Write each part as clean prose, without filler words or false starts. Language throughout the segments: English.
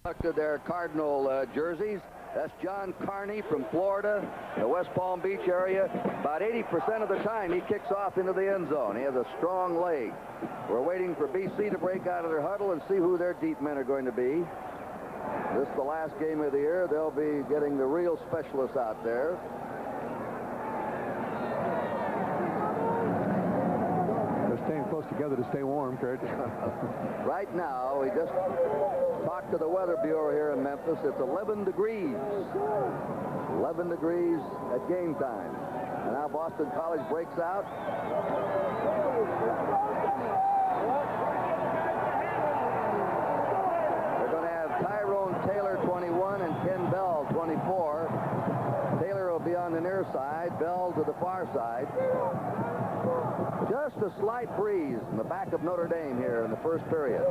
To their Cardinal jerseys. That's John Carney from Florida, the West Palm Beach area. About 80% of the time, he kicks off into the end zone. He has a strong leg. We're waiting for BC to break out of their huddle and see who their deep men are going to be. This is the last game of the year. They'll be getting the real specialists out there. They're staying close together to stay warm, Kurt. Right now, we just talked to the Weather Bureau here in Memphis. It's 11 degrees. 11 degrees at game time. And now Boston College breaks out. They're going to have Tyrone Taylor, 21, and Ken Bell, 24. Taylor will be on the near side, Bell to the far side. Just a slight breeze in the back of Notre Dame here in the first period.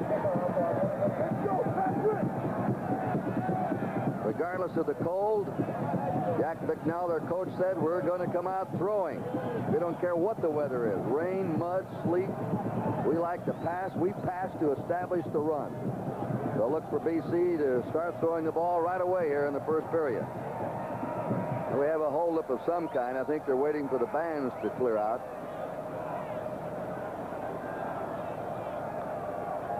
Regardless of the cold, Jack Bicknell, their coach, said, we're going to come out throwing. We don't care what the weather is. Rain, mud, sleet. We like to pass. We pass to establish the run. So look for BC to start throwing the ball right away here in the first period. We have a holdup of some kind. I think they're waiting for the bands to clear out.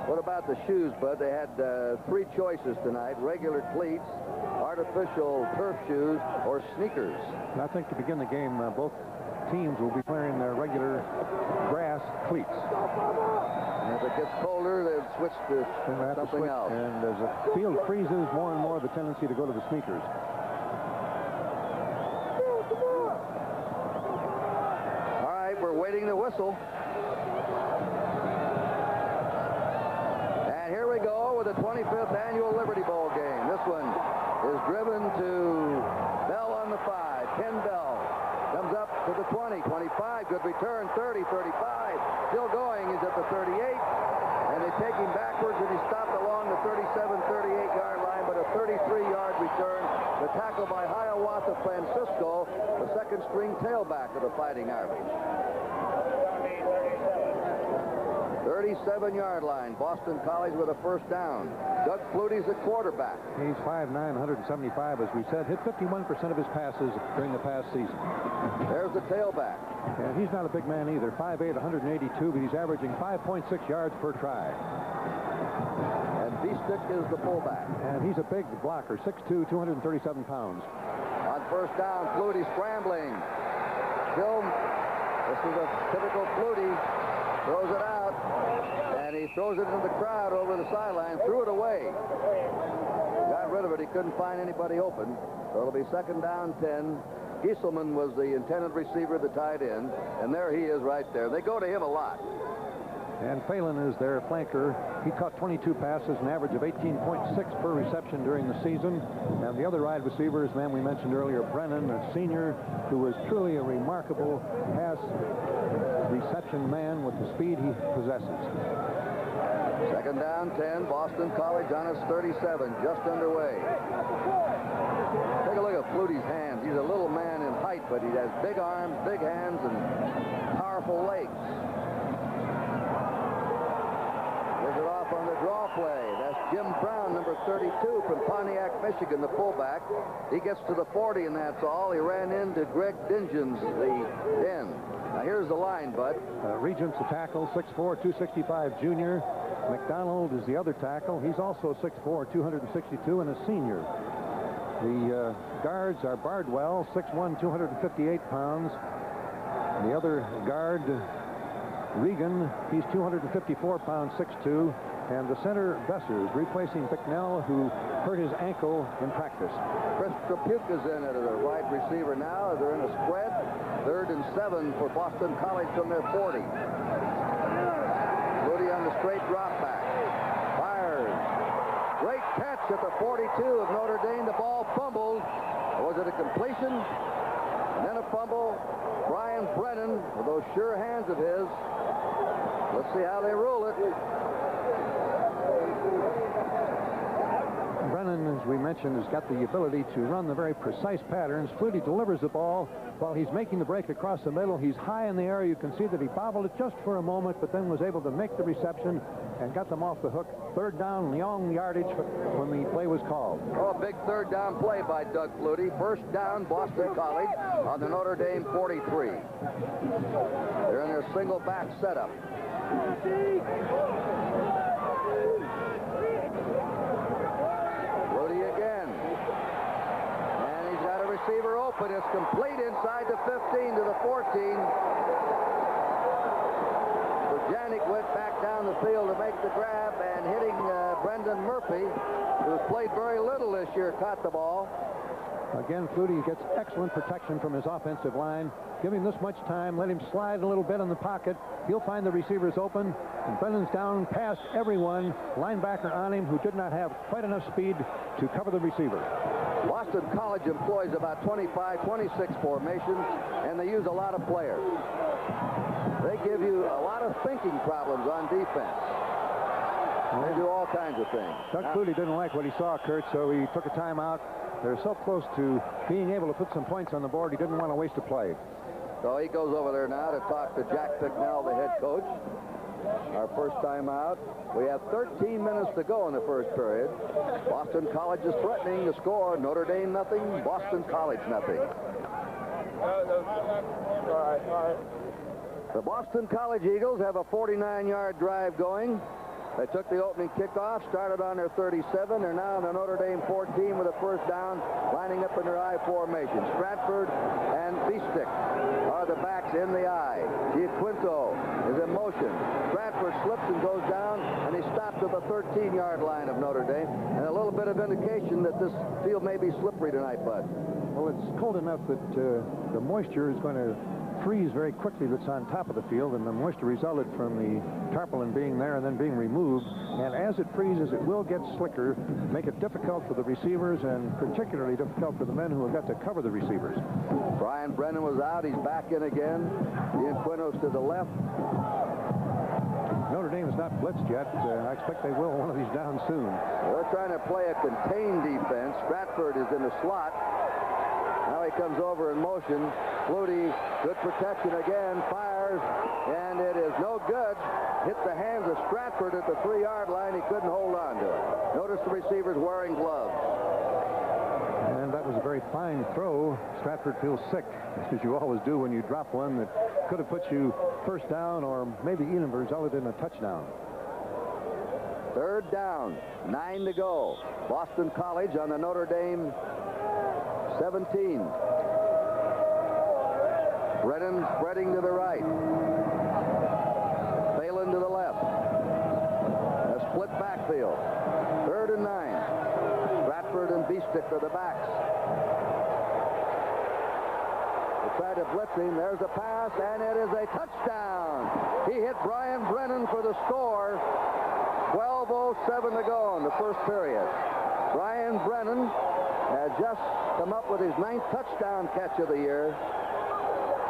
What about the shoes, Bud? They had 3 choices tonight: regular cleats, artificial turf shoes, or sneakers. I think to begin the game, both teams will be wearing their regular grass cleats. And if it gets colder, they'll switch to something else. And as the field freezes, more and more the tendency to go to the sneakers. All right, we're waiting the whistle. Here we go with the 25th annual Liberty Bowl game. This one is driven to Bell on the 5. Ken Bell comes up to the 20, 25. Good return, 30, 35. Still going. He's at the 38. And they take him backwards, and he stopped along the 37, 38-yard line, but a 33-yard return. The tackle by Hiawatha Francisco, the second-string tailback of the Fighting Irish. 37-yard line. Boston College with a first down. Doug Flutie's the quarterback. He's 5'9", 175, as we said. Hit 51% of his passes during the past season. There's the tailback. And he's not a big man either. 5'8", 182, but he's averaging 5.6 yards per try. And Beestick is the fullback. And he's a big blocker, 6'2", 237 pounds. On first down, Flutie scrambling. Still, this is a typical Flutie. Throws it out, and he throws it into the crowd over the sideline, threw it away. Got rid of it. He couldn't find anybody open. So it'll be second down, 10. Gieselman was the intended receiver, the tight end, and there he is right there. They go to him a lot. And Phelan is their flanker. He caught 22 passes, an average of 18.6 per reception during the season. And the other wide receiver is the man we mentioned earlier, Brennan, a senior, who was truly a remarkable pass reception man with the speed he possesses. Second down, 10. Boston College on its 37, just underway. Take a look at Flutie's hands. He's a little man in height, but he has big arms, big hands, and powerful legs. Gives it off on the draw play. That's Jim Brown, number 32 from Pontiac, Michigan, the fullback. He gets to the 40, and that's all. He ran into Greg Dingens, the end. Now here's the line, Bud. Regent's the tackle, 6'4", 265 junior. McDonald is the other tackle. He's also 6'4", 262, and a senior. The guards are Bardwell, 6'1", 258 pounds. The other guard, Regan, he's 254 pounds, 6'2". And the center, Bessers, replacing Bicknell, who hurt his ankle in practice. Chris Trapuk is in at a wide receiver now. They're in a spread. 3rd and 7 for Boston College from their 40. Flutie on the straight drop back. Fires. Great catch at the 42 of Notre Dame. The ball fumbled. Was it a completion? And then a fumble. Brian Brennan with those sure hands of his. Let's see how they rule it. Brennan, as we mentioned, mentioned, has got the ability to run the very precise patterns. Flutie delivers the ball while he's making the break across the middle. He's high in the air. You can see that he bobbled it just for a moment, but then was able to make the reception and got them off the hook. Third down, long yardage when the play was called. Oh, a big third down play by Doug Flutie. First down, Boston College on the Notre Dame 43. They're in their single back setup. Flutie again. And he's got a receiver open. It's complete inside the 15 to the 14. Janik went back down the field to make the grab, and hitting Brendan Murphy, who's played very little this year, caught the ball. Again, Flutie gets excellent protection from his offensive line. Give him this much time. Let him slide a little bit in the pocket. He'll find the receivers open. And Brendan's down past everyone. Linebacker on him who did not have quite enough speed to cover the receiver. Boston College employs about 25, 26 formations, and they use a lot of players. They give you a lot of thinking problems on defense. They do all kinds of things. Doug Flutie didn't like what he saw, Kurt, so he took a timeout. They're so close to being able to put some points on the board, he didn't want to waste a play. So he goes over there now to talk to Jack Picknell, the head coach. Our first time out. We have 13 minutes to go in the first period. Boston College is threatening to score. Notre Dame nothing, Boston College nothing. All right. The Boston College Eagles have a 49-yard drive going. They took the opening kickoff, started on their 37. They're now on the Notre Dame 14 with a first down, lining up in their I formation. Stratford and Beestick are the backs in the I. Giaquinto is in motion. Stratford slips and goes down, and he stops at the 13-yard line of Notre Dame. And a little bit of indication that this field may be slippery tonight, Bud. Well, it's cold enough that the moisture is going to freeze very quickly that's on top of the field, and the moisture resulted from the tarpaulin being there and then being removed. And as it freezes, it will get slicker, make it difficult for the receivers and particularly difficult for the men who have got to cover the receivers. Brian Brennan was out. He's back in again. Giaquinto's to the left. Notre Dame is not blitzed yet. I expect they will one of these down soon. They're trying to play a contained defense. Stratford is in the slot. Now he comes over in motion. Flutie, good protection again, fires, and it is no good. Hit the hands of Stratford at the 3-yard line. He couldn't hold on to it. Notice the receivers wearing gloves. And that was a very fine throw. Stratford feels sick, as you always do when you drop one that could have put you first down or maybe even resulted in a touchdown. Third down, 9 to go. Boston College on the Notre Dame 17. Brennan spreading to the right. Phelan to the left. A split backfield. 3rd and 9. Stratford and Beestick are the backs. They try to blitz him. There's a pass, and it is a touchdown. He hit Brian Brennan for the score. 12:07 to go in the first period. Brian Brennan has just come up with his 9th touchdown catch of the year.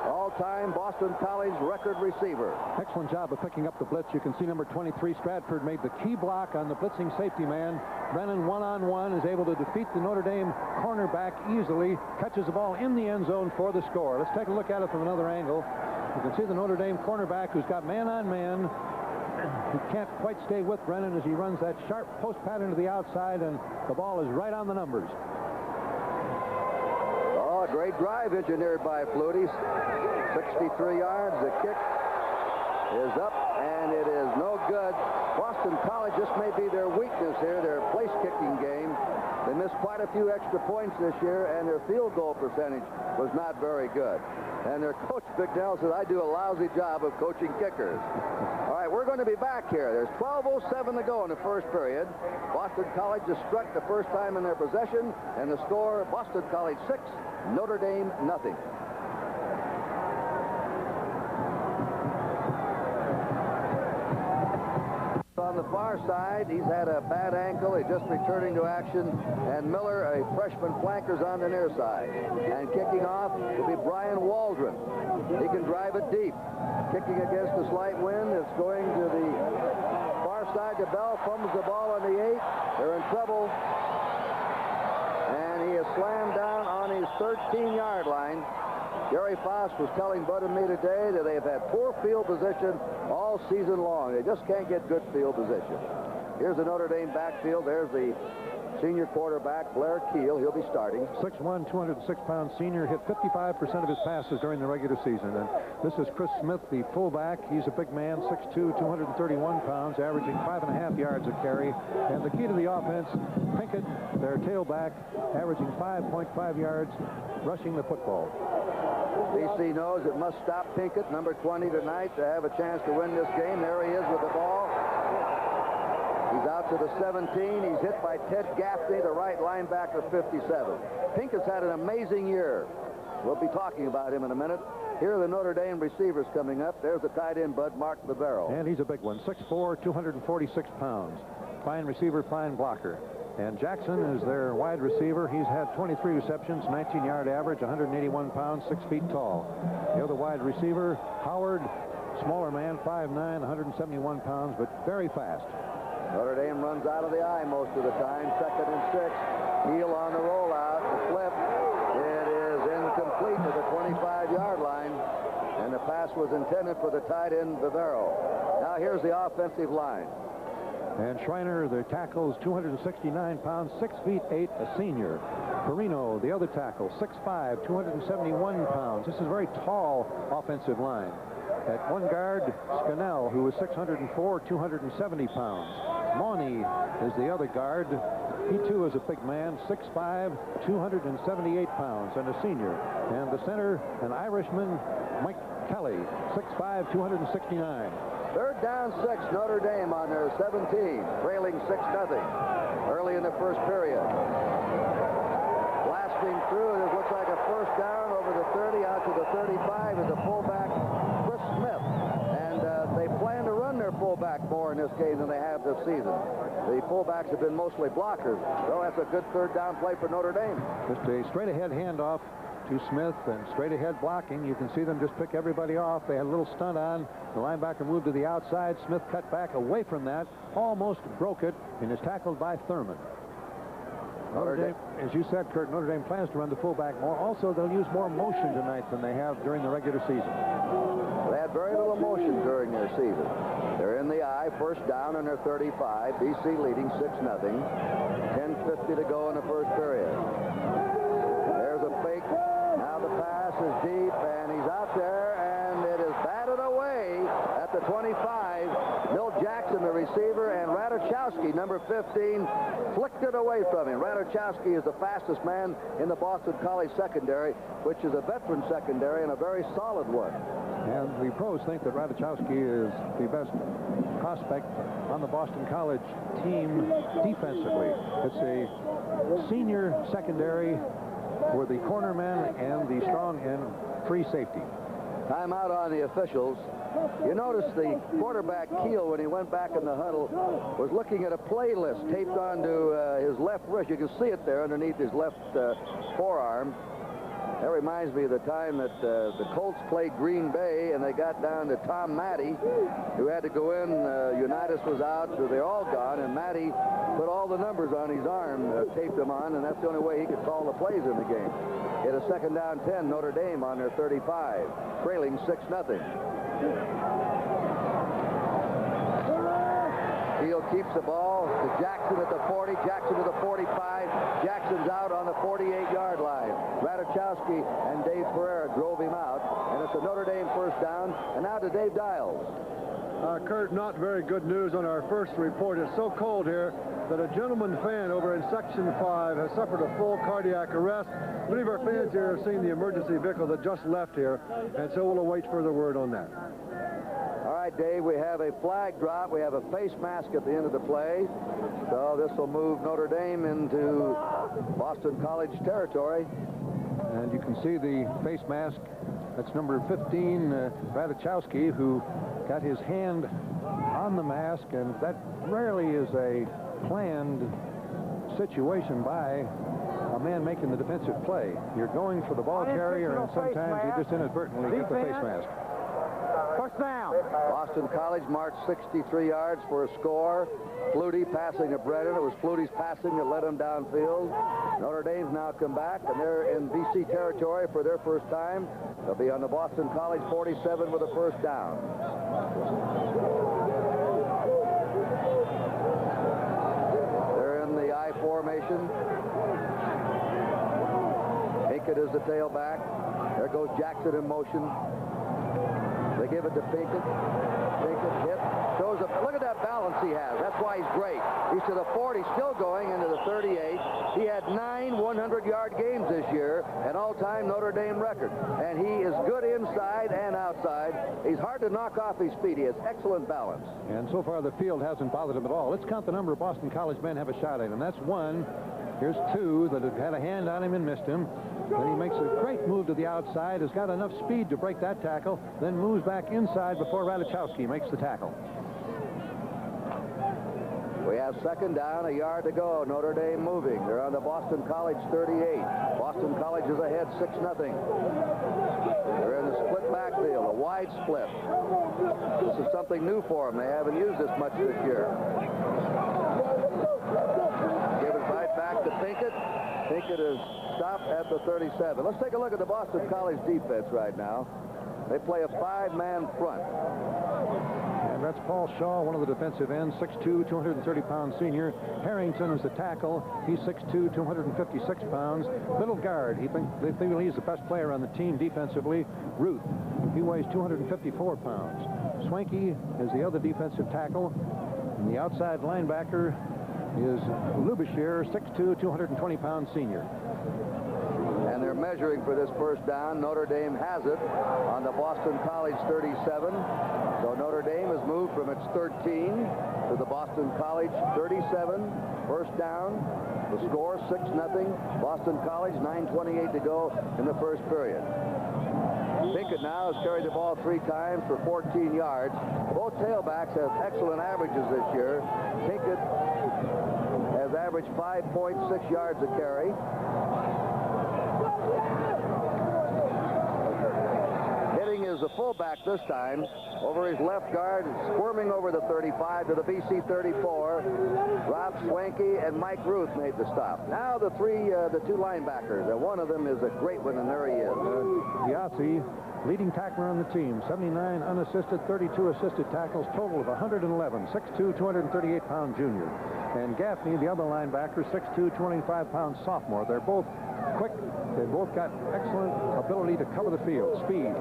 All-time Boston College record receiver. Excellent job of picking up the blitz. You can see number 23, Stratford, made the key block on the blitzing safety man. Brennan, one-on-one, is able to defeat the Notre Dame cornerback easily. Catches the ball in the end zone for the score. Let's take a look at it from another angle. You can see the Notre Dame cornerback who's got man-on-man. He can't quite stay with Brennan as he runs that sharp post pattern to the outside, and the ball is right on the numbers. Oh, a great drive engineered by Flutie. 63 yards. The kick is up, and it is no good. Boston College, this may be their weakness here, their place kicking game. They missed quite a few extra points this year, and their field goal percentage was not very good. And their coach, Picknell, says, I do a lousy job of coaching kickers. All right, we're going to be back here. There's 12:07 to go in the first period. Boston College just struck the first time in their possession, and the score, Boston College 6, Notre Dame nothing. On the far side, he's had a bad ankle. He's just returning to action. And Miller, a freshman flanker's on the near side. And kicking off will be Brian Waldron. He can drive it deep. Kicking against a slight wind. It's going to the far side to Bell. Fumbles the ball on the 8. They're in trouble. slammed down on his 13-yard line. Gary Foss was telling Bud and me today that they've had poor field position all season long. They just can't get good field position. Here's the Notre Dame backfield. There's the senior quarterback, Blair Keel. He'll be starting. 6'1", 206-pound senior, hit 55% of his passes during the regular season. And this is Chris Smith, the fullback. He's a big man, 6'2", 231 pounds, averaging 5.5 yards a carry. And the key to the offense, Pinkett, their tailback, averaging 5.5 yards, rushing the football. BC knows it must stop Pinkett, number 20 tonight, to have a chance to win this game. There he is with the ball. He's out to the 17. He's hit by Ted Gaffney, the right linebacker, 57. Pinkett's had an amazing year. We'll be talking about him in a minute. Here are the Notre Dame receivers coming up. There's the tight end, Bud, Mark Bavaro. And he's a big one, 6'4", 246 pounds. Fine receiver, fine blocker. And Jackson is their wide receiver. He's had 23 receptions, 19-yard average, 181 pounds, 6 feet tall. The other wide receiver, Howard, smaller man, 5'9", 171 pounds, but very fast. Notre Dame runs out of the eye most of the time. 2nd and 6. Heel on the rollout. The flip. It is incomplete to the 25-yard line. And the pass was intended for the tight end, Bavaro. Now here's the offensive line. And Schreiner, the tackle, is 269 pounds, 6 feet 8, a senior. Perino, the other tackle, 6'5", 271 pounds. This is a very tall offensive line. At one guard, Scannell, who was 604, 270 pounds. Mauney is the other guard. He, too, is a big man, 6'5", 278 pounds, and a senior. And the center, an Irishman, Mike Kelly, 6'5", 269. 3rd down 6, Notre Dame on their 17, trailing 6-0 early in the first period. Blasting through, it looks like a first down over the 30 out to the 35 is the fullback, Chris Smith. And they plan to run their fullback more in this game than they have this season. The fullbacks have been mostly blockers, so that's a good 3rd down play for Notre Dame. Just a straight-ahead handoff to Smith and straight-ahead blocking. You can see them just pick everybody off. They had a little stunt on. The linebacker moved to the outside. Smith cut back away from that, almost broke it, and is tackled by Thurman. Notre Dame, as you said, Kurt, Notre Dame plans to run the fullback more. Also, they'll use more motion tonight than they have during the regular season. They had very little motion during their season. They're in the eye, first down on their 35. BC leading 6-0. 10:50 to go in the first period. There's a fake. Now the pass is deep, and he's out there, and it is batted away at the 25. Milt Jackson, the receiver, and Ratajkowski, number 15, flicked it away from him. Ratajkowski is the fastest man in the Boston College secondary, which is a veteran secondary and a very solid one. And the pros think that Ratajkowski is the best prospect on the Boston College team defensively. It's a senior secondary for the cornerman and the strong and free safety. Timeout on the officials. You notice the quarterback, Keel, when he went back in the huddle, was looking at a playlist taped onto his left wrist. You can see it there underneath his left forearm. That reminds me of the time that the Colts played Green Bay, and they got down to Tom Matty, who had to go in. Unitas was out, so they're all gone, and Matty put all the numbers on his arm, taped them on, and that's the only way he could call the plays in the game. Hit a 2nd down 10, Notre Dame on their 35, trailing 6-0. Keel keeps the ball to Jackson at the 40, Jackson to the 45. Jackson's out on the 48-yard line. Ratajkowski and Dave Pereira drove him out, and it's a Notre Dame first down. And now to Dave Dials. Kurt, not very good news on our first report. It's so cold here that a gentleman fan over in Section 5 has suffered a full cardiac arrest. Many of our fans here have seen the emergency vehicle that just left here, and so we'll await further word on that. All right, Dave, we have a flag drop. We have a face mask at the end of the play. So this will move Notre Dame into Boston College territory. And you can see the face mask. That's number 15, Ratajkowski, who got his hand on the mask, and that rarely is a planned situation by a man making the defensive play. You're going for the ball carrier, and sometimes you just inadvertently get the face mask. Fourth down. Boston College marched 63 yards for a score. Flutie passing to Brennan. It was Flutie's passing that led him downfield. Notre Dame's now come back, and they're in BC territory for their first time. They'll be on the Boston College 47 with a first down. They're in the I formation. Pinkett is the tailback. There goes Jackson in motion. They give it to Pinkett. Pinkett hit. Shows up. Look at that balance he has. That's why he's great. He's to the 40, still going into the 38. He had 9 100-yard games this year, an all-time Notre Dame record. And he is good inside and outside. He's hard to knock off his feet. He has excellent balance. And so far, the field hasn't bothered him at all. Let's count the number of Boston College men have a shot at him. That's one. Here's two that have had a hand on him and missed him. Then he makes a great move to the outside, has got enough speed to break that tackle, then moves back inside before Ratajkowski makes the tackle. We have second down, a yard to go. Notre Dame moving. They're on the Boston College 38. Boston College is ahead 6-0. They're in the split backfield, a wide split. This is something new for them. They haven't used this much this year. Give it right back to Pinkett. Pinkett is stopped at the 37. Let's take a look at the Boston College defense right now. They play a 5-man front. And that's Paul Shaw, one of the defensive ends, 6'2", 230-pound senior. Harrington is the tackle. He's 6'2", 256 pounds. Middle guard, they think he's the best player on the team defensively. Ruth, he weighs 254 pounds. Swanky is the other defensive tackle. And the outside linebacker is Lubashir, 6'2", 220-pound senior. And they're measuring for this first down. Notre Dame has it on the Boston College 37. So Notre Dame has moved from its 13 to the Boston College 37. First down. The score 6-0. Boston College, 9:28 to go in the first period. Pinkett now has carried the ball 3 times for 14 yards. Both tailbacks have excellent averages this year. Pinkett has averaged 5.6 yards a carry. Hitting is the fullback this time over his left guard, squirming over the 35 to the BC 34. Rob Swanky and Mike Ruth made the stop. Now the 2 linebackers, and one of them is a great one, and there he is. Yahtzee, leading tackler on the team, 79 unassisted, 32 assisted tackles, total of 111, 6'2", 238-pound junior. And Gaffney, the other linebacker, 6'2", 225-pound sophomore. They're both quick. They've both got excellent ability to cover the field, speed.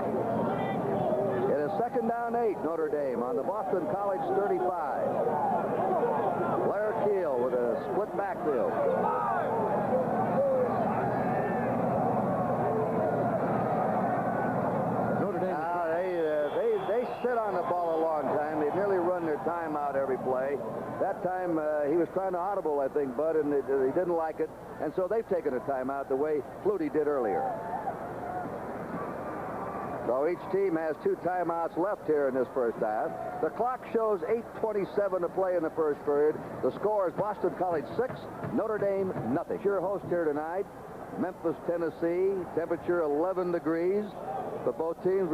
It is second down 8, Notre Dame on the Boston College 35. Blair Keel with a split backfield. Notre Dame. They sit on the ball a long time. They nearly run their timeout every play. That time he was trying to audible, I think, Bud, and he didn't like it. And so they've taken a timeout the way Flutie did earlier. So each team has 2 timeouts left here in this first half. The clock shows 8:27 to play in the first period. The score is Boston College 6, Notre Dame nothing. Your host here tonight, Memphis, Tennessee, temperature 11 degrees. But both teams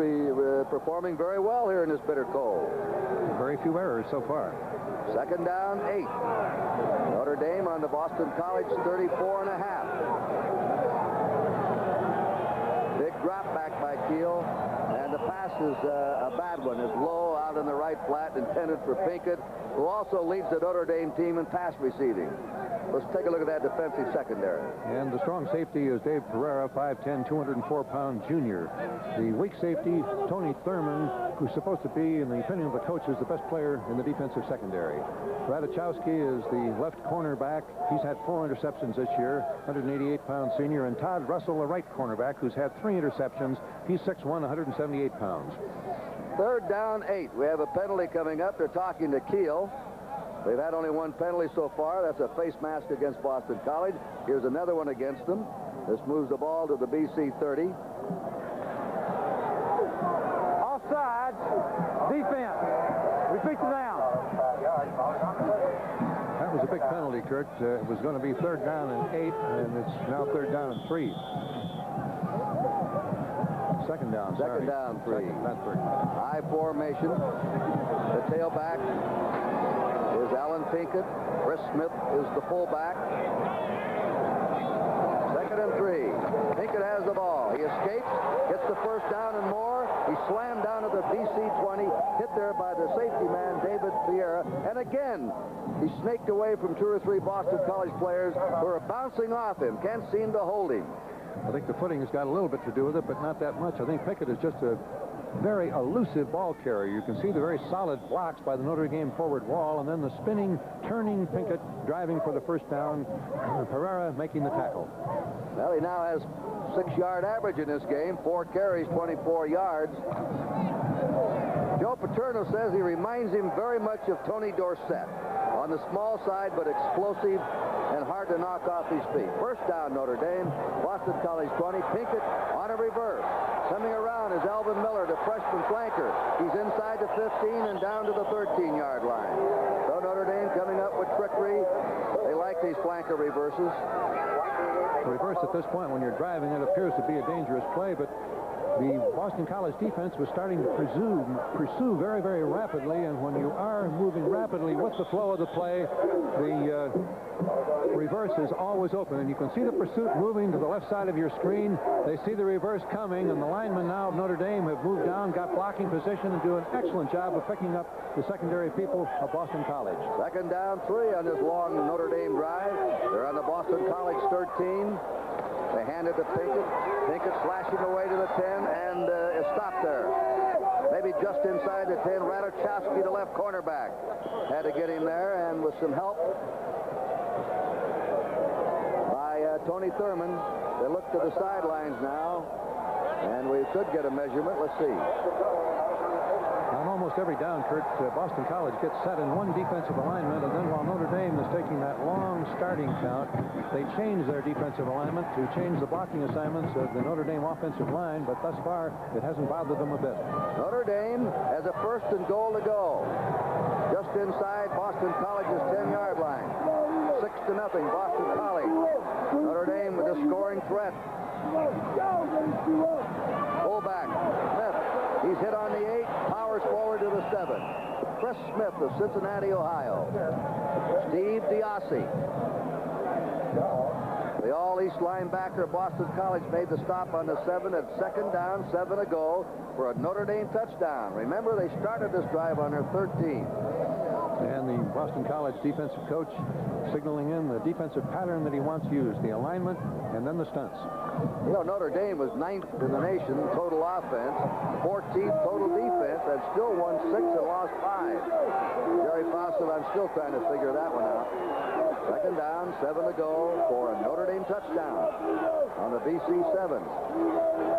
performing very well here in this bitter cold. Very few errors so far. Second down 8. Notre Dame on the Boston College 34.5. Big drop back by Keel. And the pass is a bad one. It's low out in the right flat, intended for Pinkett, who also leads the Notre Dame team in pass receiving. Let's take a look at that defensive secondary. And the strong safety is Dave Pereira, 5'10", 204-pound junior. The weak safety, Tony Thurman, who's supposed to be, in the opinion of the coaches, the best player in the defensive secondary. Ratajkowski is the left cornerback. He's had 4 interceptions this year, 188-pound senior. And Todd Russell, the right cornerback, who's had 3 interceptions. He's 6'1", 178 pounds. Third down 8. We have a penalty coming up. They're talking to Keel. They've had only 1 penalty so far. That's a face mask against Boston College. Here's another one against them. This moves the ball to the BC 30. Offside. Defense. Repeat the down. That was a big penalty, Kurt. It was going to be 3rd down and 8, and it's now 3rd down and 3. Second down. Second down, 3. That's 3. High formation. The tailback is Alan Pinkett. Chris Smith is the fullback. Second and 3. Pinkett has the ball. He escapes, gets the first down and more. He slammed down to the BC 20, hit there by the safety man, David Vieira. And again, he snaked away from 2 or 3 Boston College players who are bouncing off him. Can't seem to hold him. I think the footing has got a little bit to do with it, but not that much. I think Pinkett is just a very elusive ball carrier. You can see the very solid blocks by the Notre Dame forward wall, and then the spinning, turning Pinkett driving for the first down. Pereira making the tackle. Well, he now has 6-yard average in this game. 4 carries, 24 yards. Joe Paterno says he reminds him very much of Tony Dorsett. On the small side, but explosive and hard to knock off his feet. First down, Notre Dame. Boston College 20. Pinkett on a reverse. Coming around is Alvin Miller, the freshman flanker. He's inside the 15 and down to the 13-yard line. So Notre Dame coming up with trickery. They like these flanker reverses. Reverse at this point, when you're driving, it appears to be a dangerous play, but the Boston College defense was starting to pursue very, very rapidly, and when you are moving rapidly with the flow of the play, the reverse is always open, and you can see the pursuit moving to the left side of your screen. They see the reverse coming, and the linemen now of Notre Dame have moved down, got blocking position, and do an excellent job of picking up the secondary people of Boston College. Second down, 3 on this long Notre Dame drive. They're on the Boston College 13. They hand it to Pinkett. Pinkett slashing away to the 10 and is stopped there. Maybe just inside the 10. Ratajkowski, the left cornerback, had to get him there, and with some help by Tony Thurman, they look to the sidelines now, and we should get a measurement. Let's see. On almost every down, Kurt, Boston College gets set in one defensive alignment, and then while Notre Dame is taking that long starting count, they change their defensive alignment to change the blocking assignments of the Notre Dame offensive line, but thus far, it hasn't bothered them a bit. Notre Dame has a 1st and goal to go. Just inside Boston College's 10-yard line. 6-0, Boston College. Notre Dame with a scoring threat. Fullback, Smith. He's hit on the 8, powers forward to the 7. Chris Smith of Cincinnati, Ohio. Steve Diassi. The All-East linebacker, Boston College, made the stop on the 7 at second down, 7 to go for a Notre Dame touchdown. Remember, they started this drive on their 13. And the Boston College defensive coach signaling in the defensive pattern that he wants used, the alignment and then the stunts. You know, Notre Dame was 9th in the nation total offense, 14th total defense, and still won 6 and lost 5. Jerry Fawcett, I'm still trying to figure that one out. Second down, 7 to go for a Notre Dame touchdown on the BC 7.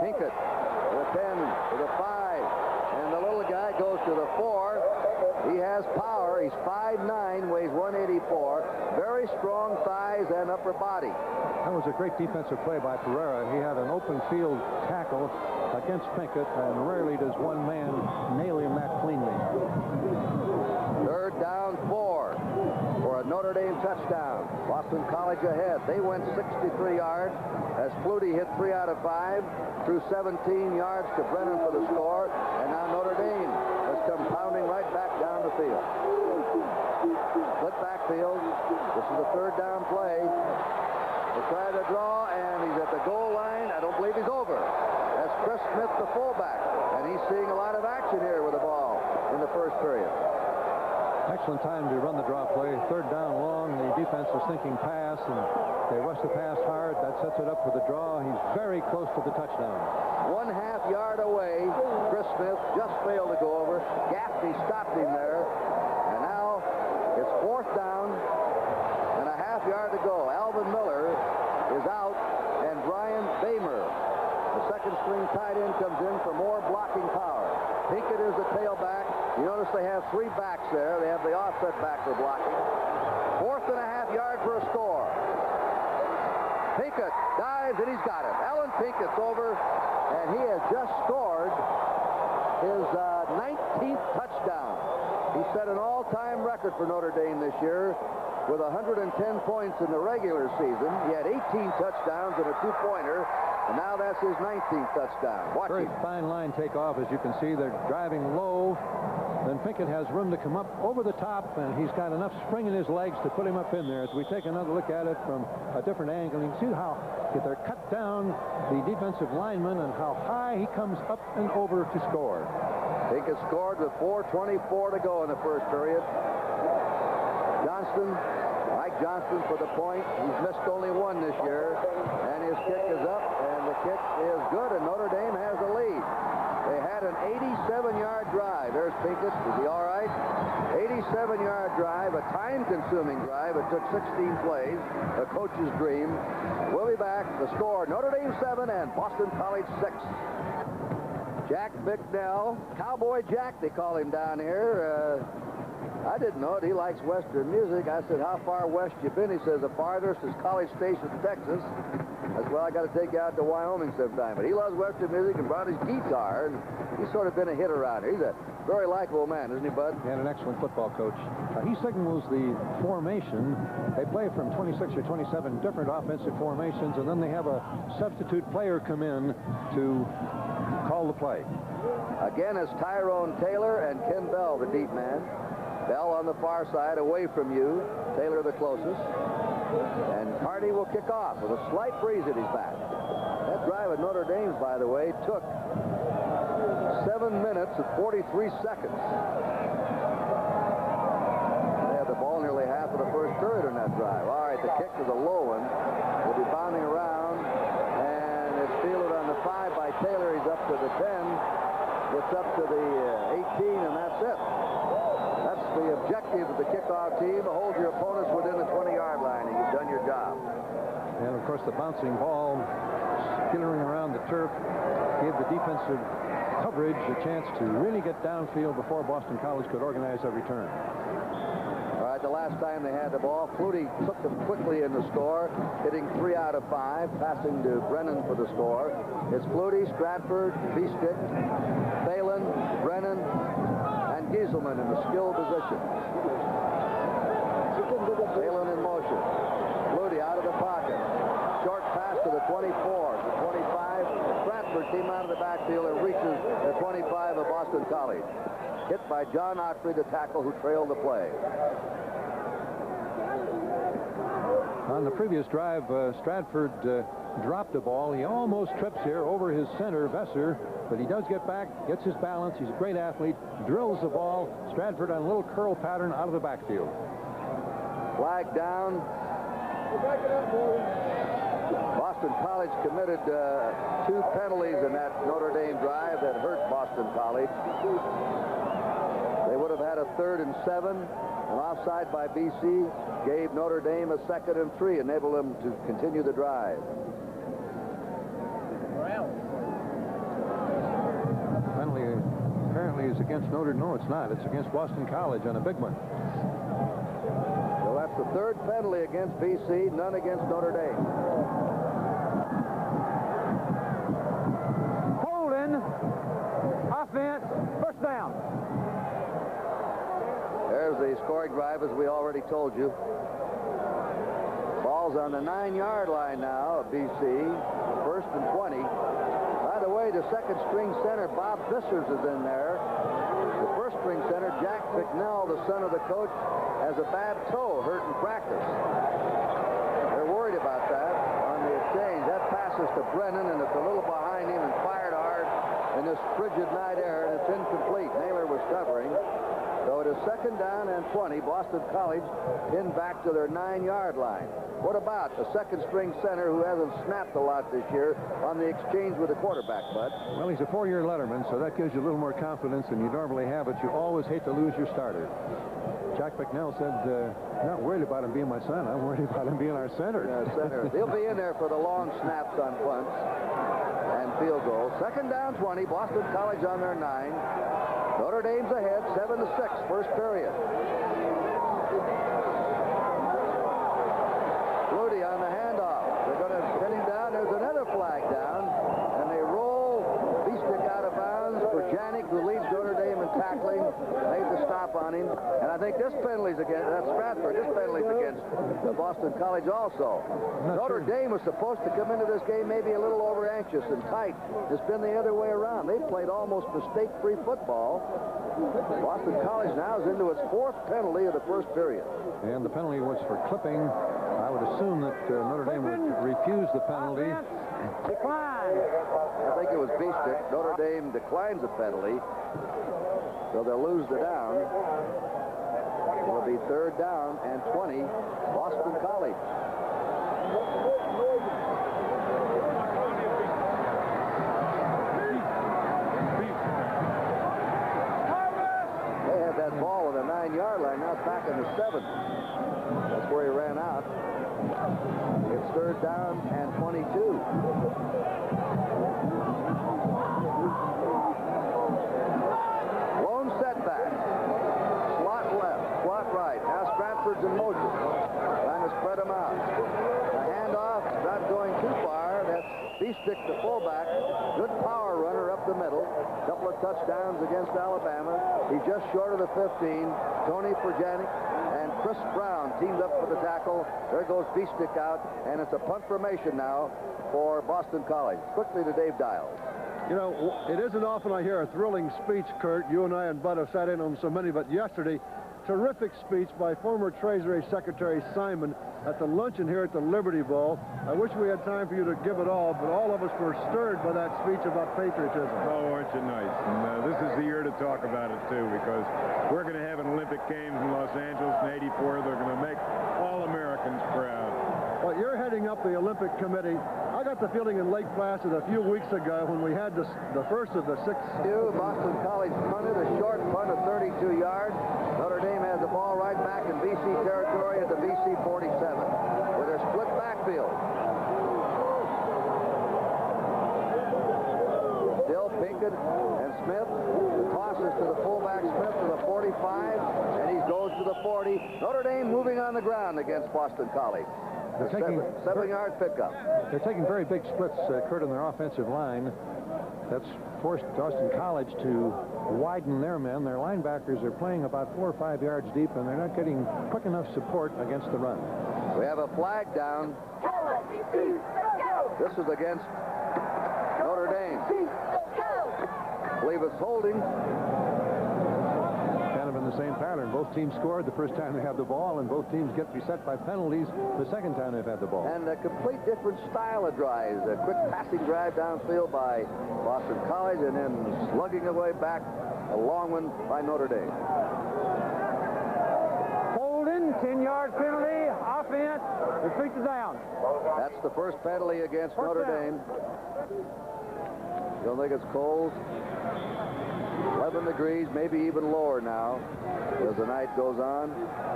Pinkett to the 10, to the 5, and the little guy goes to the 4. He has power. He's 5'9", weighs 184. Very strong thighs and upper body. That was a great defensive play by Pereira. He had an open field tackle against Pinkett, and rarely does one man nail him that cleanly. Third down, 4 for a Notre Dame touchdown. Boston College ahead. They went 63 yards as Flutie hit 3 out of 5, threw 17 yards to Brennan for the score, and now Notre Dame has come pounding right back down the field. Split backfield. This is the third down play. They try to draw, and he's at the goal line. I don't believe he's over. That's Chris Smith, the fullback, and he's seeing a lot of action here with the ball in the first period. Excellent time to run the draw play. Third down long. The defense is thinking pass, and they rush the pass hard. That sets it up for the draw. He's very close to the touchdown. 1/2 yard away. Chris Smith just failed to go over. Gaffney stopped him there. And now it's 4th down and a 1/2 yard to go. Alvin Miller is out, and Brian Bamer, the second string tight end, comes in for more blocking power. Pinkett is the tailback. You notice they have 3 backs there. They have the offset back for blocking. 4th and a 1/2 yard for a score. Pinkett dives, and he's got it. Alan Pinkett's over, and he has just scored his 19th touchdown. He set an all-time record for Notre Dame this year with 110 points in the regular season. He had 18 touchdowns and a 2-pointer. And now that's his 19th touchdown. Watch Very him. fine line takeoff. As you can see, they're driving low. Then Pinkett has room to come up over the top, and he's got enough spring in his legs to put him up in there. As we take another look at it from a different angle, you can see how they're cut down the defensive lineman and how high he comes up and over to score. Pinkett scored with 4:24 to go in the first period. Mike Johnston for the point. He's missed only one this year, and his kick is up, and the kick is good, and Notre Dame has the lead. They had an 87-yard drive. There's Pinkett. Is he all right? 87-yard drive, a time-consuming drive. It took 16 plays, a coach's dream. We'll be back. The score, Notre Dame 7 and Boston College 6. Jack Bicknell, Cowboy Jack, they call him down here. I didn't know it. He likes Western music. I said, how far west you been? He says, the farthest is College Station, Texas. I said, well, I got to take you out to Wyoming sometime. But he loves Western music and brought his guitar, and he's sort of been a hit around here. He's a very likable man, isn't he, Bud? And an excellent football coach. He signals the formation. They play from 26 or 27 different offensive formations, and then they have a substitute player come in to call the play. Again, it's Tyrone Taylor and Ken Bell, the deep man. Bell on the far side, away from you. Taylor the closest. And Hardy will kick off with a slight breeze at his back. That drive at Notre Dame, by the way, took 7 minutes and 43 seconds. They had the ball nearly half of the first period in that drive. All right, the kick is a low one. Will be bounding around, and it's fielded on the 5 by Taylor. He's up to the 10. Gets up to the 18, and that's it. That's the objective of the kickoff team, to hold your opponents within the 20-yard line, and you've done your job. And, of course, the bouncing ball skittering around the turf gave the defensive coverage a chance to really get downfield before Boston College could organize a return. All right, the last time they had the ball, Flutie took them quickly in the score, hitting 3 out of 5, passing to Brennan for the score. It's Flutie, Stratford, Beestick, Phelan, Brennan, and Gieselman in the skill position. Phelan in motion. Flutie out of the pocket. Short pass to the 24, the 25. Stratford came out of the backfield and reaches the 25 of Boston College. Hit by John Otry, the tackle who trailed the play. On the previous drive, Stratford dropped the ball. He almost trips here over his center, Vesser, but he does get back, gets his balance. He's a great athlete, drills the ball. Stratford on a little curl pattern out of the backfield. Flag down. Boston College committed 2 penalties in that Notre Dame drive that hurt Boston College. They would have had a 3rd and 7. An offside by BC gave Notre Dame a 2nd and 3, enabled them to continue the drive. Penalty apparently is against Notre Dame. No, it's not. It's against Boston College on a big one. So that's the 3rd penalty against BC, none against Notre Dame. Holding. Offense. First down. There's the scoring drive, as we already told you. Ball's on the 9-yard line now of BC. 1st and 20. By the way, the 2nd string center, Bob Fissers, is in there. The 1st string center, Jack Bicknell, the son of the coach, has a bad toe, hurt in practice. They're worried about that on the exchange. That passes to Brennan, and it's a little behind him and fired hard in this frigid night air, and it's incomplete. Naylor was covering. So it is 2nd down and 20. Boston College pinned back to their 9-yard line. What about the 2nd string center who hasn't snapped a lot this year on the exchange with the quarterback, Bud? Well, he's a 4-year letterman, so that gives you a little more confidence than you normally have, but you always hate to lose your starter. Jack Bicknell said, I'm not worried about him being my son. I'm worried about him being our center. Yeah, center. He'll be in there for the long snaps on punts and field goals. 2nd down 20. Boston College on their 9. Notre Dame's ahead, 7-6, first period. Flutie on the handoff. They're going to pin him down. There's another flag down, and they roll Beestick out of bounds for Janik, who leads Notre Dame in tackling, made the stop on him. And I think this penalty's against, that's Stratford, this penalty's against Boston College also. Notre Dame was supposed to come into this game maybe a little over anxious and tight. It's been the other way around. They played almost mistake-free football. Boston College now is into its 4th penalty of the first period. And the penalty was for clipping. I would assume that Notre Dame would refuse the penalty. Decline. I think it was Beestick. Notre Dame declines the penalty, so they'll lose the down. It'll be 3rd down and 20, Boston College. They had that ball on the 9-yard line. Now it's back in the 7. That's where he ran out. It's 3rd down and 22. Lone setback. Slot left, slot right. Now Stratford's in motion. Trying to spread them out. The handoff, not going too far. That's Beestick, the fullback. Good power runner up the middle. Couple of touchdowns against Alabama. He's just short of the 15. Tony Janik and Chris Brown teamed up for the tackle. There goes Beestick out, and it's a punt formation now for Boston College. Quickly to Dave Dials. You know, it isn't often I hear a thrilling speech, Kurt. You and I and Bud have sat in on so many, but yesterday, terrific speech by former Treasury Secretary Simon at the luncheon here at the Liberty Bowl. I wish we had time for you to give it all, but all of us were stirred by that speech about patriotism. Oh, aren't you nice? And this is the year to talk about it, too, because we're going to have an Olympic Games in Los Angeles in '84. They're going to make all Americans proud. Well, you're heading up the Olympic Committee. I got the feeling in Lake Placid a few weeks ago when we had the first of the 6. Boston College punted a short punt of 32 yards. Notre Dame has the ball right back in BC territory at the BC 47 with their split backfield. Still Pinkett and Smith. The tosses to the fullback Smith to the 45, and he goes to the 40. Notre Dame moving on the ground against Boston College. They're taking 7-yard pickup. They're taking very big splits, Kurt, on their offensive line. That's forced Boston College to widen their men. Their linebackers are playing about 4 or 5 yards deep, and they're not getting quick enough support against the run. We have a flag down. This is against Notre Dame. I believe it's holding. Kind of in the same pattern. Both teams scored the first time they have the ball, and both teams get beset by penalties the second time they've had the ball. And a complete different style of drives. A quick passing drive downfield by Boston College, and then slugging away back a long one by Notre Dame. Holding, 10-yard penalty, offense, and 3 down. That's the first penalty against Notre Dame. Don't think it's cold. 11 degrees, maybe even lower now as the night goes on.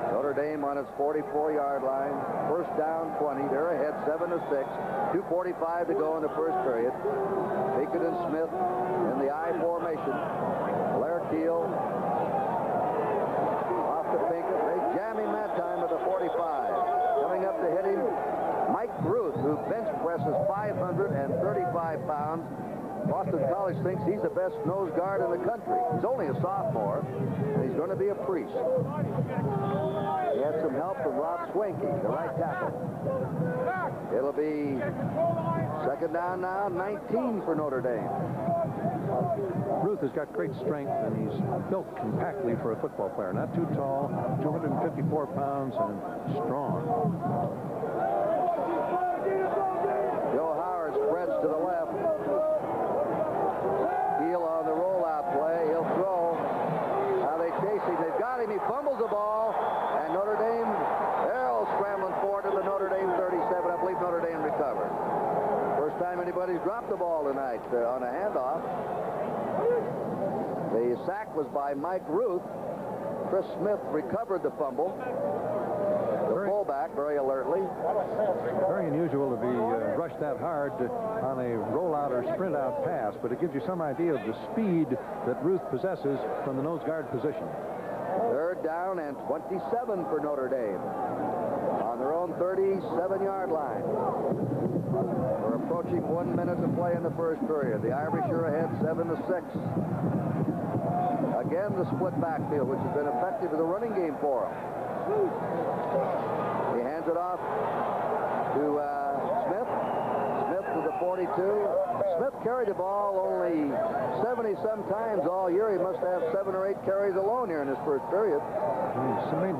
Notre Dame on its 44-yard line. First down, 20. They're ahead 7-6. 2:45 to go in the first period. Pinkett and Smith in the I formation. Blair Keel off to Pinkett. They jam him that time at the 45. Coming up to hit him, Mike Ruth, who bench presses 535 pounds. Boston College thinks he's the best nose guard in the country. He's only a sophomore, and he's going to be a priest. He had some help from Rob Swanky, the right tackle. It'll be 2nd down now, 19 for Notre Dame. Ruth has got great strength, and he's built compactly for a football player. Not too tall, 254 pounds, and strong. Joe Howard spreads to the left. Heel on the rollout play. He'll throw. Now they chase him. They've got him. He fumbles the ball. And Notre Dame, they're all scrambling forward to the Notre Dame 37. I believe Notre Dame recovered. First time anybody's dropped the ball tonight on a handoff. The sack was by Mike Ruth. Chris Smith recovered the fumble. The fullback very alertly. Very unusual to be rushed that hard on a rollout or sprint out pass, but it gives you some idea of the speed that Ruth possesses from the nose guard position. 3rd down and 27 for Notre Dame on their own 37-yard line. For a approaching 1 minute to play in the first period. The Irish are ahead 7-6. Again, the split backfield, which has been effective in the running game for him. He hands it off to Smith. Smith to the 42. Smith carried the ball only 70-some times all year. He must have 7 or 8 carries alone here in his first period. He's made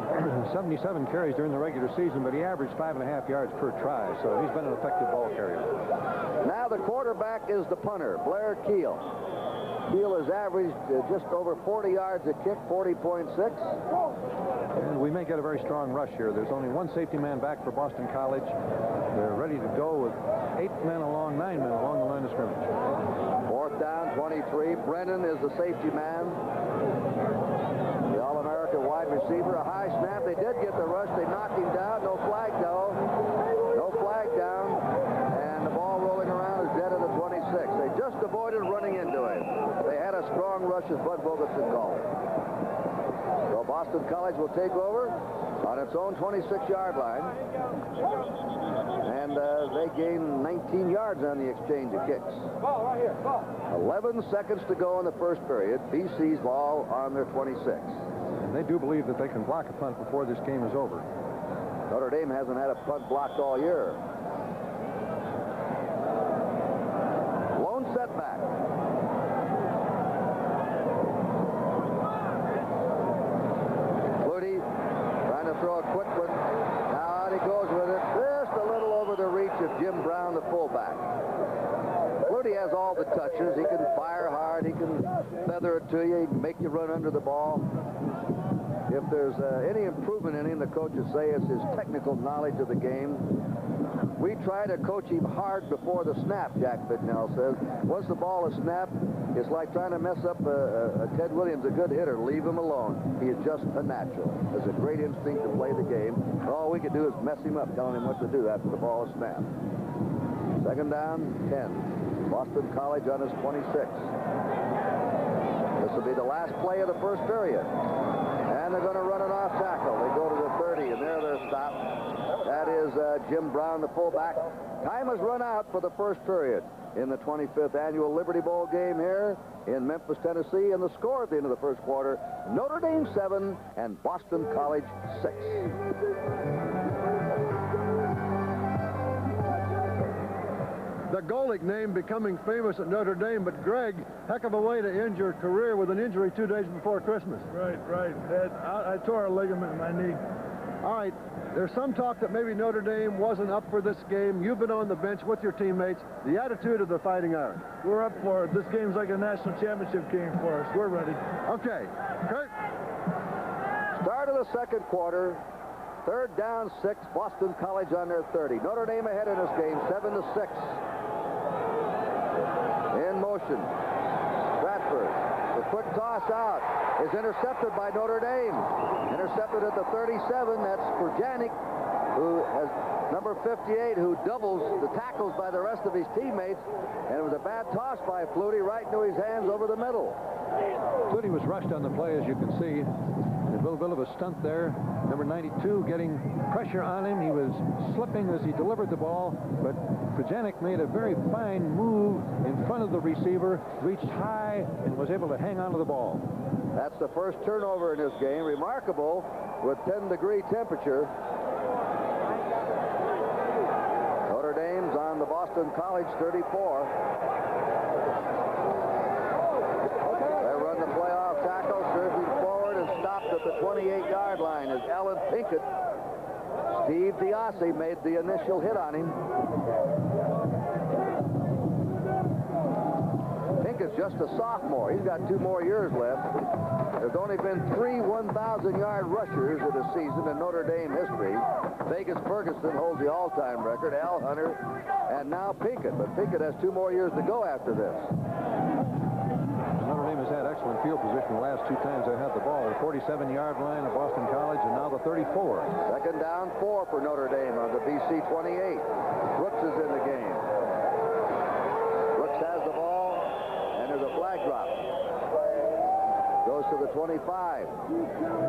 77 carries during the regular season, but he averaged 5.5 yards per try, so he's been an effective ball carrier. Now the quarterback is the punter, Blair Keel. Keel has averaged just over 40 yards a kick, 40.6. And we may get a very strong rush here. There's only one safety man back for Boston College. They're ready to go with 9 men along the line of scrimmage. 4th down, 23. Brennan is the safety man. The All-American wide receiver. A high snap. They did get the rush. They knocked him down. No flag, though. No flag down. And the ball rolling around is dead at the 26. They just avoided running into him. They had a strong rush, as Bud Vogelson called it. So Boston College will take over on its own 26-yard line. And they gain 19 yards on the exchange of kicks. Ball right here. Ball. 11 seconds to go in the first period. BC's ball on their 26. And they do believe that they can block a punt before this game is over. Notre Dame hasn't had a punt blocked all year. Lone setback. Flutie trying to throw a quick one. Now out he goes with it. Just a little over the reach of Jim Brown, the fullback. Flutie has all the touches. He can fire hard. He can feather it to you. He can make you run under the ball. If there's any improvement in him, the coaches say it's his technical knowledge of the game. We try to coach him hard before the snap, Jack Bidnell says. Once the ball is snapped, it's like trying to mess up a Ted Williams, a good hitter. Leave him alone. He is just a natural. Has a great instinct to play the game. All we can do is mess him up, telling him what to do after the ball is snapped. 2nd down, 10. Boston College on his 26. This will be the last play of the first period. And they're going to run it off tackle. They go to the 30, and there they're stopped. That is Jim Brown, the fullback. Time has run out for the first period in the 25th Annual Liberty Bowl game here in Memphis, Tennessee. And the score at the end of the first quarter, Notre Dame 7 and Boston College 6. The Golick name becoming famous at Notre Dame, but Greg, heck of a way to end your career with an injury 2 days before Christmas. Right. I tore a ligament in my knee. All right, there's some talk that maybe Notre Dame wasn't up for this game. You've been on the bench with your teammates. The attitude of the Fighting Irish. We're up for it. This game's like a national championship game for us. We're ready. Okay, Kurt. Start of the second quarter. 3rd down, 6. Boston College on their 30. Notre Dame ahead in this game, 7-6. In motion. Stratford. The quick toss out is intercepted by Notre Dame. Intercepted at the 37. That's for Janik, who has number 58, who doubles the tackles by the rest of his teammates. And it was a bad toss by Flutie right into his hands over the middle. Flutie was rushed on the play, as you can see. A little bit of a stunt there. Number 92 getting pressure on him. He was slipping as he delivered the ball, but Prajanic made a very fine move in front of the receiver, reached high, and was able to hang on to the ball. That's the first turnover in this game. Remarkable with 10-degree temperature. Notre Dame's on the Boston College 34. They run the playoff tackle, surging forward and stopped at the 28-yard line as Alan Pinkett. Steve Diassi made the initial hit on him. Pinkett's just a sophomore. He's got 2 more years left. There's only been 3 1,000-yard rushers in a season in Notre Dame history. Vegas Ferguson holds the all-time record, Al Hunter, and now Pinkett. But Pinkett has 2 more years to go after this. Notre Dame has had excellent field position the last 2 times they had the ball. The 47-yard line of Boston College, and now the 34. 2nd down, 4 for Notre Dame on the BC 28. Brooks is in the game. Brooks has the ball, and there's a flag drop. Goes to the 25.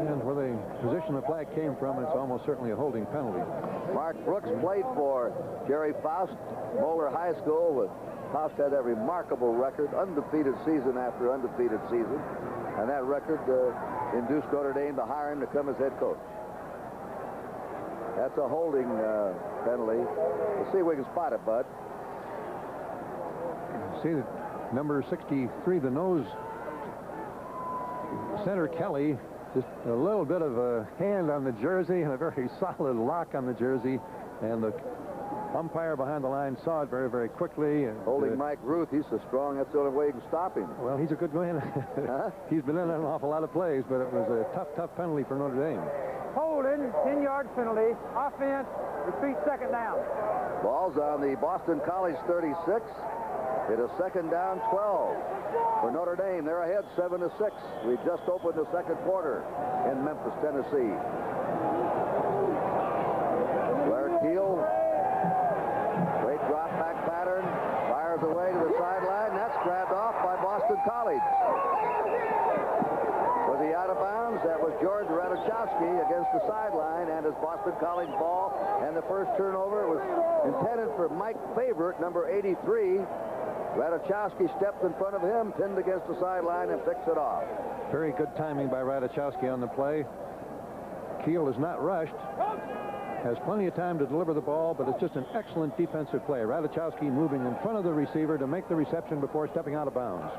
And where the position the flag came from, it's almost certainly a holding penalty. Mark Brooks played for Jerry Faust, Moeller High School. Faust had that remarkable record, undefeated season after undefeated season. And that record induced Notre Dame to hire him to come as head coach. That's a holding penalty. Let's see if we can spot it, Bud. See that number 63, the nose center Kelly, just a little bit of a hand on the jersey and a very solid lock on the jersey. And the umpire behind the line saw it very, very quickly. And, holding Mike Ruth, he's so strong, that's the only way you can stop him. Well, he's a good man. Huh? He's been in an awful lot of plays, but it was a tough penalty for Notre Dame. Holding, 10-yard penalty, offense, repeat second down. Ball's on the Boston College 36. It is second down 12 for Notre Dame. They're ahead 7-6. We just opened the second quarter in Memphis, Tennessee. Blair Keel, great drop back pattern, fires away to the sideline. That's grabbed off by Boston College. Was he out of bounds? That was George Ratajkowski against the sideline, and his Boston College ball. And the first turnover was intended for Mike Favorite, number 83. Ratajkowski stepped in front of him, pinned against the sideline, and picks it off. Very good timing by Ratajkowski on the play. Keel is not rushed. Has plenty of time to deliver the ball, but it's just an excellent defensive play. Ratajkowski moving in front of the receiver to make the reception before stepping out of bounds.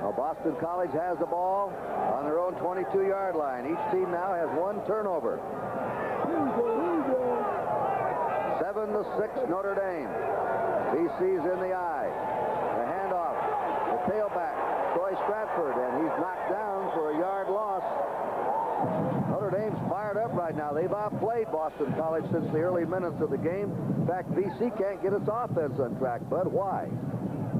Now Boston College has the ball on their own 22-yard line. Each team now has one turnover. 7-6 Notre Dame. BC's in the eye. The handoff. The tailback, Troy Stratford, and he's knocked down for a yard loss. Notre Dame's fired up right now. They've outplayed Boston College since the early minutes of the game. In fact, BC can't get its offense on track, Bud. Why?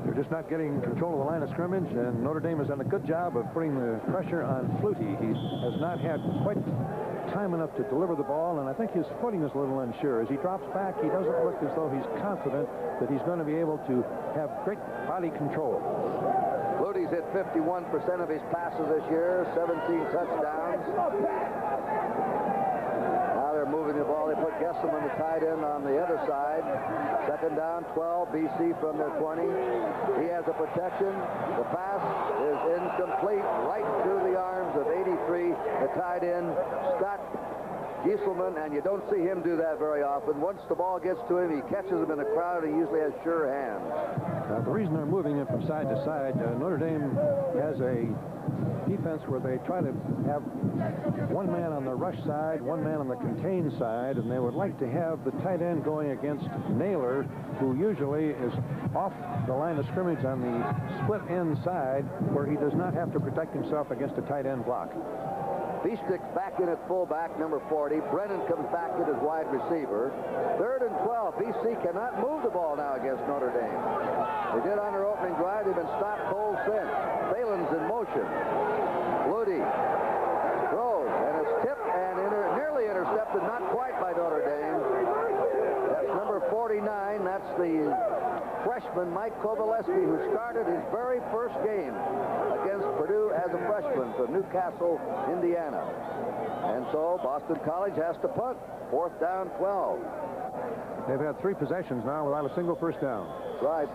They're just not getting control of the line of scrimmage, and Notre Dame has done a good job of putting the pressure on Flutie. He has not had quite time enough to deliver the ball, and I think his footing is a little unsure. As he drops back, he doesn't look as though he's confident that he's going to be able to have great body control. Flutie's hit 51% of his passes this year, 17 touchdowns. Now they're moving the ball. They put Gesselman, the tight end, on the other side. Second down, 12, BC from their 20. He has a protection. The pass is incomplete, right through the arms of 83, the tight end, Scott Gieselman, and you don't see him do that very often. Once the ball gets to him, he catches him in the crowd, and he usually has sure hands. The reason they're moving it from side to side, Notre Dame has a defense where they try to have one man on the rush side, one man on the contain side, and they would like to have the tight end going against Naylor, who usually is off the line of scrimmage on the split end side, where he does not have to protect himself against a tight end block. Feastick's back in at fullback, number 40. Brennan comes back in as wide receiver. 3rd and 12. BC cannot move the ball now against Notre Dame. They did on their opening drive. They've been stopped cold since. Phelan's in motion. Flutie throws, and it's tipped and nearly intercepted, not quite by Notre Dame. That's number 49. That's the freshman, Mike Kovaleski, who started his very first game against Purdue as a freshman from Newcastle, Indiana. And so Boston College has to punt. 4th down, 12. They've had 3 possessions now without a single first down. Right.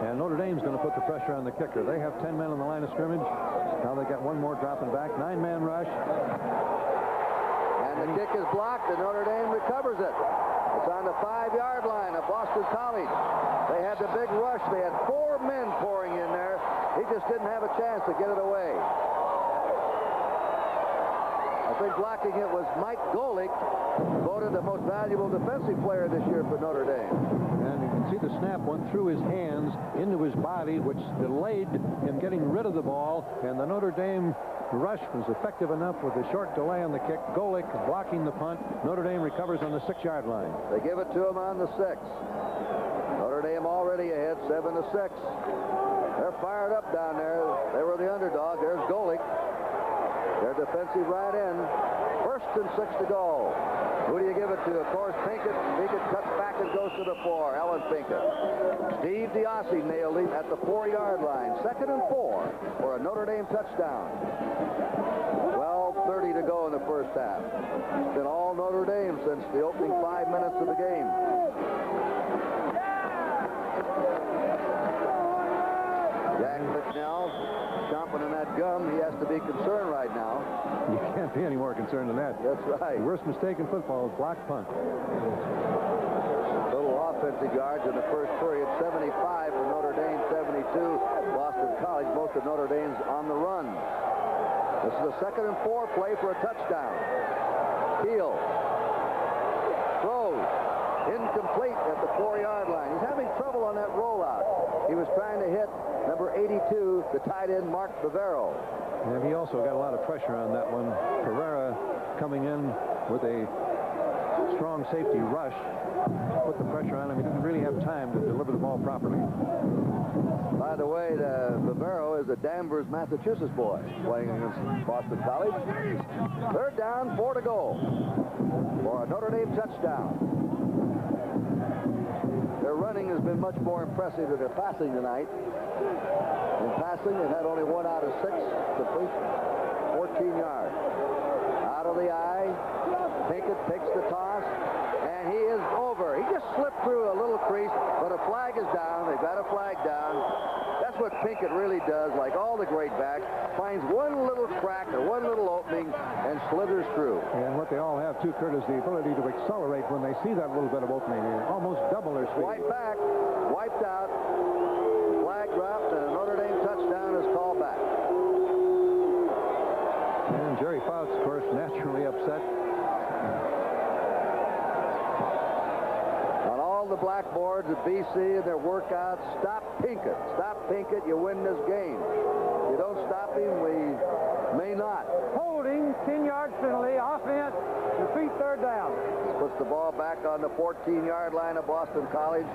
And Notre Dame's going to put the pressure on the kicker. They have 10 men on the line of scrimmage. Now they got one more dropping back. 9-man rush. And the kick is blocked, and Notre Dame recovers it. It's on the 5-yard line of Boston College. They had the big rush. They had 4 men pouring in there. He just didn't have a chance to get it away. I think blocking it was Mike Golick, voted the most valuable defensive player this year for Notre Dame. And you can see the snap went through his hands into his body, which delayed him getting rid of the ball. And the Notre Dame rush was effective enough with a short delay on the kick. Golick blocking the punt. Notre Dame recovers on the 6-yard line. They give it to him on the 6. Notre Dame already ahead, 7-6. They're fired up down there. They were the underdog. There's Golick. Their defensive right end. 1st and 6 to go. Who do you give it to? Of course, Pinkett. Pinkett cuts back and goes to the 4. Alan Pinkett. Steve DiOssi nailed him at the 4-yard line. 2nd and 4 for a Notre Dame touchdown. 12:30 to go in the first half. It's been all Notre Dame since the opening 5 minutes of the game. Jack McNell chomping on that gum. He has to be concerned right now. You can't be any more concerned than that. That's right. The worst mistake in football is block punt. Total offensive yards in the first period, 75 for Notre Dame, 72 Boston College. Most of Notre Dame's on the run. This is a 2nd and 4 play for a touchdown. Keel throws incomplete at the 4-yard line. He's having trouble on that rollout. He was trying to hit number 82, the tight end Mark Bavaro. And he also got a lot of pressure on that one. Pereira coming in with a strong safety rush. Put the pressure on him. He didn't really have time to deliver the ball properly. By the way, Bavaro is a Danvers, Massachusetts boy playing against Boston College. 3rd down, 4 to go for a Notre Dame touchdown. Their running has been much more impressive than their passing tonight. In passing, they've had only 1 out of 6 completions, 14 yards. Out of the eye, Pinkett takes the toss, and he is over. He just slipped through a little crease, but a flag is down. They've got a flag down. That's what Pinkett really does, like all the great backs, finds one little crack or one little opening and slithers through. And what they all have, too, Kurt, is the ability to accelerate when they see that little bit of opening. They almost double their speed. White back, wiped out, flag dropped, and a Notre Dame touchdown is called back. And Jerry Fouts, of course, naturally upset. On all the blackboards at BC and their workouts, stop Pinkett. Stop Pinkett, you win this game. If you don't stop him, we may not. Holding, 10-yard penalty, offense, repeat 3rd down. Puts the ball back on the 14-yard line of Boston College.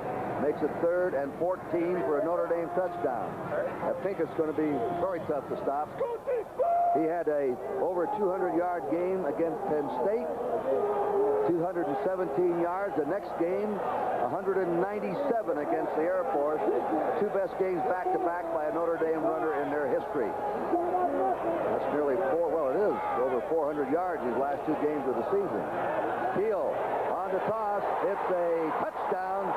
Makes it 3rd and 14 for a Notre Dame touchdown. Pinkett's going to be very tough to stop. He had a over 200-yard game against Penn State. 217 yards. The next game, 197 against the Air Force. 2 best games back-to-back by a Notre Dame runner in their history. That's nearly it is over 400 yards these last 2 games of the season. Keel on the toss. It's a touchdown.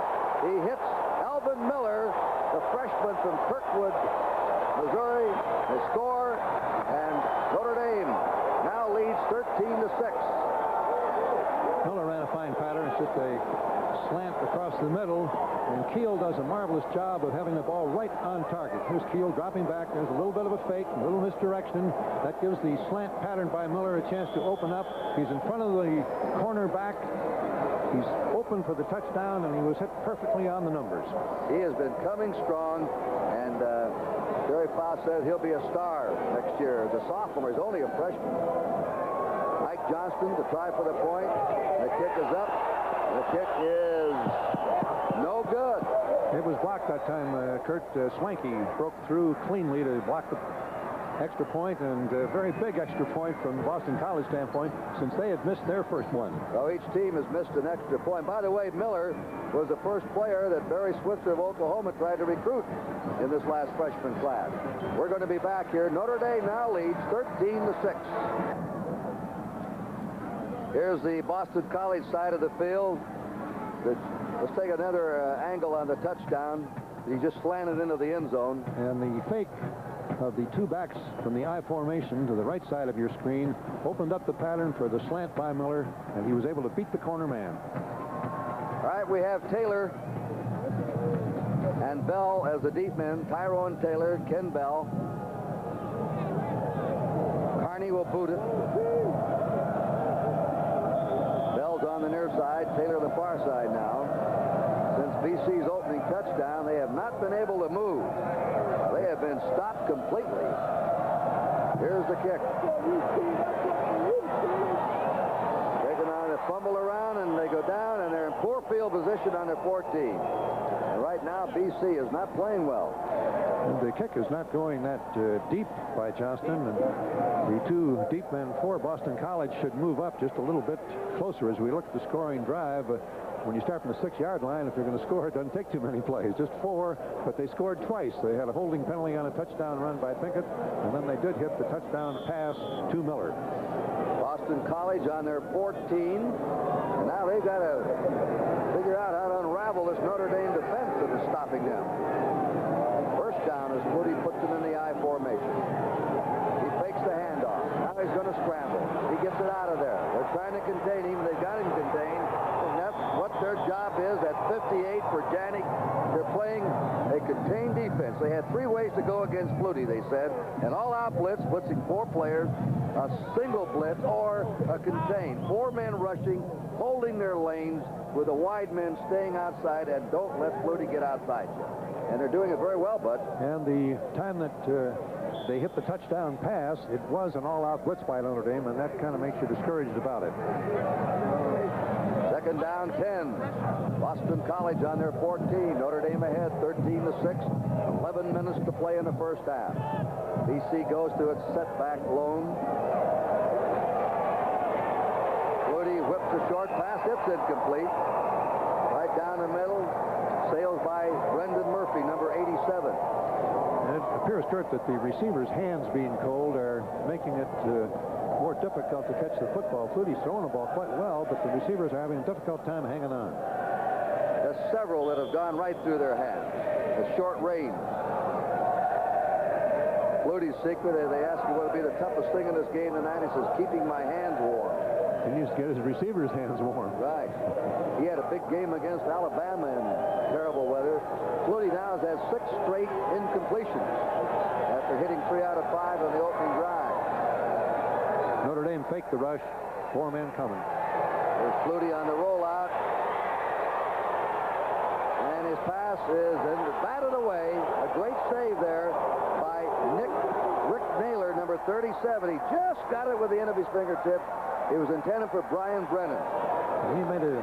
He hits Alvin Miller, the freshman from Kirkwood, Missouri. They score, and Notre Dame now leads 13-6. Miller ran a fine pattern. It's just a slant across the middle, and Keel does a marvelous job of having the ball right on target. Here's Keel dropping back. There's a little bit of a fake, a little misdirection. That gives the slant pattern by Miller a chance to open up. He's in front of the cornerback. He's open for the touchdown, and he was hit perfectly on the numbers. He has been coming strong, and Jerry Foss says he'll be a star next year. The sophomore is only a freshman. Mike Johnston to try for the point. The kick is up. The kick is no good. It was blocked that time. Kurt Swanky broke through cleanly to block the extra point, and a very big extra point from the Boston College standpoint, since they had missed their first one. So each team has missed an extra point. By the way, Miller was the first player that Barry Switzer of Oklahoma tried to recruit in this last freshman class. We're going to be back here. Notre Dame now leads 13-6. Here's the Boston College side of the field. Let's take another angle on the touchdown. He just slanted into the end zone. And the fake of the 2 backs from the I formation to the right side of your screen opened up the pattern for the slant by Miller, and he was able to beat the corner man. All right, we have Taylor and Bell as the deep men. Tyrone Taylor, Ken Bell. Carney will boot it. Bell's on the near side, Taylor on the far side now. Since BC's opening touchdown, they have not been able to move. They have been stopped completely. Here's the kick. Taken on the fumble around, and they go down, and they're in poor field position on their 14. And right now, BC is not playing well. The kick is not going that deep by Johnston, and the two deep men for Boston College should move up just a little bit closer as we look at the scoring drive. When you start from the 6-yard line, if you're going to score, it doesn't take too many plays, just 4, but they scored twice. They had a holding penalty on a touchdown run by Pinkett, and then they did hit the touchdown pass to Miller. Boston College on their 14, and now they've got to figure out how to unravel this Notre Dame defense that is stopping them. First down as Flutie puts them in the I formation. He fakes the handoff. Now he's going to scramble. He gets it out of there. They're trying to contain him. They've got him contained. And that's what their job is at 58 for Janik. They're playing a contained defense. They had 3 ways to go against Flutie, they said. An all-out blitz, blitzing 4 players, a single blitz, or a contained. 4 men rushing, holding their lanes with the wide men staying outside, and don't let Flutie get outside you. And they're doing it very well, Bud. And the time that they hit the touchdown pass, it was an all-out blitz by Notre Dame, and that kind of makes you discouraged about it. Second down, 10. Boston College on their 14. Notre Dame ahead, 13-6. 11 minutes to play in the first half. BC goes to its setback lone. Flutie whips a short pass. It's incomplete. Right down the middle. Sailed by Brendan Murphy, number 87. And it appears, Kurt, that the receiver's hands being cold are making it more difficult to catch the football. Flutie's throwing the ball quite well, but the receivers are having a difficult time hanging on. There's several that have gone right through their hands. A short range. Flutie's secret, they ask you what would be the toughest thing in this game tonight. He says, keeping my hands warm. He needs to get his receiver's hands warm. Right. He had a big game against Alabama in terrible weather. Flutie now has had 6 straight incompletions after hitting 3 out of 5 on the opening drive. Notre Dame faked the rush. 4 men coming. There's Flutie on the rollout. And his pass is batted away. A great save there by Rick Naylor, number 37. He just got it with the end of his fingertip. It was intended for Brian Brennan. He made a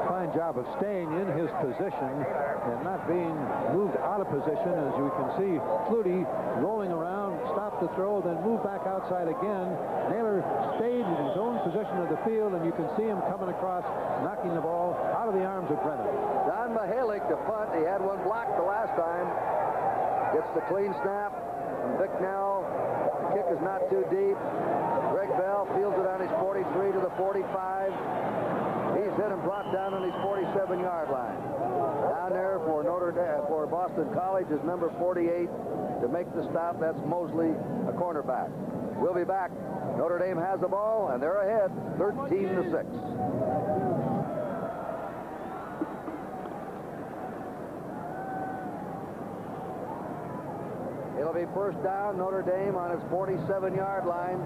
fine job of staying in his position and not being moved out of position. As you can see, Flutie rolling around, stopped the throw, then moved back outside again. Naylor stayed in his own position of the field, and you can see him coming across, knocking the ball out of the arms of Brennan. Don Mihalik to punt. He had one blocked the last time. Gets the clean snap from Bicknell. The kick is not too deep. Greg Bell fields it on his 43 to the 45. He's hit and brought down on his 47-yard line. Down there for for Boston College is number 48 to make the stop. That's Mosley, a cornerback. We'll be back. Notre Dame has the ball, and they're ahead, 13-6. It'll be first down, Notre Dame on its 47-yard line.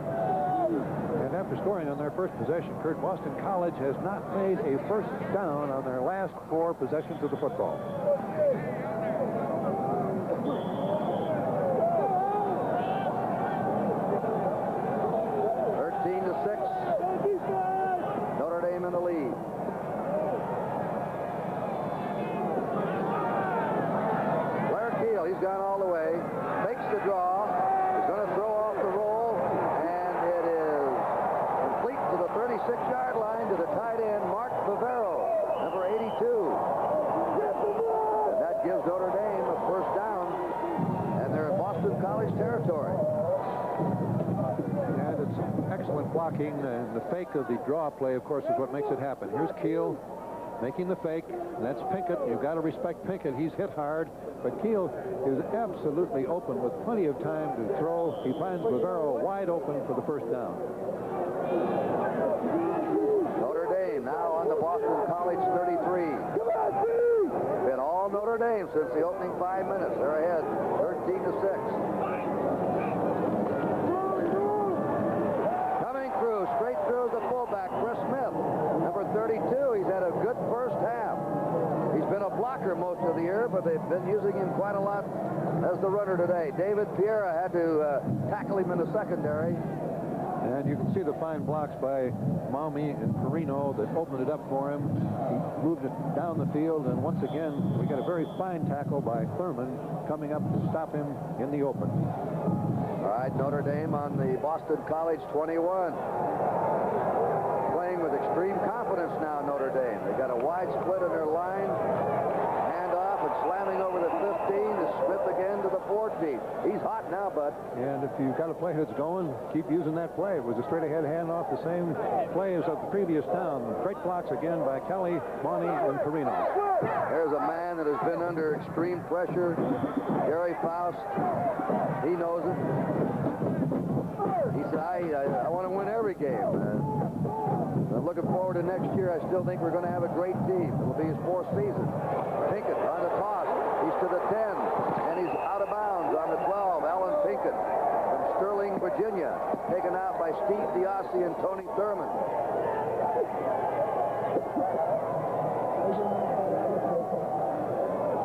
And after scoring on their first possession, Kurt, Boston College has not made a first down on their last 4 possessions of the football. Notre Dame in the lead. Blair Keel, he's gone all the way. Makes the draw. He's going to throw off the roll, and it is complete to the 36-yard line to the tight end, Mark Bavaro, number 82. And that gives Notre Dame a first down, and they're in Boston College territory. And it's excellent blocking, and the fake of the draw play, of course, is what makes it happen. Here's Keel making the fake. That's Pinkett. You've got to respect Pinkett. He's hit hard, but Keel is absolutely open with plenty of time to throw. He finds Bavaro wide open for the first down. Notre Dame now on the Boston College 33. Been all Notre Dame since the opening 5 minutes. They're ahead, 13-6. Coming through, straight through the fullback, Chris Smith, number 32. He's had a good first half. He's been a blocker most of the year, but they've been using him quite a lot as the runner today. David Piera had to tackle him in the secondary. And You can see the fine blocks by Maumee and Perino that opened it up for him. He moved it down the field, and once again, we got a very fine tackle by Thurman coming up to stop him in the open. All right, Notre Dame on the Boston College 21. Playing with extreme confidence now, Notre Dame. They got a wide split in their line. Handoff and slamming over the 15 to Smith again to the 14. He's hot now, bud. And if you've got a play that's going, keep using that play. It was a straight-ahead handoff, the same play as of the previous down. Great blocks again by Kelly, Maumee, and Perino. There's a man that has been under extreme pressure. Gary Faust. He knows it. He said, I want to win every game. I'm looking forward to next year. I still think we're going to have a great team. It'll be his 4th season. Pinkett on the toss. He's to the 10, and he's out of bounds on the 12. Alan Pinkett from Sterling, Virginia, taken out by Steve Diassi and Tony Thurman.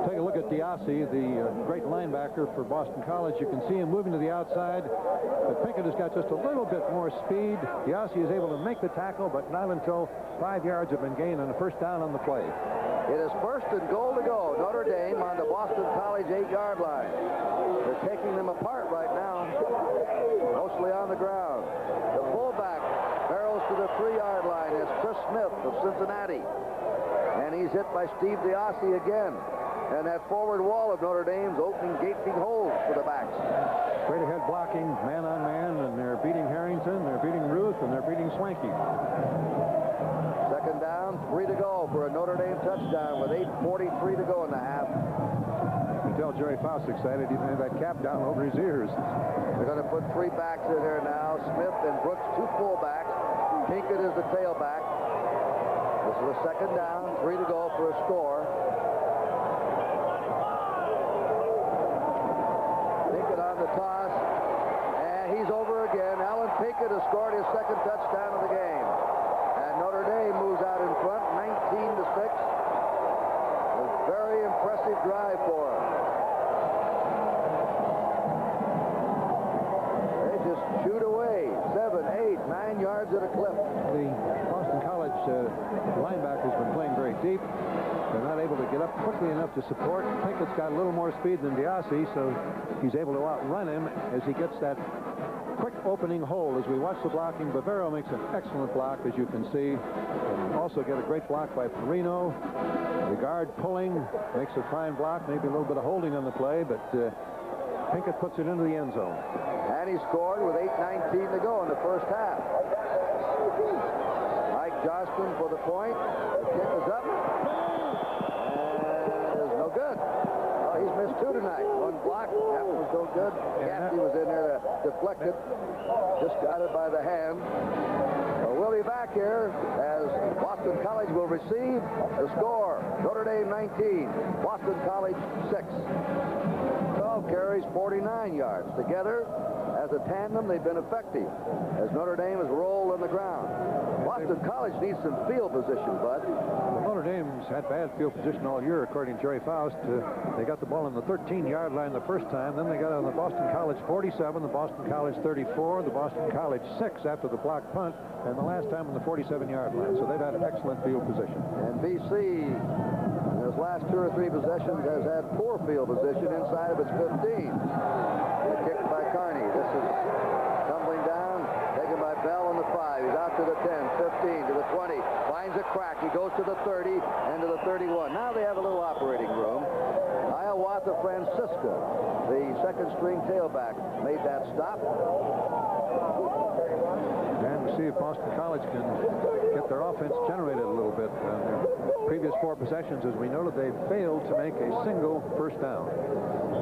Take a look at Diassi, the great linebacker for Boston College. You can see him moving to the outside, but Pinkett has got just a little bit more speed. Diassi is able to make the tackle, but not until 5 yards have been gained on the first down on the play. It is 1st and goal to go. Notre Dame on the Boston College 8-yard line. They're taking them apart right now, mostly on the ground. The fullback barrels to the 3-yard line. It's Chris Smith of Cincinnati. And he's hit by Steve Diassi again. And that forward wall of Notre Dame's opening gaping holes for the backs. Straight ahead blocking, man on man, and they're beating Harrington, they're beating Ruth, and they're beating Swanky. 2nd down, 3 to go for a Notre Dame touchdown with 8:43 to go in the half. You can tell Jerry Faust excited. He had that cap down over his ears. They're going to put 3 backs in there now. Smith and Brooks, 2 fullbacks. Pinkett is the tailback. This is a 2nd down, 3 to go for a score. Pinkett on the toss, and he's over again. Alan Pinkett has scored his 2nd touchdown of the game. And Notre Dame moves out in front, 19-6. A very impressive drive for them. They just shoot away 7, 8, 9 yards at a clip. The Boston College linebacker's been playing very deep. They're not able to get up quickly enough to support. Pinkett's got a little more speed than Diassi, so he's able to outrun him as he gets that quick opening hole. As we watch the blocking, Bavaro makes an excellent block, as you can see. And also get a great block by Perino. The guard pulling, makes a fine block, maybe a little bit of holding on the play, but Pinkett puts it into the end zone. And he scored with 8:19 to go in the first half. Mike Johnston for the point. The kick is up. And is no good. Well, he's missed 2 tonight. 1 block. That was no good. Gaffney was in there to deflect it. Just got it by the hand. We'll be back here as Boston College will receive the score. Notre Dame 19, Boston College 6. 12 carries, 49 yards. Together, as a tandem, they've been effective as Notre Dame has rolled on the ground. Boston College needs some field position, Bud. Well, Notre Dame's had bad field position all year, according to Jerry Faust. They got the ball on the 13-yard line the first time. Then they got it on the Boston College 47, the Boston College 34, the Boston College 6 after the block punt, and the last time on the 47-yard line. So they've had an excellent field position. And BC, in his last 2 or 3 possessions, has had poor field position inside of its 15. The kick by Carney. This is tumbling down, taken by Bell on the 5. He's out to the 10, 15, to the 20. Finds a crack. He goes to the 30 and to the 31. Now they have a little operating room. Hiawatha Francisca, the 2nd-string tailback, made that stop. And we see if Boston College can get their offense generated a little bit. Their previous 4 possessions, as we noted, they failed to make a single first down.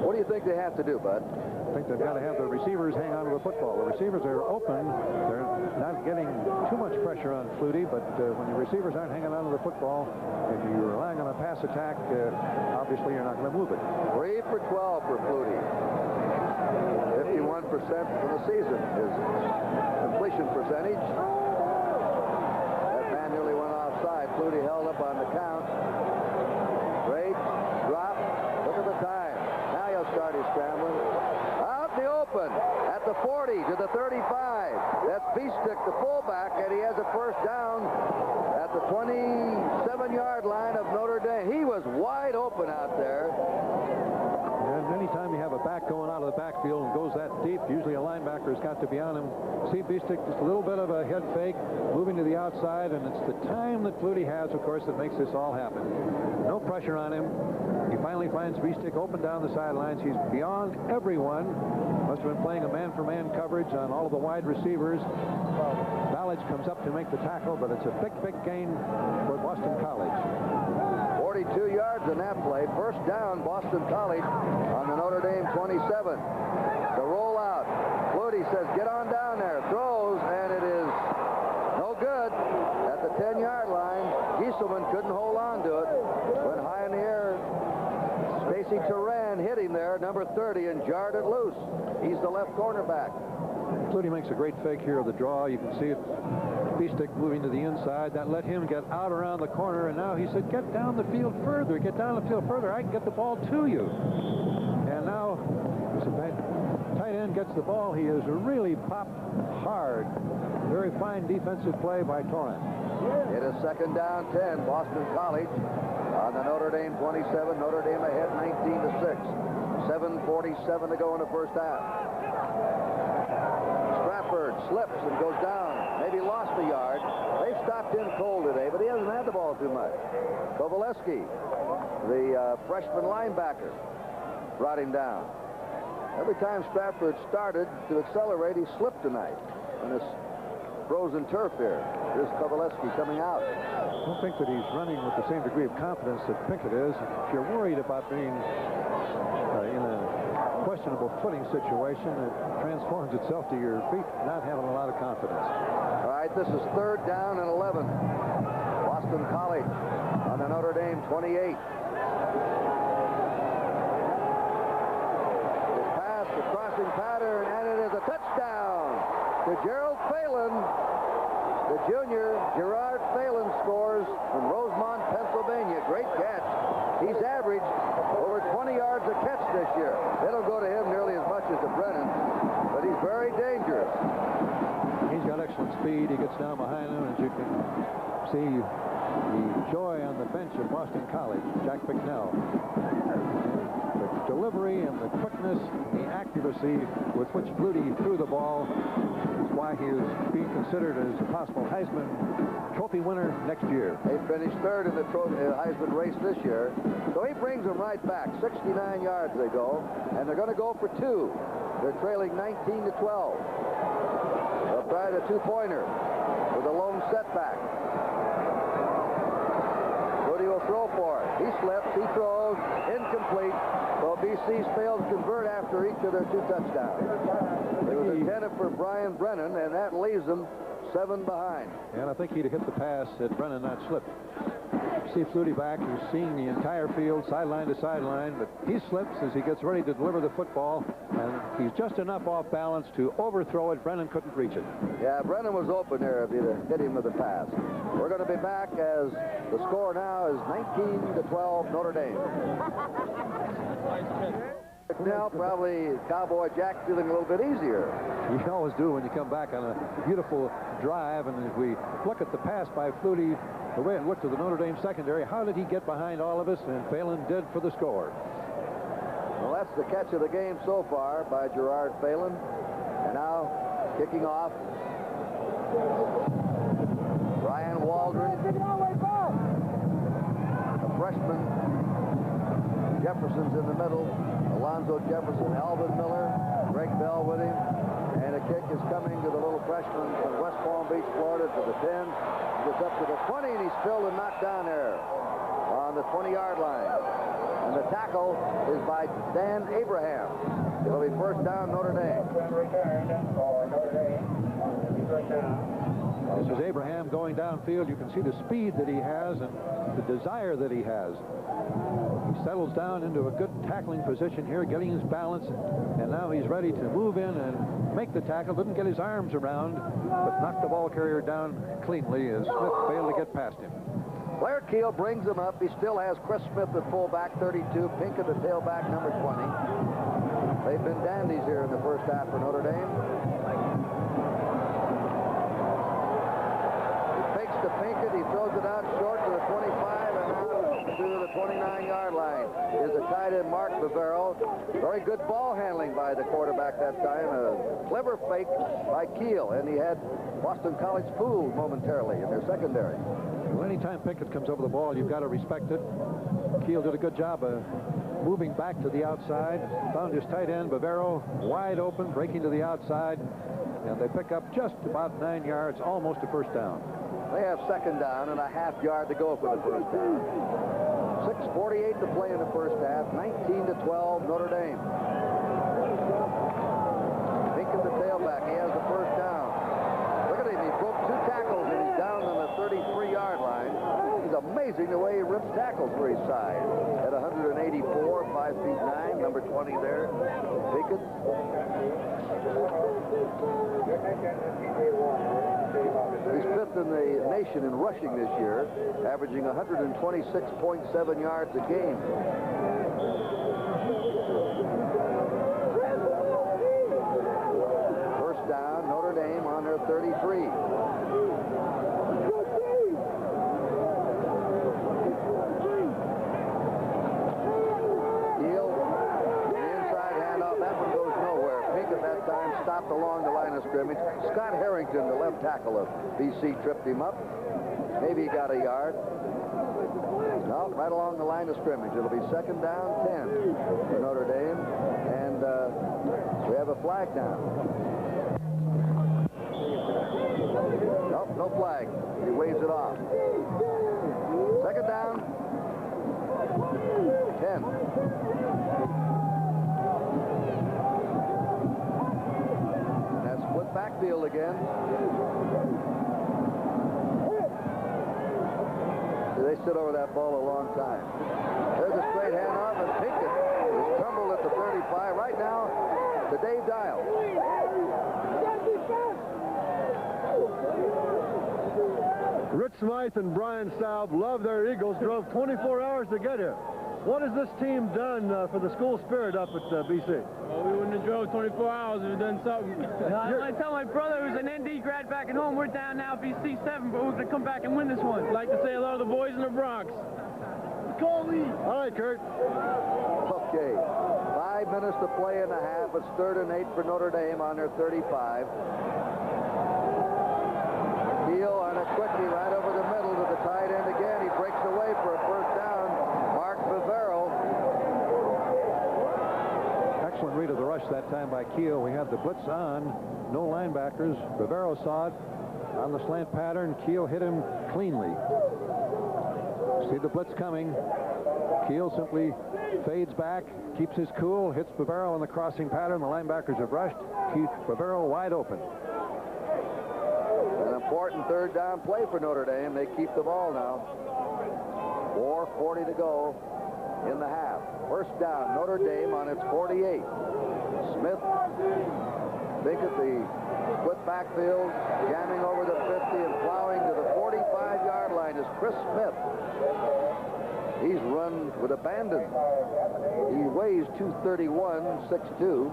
What do you think they have to do, Bud? I think they've got to have the receivers hang on to the football. The receivers are open. They're not getting too much pressure on Flutie, but when the receivers aren't hanging on to the football, if you're relying on a pass attack, obviously you're not going to move it. 3 for 12 for Flutie. 51% for the season is completion percentage. That man nearly went offside. Flutie held up on the count. Great drop. Look at the time. Now he'll start his scrambling. Out in the open at the 40 to the 35. That's Beestick, the fullback, and he has a first down at the 27-yard line of Notre Dame. He was wide open out there. And anytime you have a back going out of the backfield and goes that deep, usually a linebacker has got to be on him. See Beestick, just a little bit of a head fake, moving to the outside, and it's the time that Flutie has, of course, that makes this all happen. No pressure on him. He finally finds Beestick open down the sidelines. He's beyond everyone. Must have been playing a man-for-man coverage on all of the wide receivers. Ballage comes up to make the tackle, but it's a big, big gain for Boston College. 42 yards in that play. First down, Boston College on the Notre Dame 27. The rollout. Flutie says, get on down there. Throws, and it is no good at the 10-yard line. Gieselman couldn't hold on to it. Went high in the air. Stacy Turan hit him there, number 30, and jarred it loose. He's the left cornerback. Flutie makes a great fake here of the draw. You can see it. Beestick moving to the inside. That let him get out around the corner, and now he said, get down the field further. Get down the field further. I can get the ball to you. And now tight end gets the ball. He is really popped hard. Very fine defensive play by Torrent. It is second down 10, Boston College on the Notre Dame 27. Notre Dame ahead 19-6. 7:47 to go in the first half. Stratford slips and goes down. Maybe lost a yard. They've stopped in cold today, but he hasn't had the ball too much. Kovaleski, the freshman linebacker, brought him down. Every time Stratford started to accelerate, he slipped tonight in this frozen turf here. Here's Kovaleski coming out. I don't think that he's running with the same degree of confidence that Pinkett is. If you're worried about being in a questionable footing situation, it transforms itself to your feet not having a lot of confidence. All right, this is third down and 11. Boston College on the Notre Dame 28. The pass, the crossing pattern, and it is a touchdown to Gerald Phelan. The junior, Gerard Phelan, scores from Rosemont, Pennsylvania. Great catch. He's averaged over 20 yards a catch this year. They don't go to him nearly as much as to Brennan, but he's very dangerous. He's got excellent speed. He gets down behind him, as you can see the joy on the bench of Boston College, Jack Bicknell. The delivery and the quickness, the accuracy with which Flutie threw the ball is why he is being considered as a possible Heisman Trophy winner next year. They finished third in the Heisman race this year. So he brings them right back. 69 yards they go, and they're going to go for two. They're trailing 19-12. They'll try the two-pointer with a lone setback. Flutie will throw for it. He slips, he throws, incomplete. So BC's failed to convert after each of their two touchdowns. It was intended for Brian Brennan, and that leaves them 7 behind. And I think he'd have hit the pass had Brennan not slipped. See Flutie back. He's seeing the entire field, sideline to sideline, but he slips as he gets ready to deliver the football, and he's just enough off balance to overthrow it. Brennan couldn't reach it. Yeah, Brennan was open there if he'd hit him with the pass. We're going to be back as the score now is 19-12 Notre Dame. Now probably Cowboy Jack feeling a little bit easier. You always do when you come back on a beautiful drive, and as we look at the pass by Flutie, the way it looked to the Notre Dame secondary, how did he get behind all of us? And Phelan did for the score. Well, that's the catch of the game so far by Gerard Phelan. And now kicking off, Brian Waldron, the freshman. Jefferson's in the middle. Alonzo Jefferson, Alvin Miller, Greg Bell with him. And a kick is coming to the little freshman from West Palm Beach, Florida, to the 10. He gets up to the 20, and he's filled and knocked down there on the 20-yard line. And the tackle is by Dan Abraham. It'll be first down, Notre Dame. This is Abraham going downfield. You can see the speed that he has and the desire that he has. He settles down into a good tackling position here, getting his balance, and now he's ready to move in and make the tackle. Didn't get his arms around, but knocked the ball carrier down cleanly as Smith failed to get past him. Blair Keel brings him up. He still has Chris Smith at fullback, 32. Pinkett at tailback, number 20. They've been dandies here in the first half for Notre Dame. He fakes to Pinkett. He throws it out short to the 25 and out to the 29-yard line. Is the tight end Mark Bavaro. Very good ball handling by the quarterback that time. A clever fake by Keel, and he had Boston College fooled momentarily in their secondary. Well, anytime Pinkett comes over the ball, you've got to respect it. Keel did a good job of moving back to the outside. Found his tight end, Bavaro, wide open, breaking to the outside. And they pick up just about 9 yards, almost a first down. They have second down and a half yard to go for the first down. 6:48 to play in the first half. 19-12, Notre Dame. Pinkett the tailback. He has the first down. Look at him. He broke 2 tackles and he's down on the 33-yard line. He's amazing the way he rips tackles for his size. At 184, 5'9", number 20 there. Pinkett. He's 5th in the nation in rushing this year, averaging 126.7 yards a game. First down, Notre Dame on their 33. Time stopped along the line of scrimmage. Scott Harrington, the left tackle of BC, tripped him up. Maybe he got a yard. No, right along the line of scrimmage. It'll be second down, 10 for Notre Dame. And we have a flag down. Nope, no flag. He waves it off. Second down, 10. Backfield again. They sit over that ball a long time. There's a straight handoff, and Pinkett is tumbled at the 35. Right now to Dave Dial. Rich Smythe and Brian Staub love their Eagles. Drove 24 hours to get here. What has this team done for the school spirit up at BC? Well, we wouldn't have drove 24 hours if we'd done something. I tell my brother who's an ND grad back at home, we're down now BC 7, but we're going to come back and win this one. I'd like to say hello to the boys in the Bronx. Call me. All right, Kurt. Okay. 5 minutes to play in the half. It's 3rd and 8 for Notre Dame on their 35. Keel on a quickie right over the middle to the tight end again. He breaks away for a first down. Mark Bavaro. Excellent read of the rush that time by Keel. We had the blitz on. No linebackers. Bavaro saw it on the slant pattern. Keel hit him cleanly. See the blitz coming. Keel simply fades back, keeps his cool, hits Bavaro on the crossing pattern. The linebackers have rushed. Keith Bavaro wide open. An important third down play for Notre Dame. They keep the ball now. 4:40 to go in the half. First down, Notre Dame on its 48. Smith, Pinkett, the split backfield, jamming over the 50 and plowing to the 45-yard line is Chris Smith. He's run with abandon. He weighs 231, 6'2".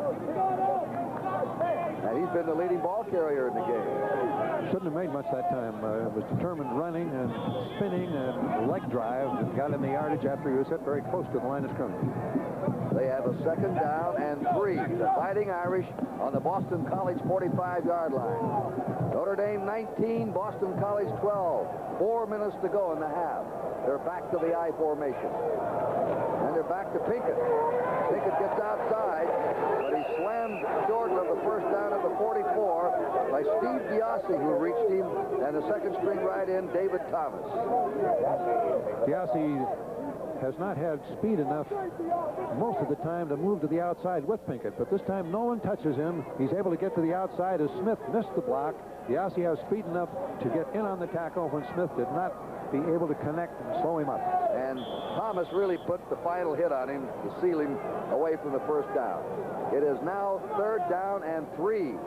And he's been the leading ball carrier in the game. Shouldn't have made much that time. It was determined running and spinning and leg drive and got in the yardage after he was hit very close to the line of scrimmage. They have a second down and 3. The Fighting Irish on the Boston College 45-yard line. Notre Dame 19, Boston College 12. 4 minutes to go in the half. They're back to the I formation. And they're back to Pinkett. Pinkett gets outside, but he's slammed short of the first down at the 44 by Steve Diassi, who reached him, and the second string right in, David Thomas. Diassi has not had speed enough most of the time to move to the outside with Pinkett, but this time no one touches him. He's able to get to the outside as Smith missed the block. Diassi has speed enough to get in on the tackle when Smith did not be able to connect and slow him up. And Thomas really put the final hit on him to seal him away from the first down. It is now third down and 3.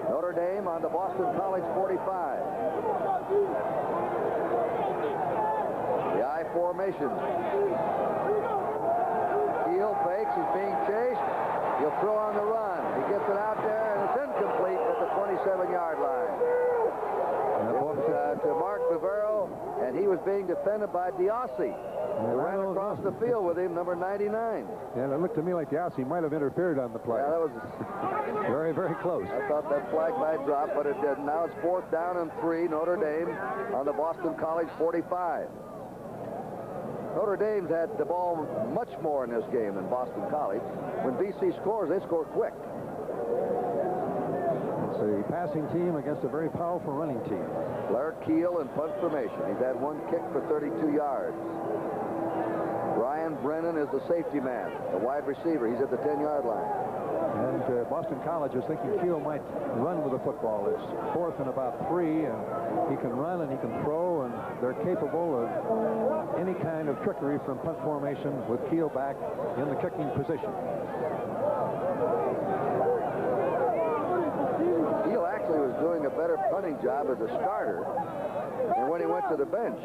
Notre Dame on the Boston College 45. I formation. Keel fakes, he's being chased. He'll throw on the run. He gets it out there, and it's incomplete at the 27-yard line. It was to Mark Bavaro, and he was being defended by Diossi. He ran across the field with him, number 99. And it looked to me like Diossi might have interfered on the play. Yeah, that was very, very close. I thought that flag might drop, but it didn't. Now it's 4th down and 3, Notre Dame on the Boston College 45. Notre Dame's had the ball much more in this game than Boston College. When BC scores, they score quick. It's a passing team against a very powerful running team. Blair Keel in punt formation. He's had one kick for 32 yards. Brian Brennan is the safety man, the wide receiver. He's at the 10-yard line. And Boston College is thinking Keel might run with the football. It's 4th and about 3, and he can run and he can throw, and they're capable of any kind of trickery from punt formation with Keel back in the kicking position. Keel actually was doing a better punting job as a starter than when he went to the bench.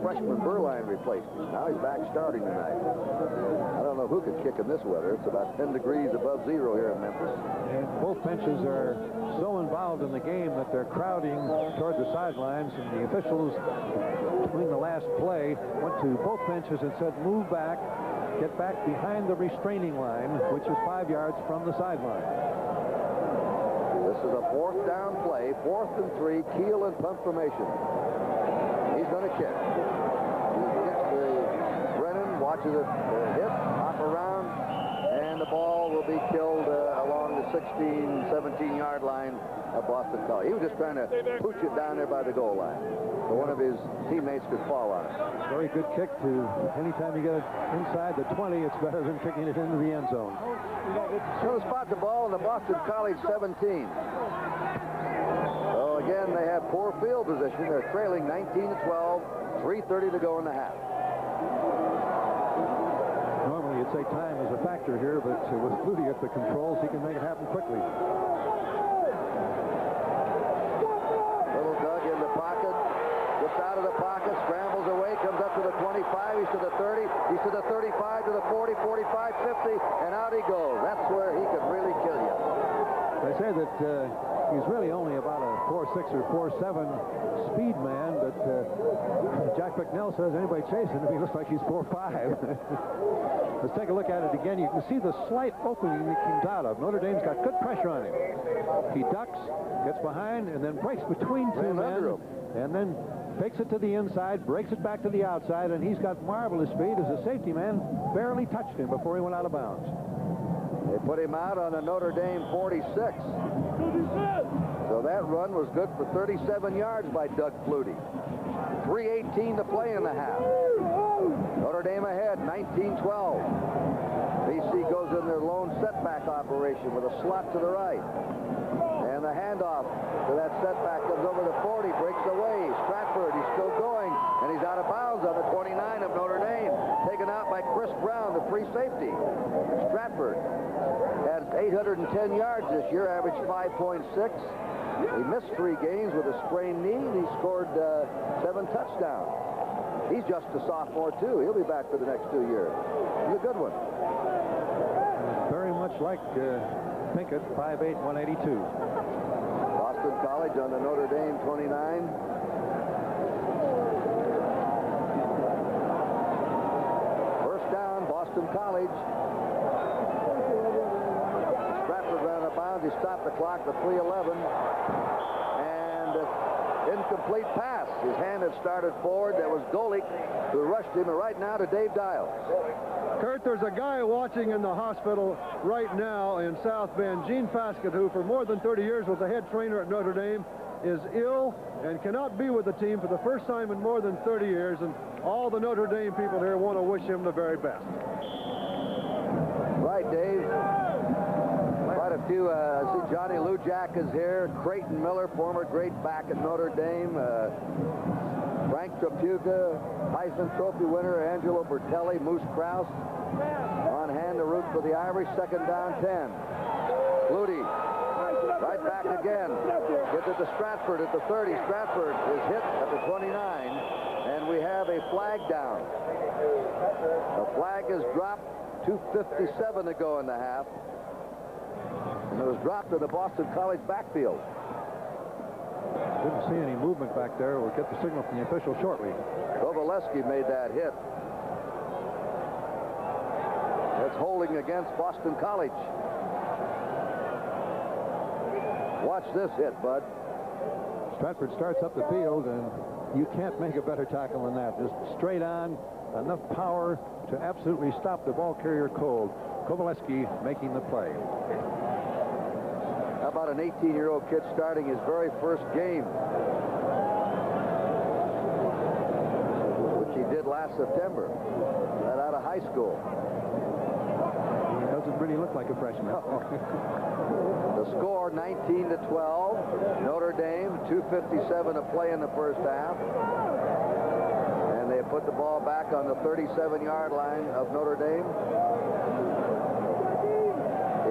Freshman Berline replaced him. Now he's back starting tonight. I don't know who can kick in this weather. It's about 10 degrees above zero here in Memphis. And both benches are so involved in the game that they're crowding toward the sidelines, and the officials between the last play went to both benches and said, move back, get back behind the restraining line, which is 5 yards from the sideline. This is a 4th down play, 4th and 3, Keel in punt formation. He's going to kick. He kicks Brennan, watches it hit, hop around, and the ball will be killed along the 16, 17-yard line of Boston College. He was just trying to pooch it down there by the goal line, so one of his teammates could fall on it. Very good kick to anytime you get it inside the 20, it's better than kicking it into the end zone. So spot the ball in the Boston College 17. So again, they have poor field position. They're trailing 19-12, 3:30 to go in the half. Normally you'd say time is a factor here, but with Flutie at the controls, he can make it happen quickly. Little Doug in the pocket, gets out of the pocket, scrambles away, comes up to the 25, he's to the 30, he's to the 35, to the 40, 45, 50, and out he goes. That's where he could really kill you. They say that he's really only about a 4.6 or 4.7 speed man, but Jack Bicknell says anybody chasing him, he looks like he's 4.5. Let's take a look at it again. You can see the slight opening he comes out of. Notre Dame's got good pressure on him. He ducks, gets behind, and then breaks between two men, and then takes it to the inside, breaks it back to the outside, and he's got marvelous speed as a safety man. Barely touched him before he went out of bounds. They put him out on the Notre Dame 46. So that run was good for 37 yards by Doug Flutie. 3:18 to play in the half. Notre Dame ahead, 19-12. BC goes in their lone setback operation with a slot to the right. And the handoff to that setback comes over the 40, breaks away. Stratford, he's still going, and he's out of bounds on the 29 of Notre Dame. Taken out by Chris Brown, the free safety. Stratford had 810 yards this year, averaged 5.6. He missed 3 games with a sprained knee, and he scored 7 touchdowns. He's just a sophomore, too. He'll be back for the next 2 years. He's a good one. Very much like Pinkett, 5'8", 182. Boston College on the Notre Dame 29. First down, Boston College. Stratford ran out of bounds. He stopped the clock at 3:11. And incomplete pass. His hand had started forward. That was Golick who rushed him. And right now to Dave Dials. Kurt, there's a guy watching in the hospital right now in South Bend, Gene Faskett, who for more than 30 years was the head trainer at Notre Dame, is ill and cannot be with the team for the first time in more than 30 years. And all the Notre Dame people here want to wish him the very best. Right, Dave. Quite a few. I see Johnny Lujack is here. Creighton Miller, former great back at Notre Dame. Frank Trapuga, Heisman Trophy winner Angelo Bertelli, Moose Krause on hand to root for the Irish. Second down, 10. Flutie, right back again. Gets it to Stratford at the 30. Stratford is hit at the 29. And we have a flag down. The flag is dropped. 2:57 to go in the half. And it was dropped in the Boston College backfield. Didn't see any movement back there. We'll get the signal from the official shortly. Kovaleski made that hit. That's holding against Boston College. Watch this hit, Bud. Stratford starts up the field, and you can't make a better tackle than that. Just straight on, enough power to absolutely stop the ball carrier cold. Kovaleski making the play. How about an 18-year-old kid starting his very first game, which he did last September, right out of high school. He doesn't really look like a freshman. The score, 19-12. Notre Dame, 2:57 to play in the first half. And they put the ball back on the 37-yard line of Notre Dame.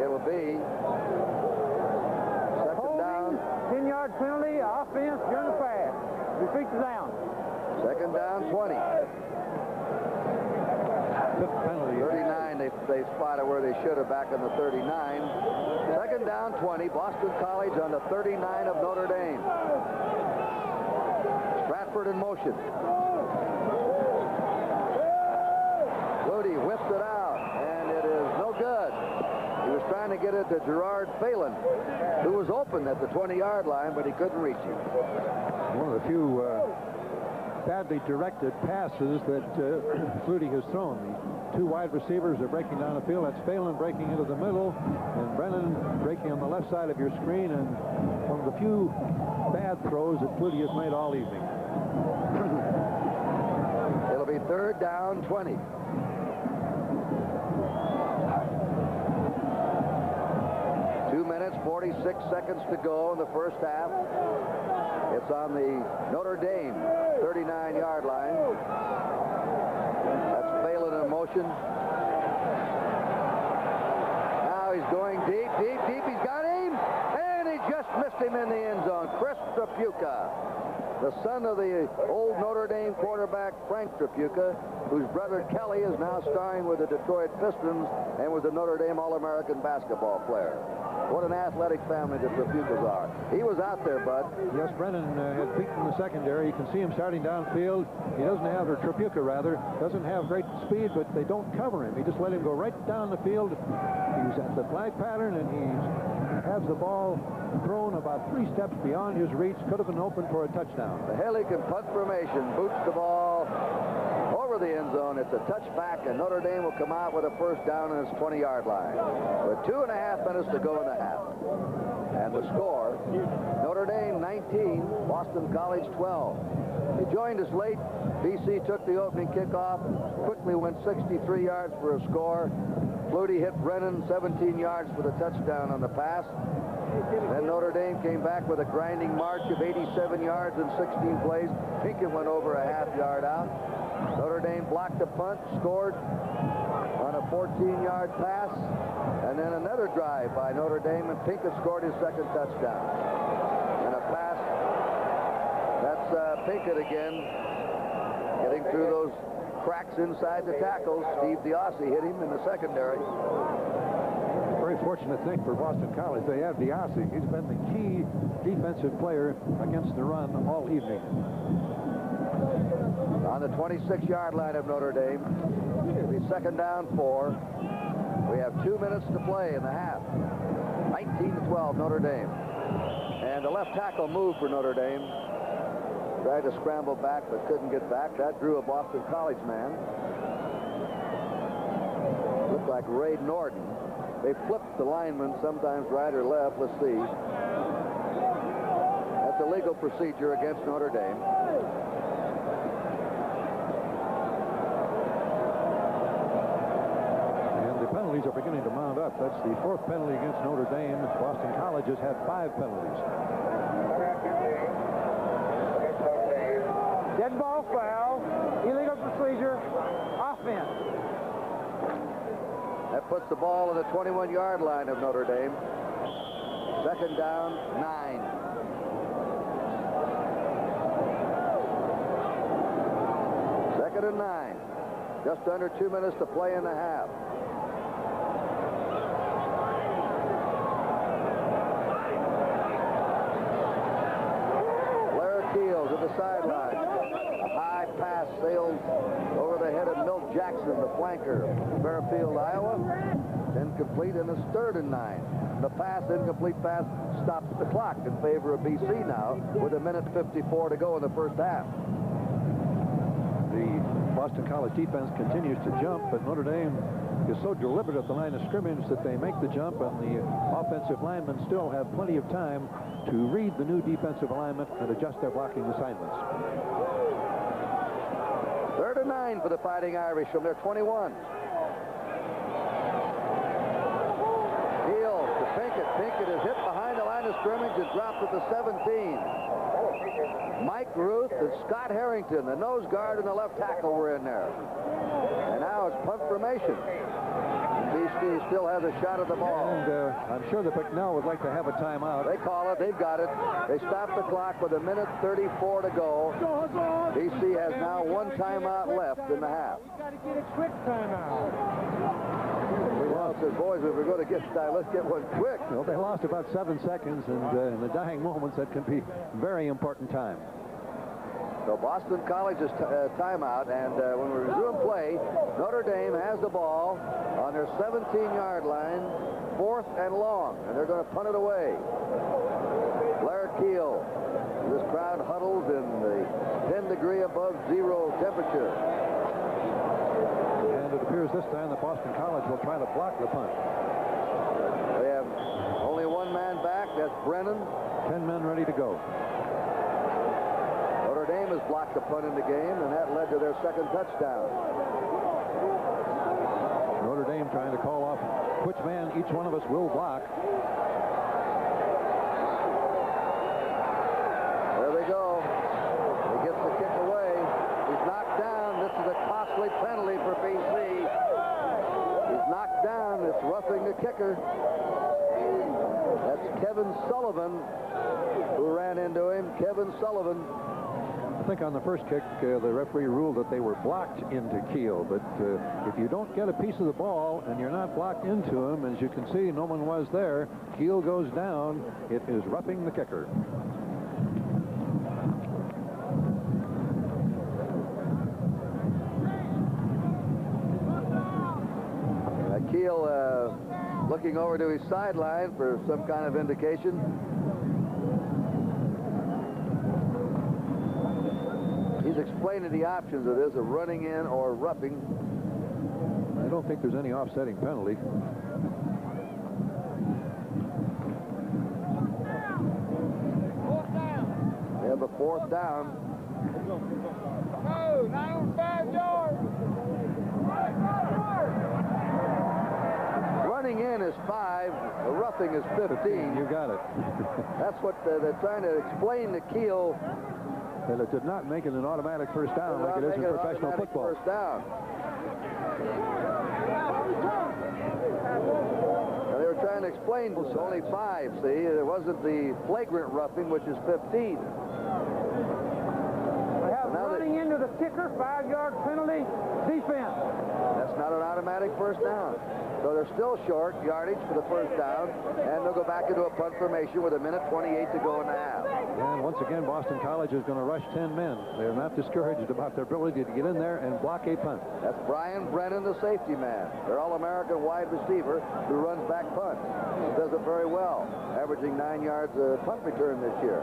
It will be second down. 10-yard penalty, offense during the pass. Defeat the down. Second down, 20. Fifth penalty. 39, they spotted where they should have back on the 39. Second down, 20. Boston College on the 39 of Notre Dame. Stratford in motion. Flutie whips it out, and it is no good. He was trying to get it to Gerard Phelan, who was open at the 20-yard line, but he couldn't reach him. One of the few badly directed passes that Flutie has thrown. The two wide receivers are breaking down the field. That's Phelan breaking into the middle, and Brennan breaking on the left side of your screen, and one of the few bad throws that Flutie has made all evening. It'll be third down, 20. Two minutes, 46 seconds to go in the first half. It's on the Notre Dame 39-yard line. That's Phelan in motion. Now he's going deep. He's got him, and he just missed him in the end zone. Chris Trapuka, the son of the old Notre Dame quarterback Frank Trapuka, whose brother Kelly is now starring with the Detroit Pistons and was a Notre Dame All-American basketball player. What an athletic family the Trapukas are. He was out there, Bud. Yes, Brennan had peaked in the secondary. You can see him starting downfield. He doesn't have, or Trapuka rather, doesn't have great speed, but they don't cover him. He just let him go right down the field. He's at the flag pattern, and he has the ball thrown about 3 steps beyond his reach. Could have been open for a touchdown. The Helican punt formation boots the ball over the end zone. It's a touchback, and Notre Dame will come out with a first down on its 20-yard line. With 2.5 minutes to go in the half. And the score, Notre Dame 19, Boston College 12. He joined us late. BC took the opening kickoff, quickly went 63 yards for a score. Flutie hit Brennan 17 yards for the touchdown on the pass. Then Notre Dame came back with a grinding march of 87 yards in 16 plays. Pinkett went over a half yard out. Notre Dame blocked the punt, scored on a 14-yard pass, and then another drive by Notre Dame, and Pinkett scored his second touchdown. And a pass, that's Pinkett again, getting through those cracks inside the tackles. Steve Diossi hit him in the secondary. Very fortunate thing for Boston College. They have Diossi. He's been the key defensive player against the run all evening. On the 26-yard line of Notre Dame, it'll be second down 4. We have 2 minutes to play in the half. 19-12 Notre Dame. And the left tackle moved for Notre Dame. Tried to scramble back but couldn't get back. That drew a Boston College man. Looked like Ray Norton. They flipped the lineman, sometimes right or left. Let's see. That's a legal procedure against Notre Dame. Penalties are beginning to mount up. That's the 4th penalty against Notre Dame. Boston College has had 5 penalties. Dead ball foul. Illegal procedure. Offense. That puts the ball on the 21-yard line of Notre Dame. Second down, 9. 2nd and 9. Just under 2 minutes to play in the half. Blair Keels at the sideline. A high pass sails over the head of Milt Jackson, the flanker, Fairfield, Iowa. Incomplete, and it's 3rd and 9. The pass, incomplete pass, stops the clock in favor of BC now with 1:54 to go in the first half. The Boston College defense continues to jump, but Notre Dame is so deliberate at the line of scrimmage that they make the jump, and the offensive linemen still have plenty of time to read the new defensive alignment and adjust their blocking assignments. 3rd and 9 for the Fighting Irish from their 21. Heel to Pinkett. Pinkett is hit behind the line of scrimmage and dropped at the 17. Mike Ruth and Scott Harrington, the nose guard and the left tackle, were in there. And now it's punt formation. BC still has a shot at the ball. And I'm sure that Bicknell would like to have a timeout. They call it. They've got it. They stop the clock with 1:34 to go. BC has now 1 timeout left in the half. We've got to get a quick timeout. Well, says, boys, if we're going to get time, let's get one quick. Well, they lost about 7 seconds, and in the dying moments, that can be very important time. So Boston College's timeout, and when we resume play, Notre Dame has the ball on their 17-yard line, 4th and long, and they're going to punt it away. Blair Keel. This crowd huddles in the 10-degree above zero temperature. And it appears this time that Boston College will try to block the punt. They have only 1 man back. That's Brennan. 10 men ready to go. Notre Dame has blocked the punt in the game, and that led to their 2nd touchdown. Notre Dame trying to call off which man each one of us will block. There they go. He gets the kick away. He's knocked down. This is a costly penalty for BC. He's knocked down. It's roughing the kicker. That's Kevin Sullivan who ran into him. Kevin Sullivan. I think on the first kick, the referee ruled that they were blocked into Keel, but if you don't get a piece of the ball and you're not blocked into him, as you can see, no one was there. Keel goes down. It is roughing the kicker. Keel looking over to his sideline for some kind of indication. He's explaining the options of this, of running in or roughing. I don't think there's any offsetting penalty. They have a 4th down. No, 9.5 yards. Running in is 5. The roughing is 15. You got it. That's what they're trying to explain to Keel. That it did not make it an automatic first down like it is in professional football. First down. Now, they were trying to explain it's only 5. See, it wasn't the flagrant roughing, which is 15. They have running into the kicker, 5-yard penalty, defense. That's not an automatic first down. So they're still short yardage for the first down, and they'll go back into a punt formation with 1:28 to go in the half. And once again, Boston College is going to rush 10 men. They're not discouraged about their ability to get in there and block a punt. That's Brian Brennan, the safety man. Their All-American wide receiver who runs back punts. He does it very well, averaging 9 yards a punt return this year.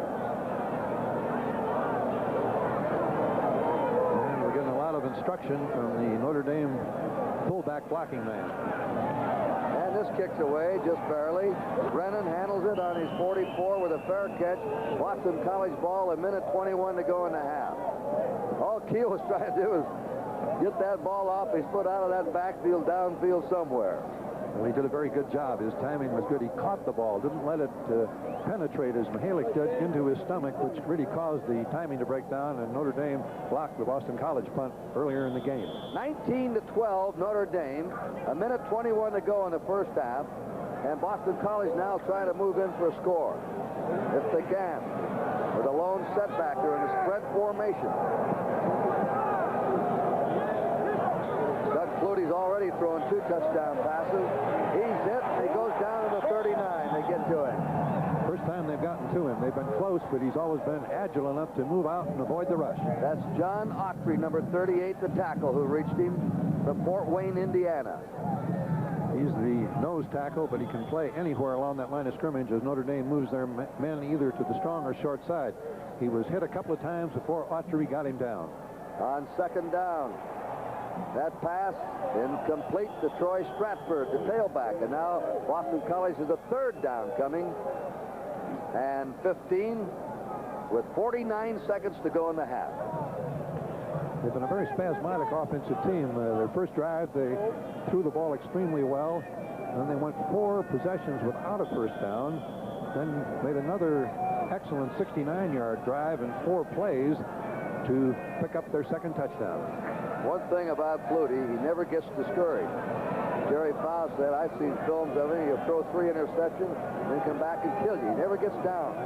And we're getting a lot of instruction from the Notre Dame fullback blocking man. And this kicks away just barely. Brennan handles it on his 44 with a fair catch. Boston College ball, 1:21 to go in the half. All Keel was trying to do is get that ball off his foot out of that backfield, downfield somewhere. Well, he did a very good job. His timing was good. He caught the ball, didn't let it penetrate as Mihalik did into his stomach, which really caused the timing to break down, and Notre Dame blocked the Boston College punt earlier in the game. 19-12 Notre Dame, 1:21 to go in the first half, and Boston College now trying to move in for a score if they can, with a lone setback. They're in a spread formation. 2 touchdown passes. He's hit. He goes down to the 39. They get to him. First time they've gotten to him. They've been close, but he's always been agile enough to move out and avoid the rush. That's John Ockrey, number 38, the tackle, who reached him from Fort Wayne, Indiana. He's the nose tackle, but he can play anywhere along that line of scrimmage as Notre Dame moves their men either to the strong or short side. He was hit a couple of times before Autry got him down. On 2nd down, that pass incomplete to Troy Stratford, the tailback. And now Boston College is a 3rd down coming. And 15 with 49 seconds to go in the half. They've been a very spasmodic offensive team. Their first drive, they threw the ball extremely well. Then they went 4 possessions without a first down. Then made another excellent 69-yard drive and 4 plays to pick up their 2nd touchdown. One thing about Flutie, he never gets discouraged. Jerry Faust said, I've seen films of him. He'll throw 3 interceptions, then come back and kill you. He never gets down.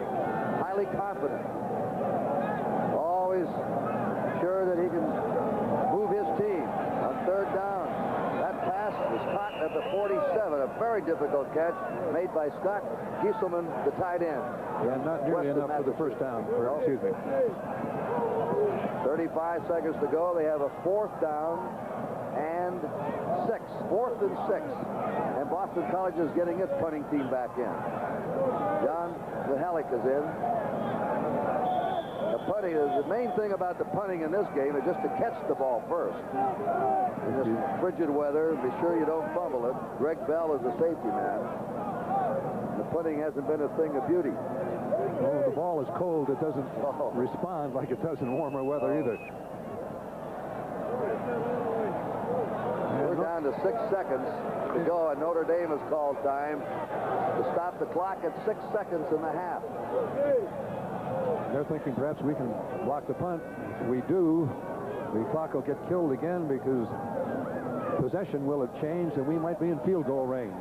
Highly confident. Always sure that he can move his team. On 3rd down, that pass is caught at the 47. A very difficult catch made by Scott Gieselman, the tight end. Yeah, not nearly enough for the first down. Or, excuse me. 35 seconds to go. They have a 4th down and 6. 4th and 6. And Boston College is getting its punting team back in. John Mihalik is in. The punting is the main thing about the punting in this game is just to catch the ball first. In this frigid weather, be sure you don't fumble it. Greg Bell is the safety man. The punting hasn't been a thing of beauty. Oh, the ball is cold. It doesn't respond like it does in warmer weather either. We're down to 6 seconds to go, and Notre Dame has called time to stop the clock at 6 seconds in the half. They're thinking perhaps we can block the punt. If we do, the clock will get killed again because possession will have changed and we might be in field goal range.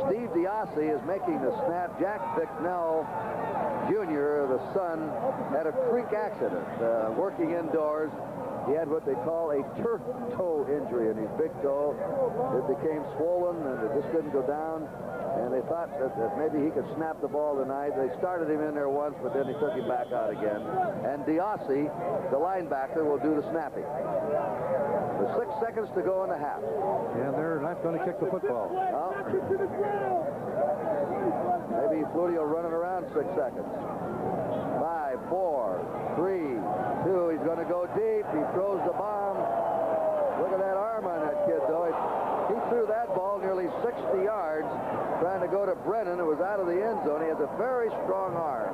Steve Diassi is making the snap. Jack Bicknell Jr., the son, had a freak accident working indoors. He had what they call a turf toe injury in his big toe. It became swollen and it just didn't go down. And they thought that maybe he could snap the ball tonight. They started him in there once, but then he took him back out again. And Diassi, the linebacker, will do the snapping. With 6 seconds to go in the half. And they're not going to kick the football. Well, maybe Flutie will run it around 6 seconds. 5, 4, 3, 2. He's going to go deep. He throws the bomb. Look at that arm on that kid, though. He threw that ball nearly 60 yards trying to go to Brennan. It was out of the end zone. He has a very strong arm.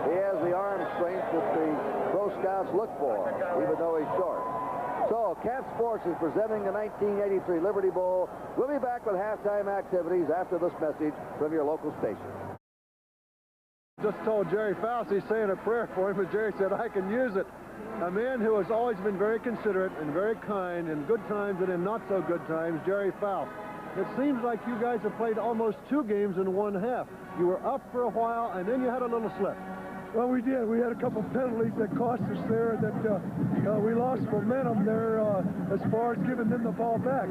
He has the arm strength that the pro scouts look for, even though he's short. So, Cat Sports is presenting the 1983 Liberty Bowl. We'll be back with halftime activities after this message from your local station. Just told Jerry Faust he's saying a prayer for him, but Jerry said, I can use it. A man who has always been very considerate and very kind in good times and in not so good times, Jerry Faust. It seems like you guys have played almost 2 games in 1 half. You were up for a while, and then you had a little slip. Well, we did. We had a couple penalties that cost us there that we lost momentum there as far as giving them the ball back.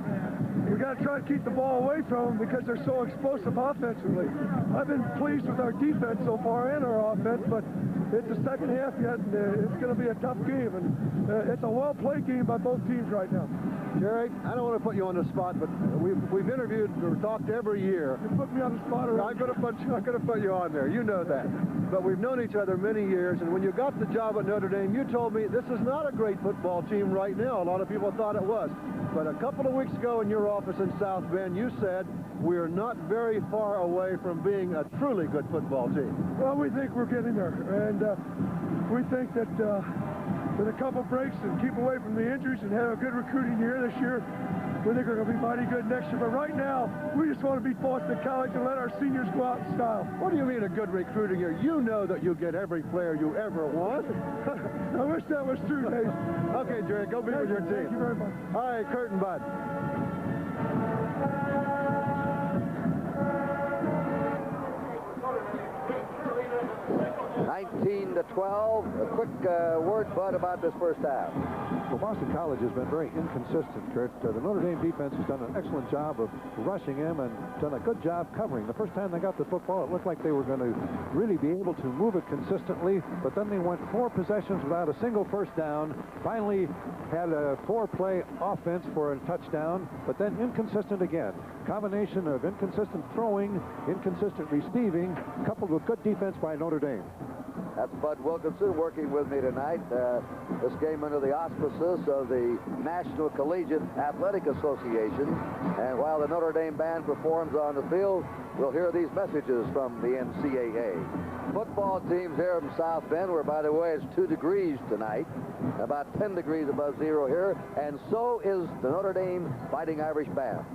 We got to try to keep the ball away from them because they're so explosive offensively. I've been pleased with our defense so far and our offense, but it's the second half yet, and it's going to be a tough game, and it's a well-played game by both teams right now. Jerry, I don't want to put you on the spot, but we've interviewed or talked every year. You put me on the spot. I'm going to put you on there. You know that. But we've known each other many years, and when you got the job at Notre Dame, you told me this is not a great football team right now. A lot of people thought it was. But a couple of weeks ago in your office in South Bend, you said we're not very far away from being a truly good football team. Well, we think we're getting there, and we think that with a couple breaks and keep away from the injuries and have a good recruiting year this year, we think we're going to be mighty good next year. But right now, we just want to beat Boston College and let our seniors go out in style. What do you mean a good recruiting year? You know that you get every player you ever want. I wish that was true, Dave. Okay, Jerry, go be with your team. Thank you very much. All right, Kurt and Bud. 19-12 12. A quick word, Bud, about this first half. Well, Boston College has been very inconsistent, Kurt. The Notre Dame defense has done an excellent job of rushing him and done a good job covering. The first time they got the football, it looked like they were going to really be able to move it consistently, but then they went 4 possessions without a single first down. Finally had a 4-play offense for a touchdown, but then inconsistent again. Combination of inconsistent throwing, inconsistent receiving, coupled with good defense by Notre Dame. That's Bud Wilkinson working with me tonight. This game under the auspices of the National Collegiate Athletic Association. And while the Notre Dame band performs on the field, we'll hear these messages from the NCAA. Football teams here from South Bend, where, by the way, it's 2 degrees tonight, about 10 degrees above zero here, and so is the Notre Dame Fighting Irish Band.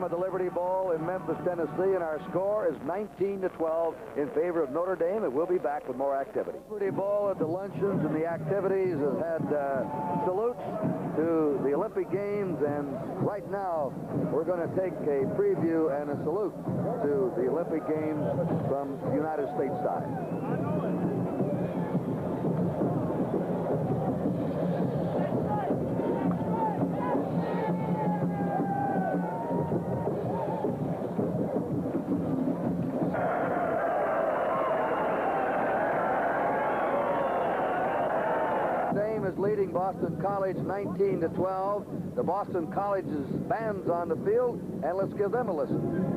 Of the Liberty Bowl in Memphis, Tennessee, and our score is 19-12 in favor of Notre Dame. And we'll be back with more activity. Liberty Bowl at the luncheons and the activities has had salutes to the Olympic Games, and right now we're going to take a preview and a salute to the Olympic Games from the United States side. Is leading Boston College 19-12. The Boston College's band's on the field, and let's give them a listen.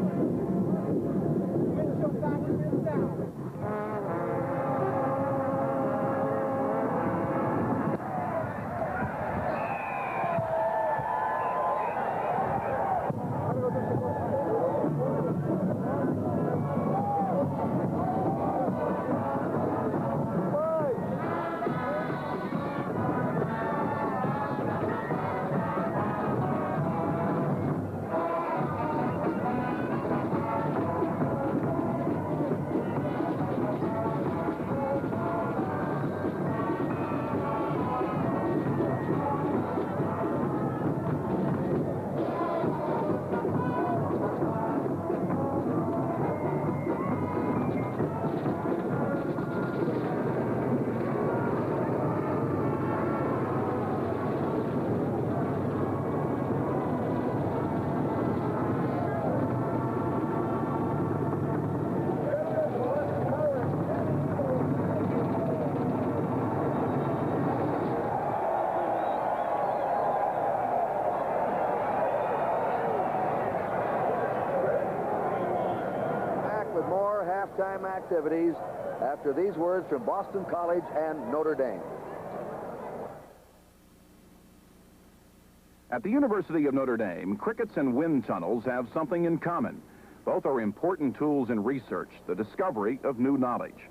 halftime activities after these words from Boston College and Notre Dame. At the University of Notre Dame, crickets and wind tunnels have something in common. Both are important tools in research, the discovery of new knowledge.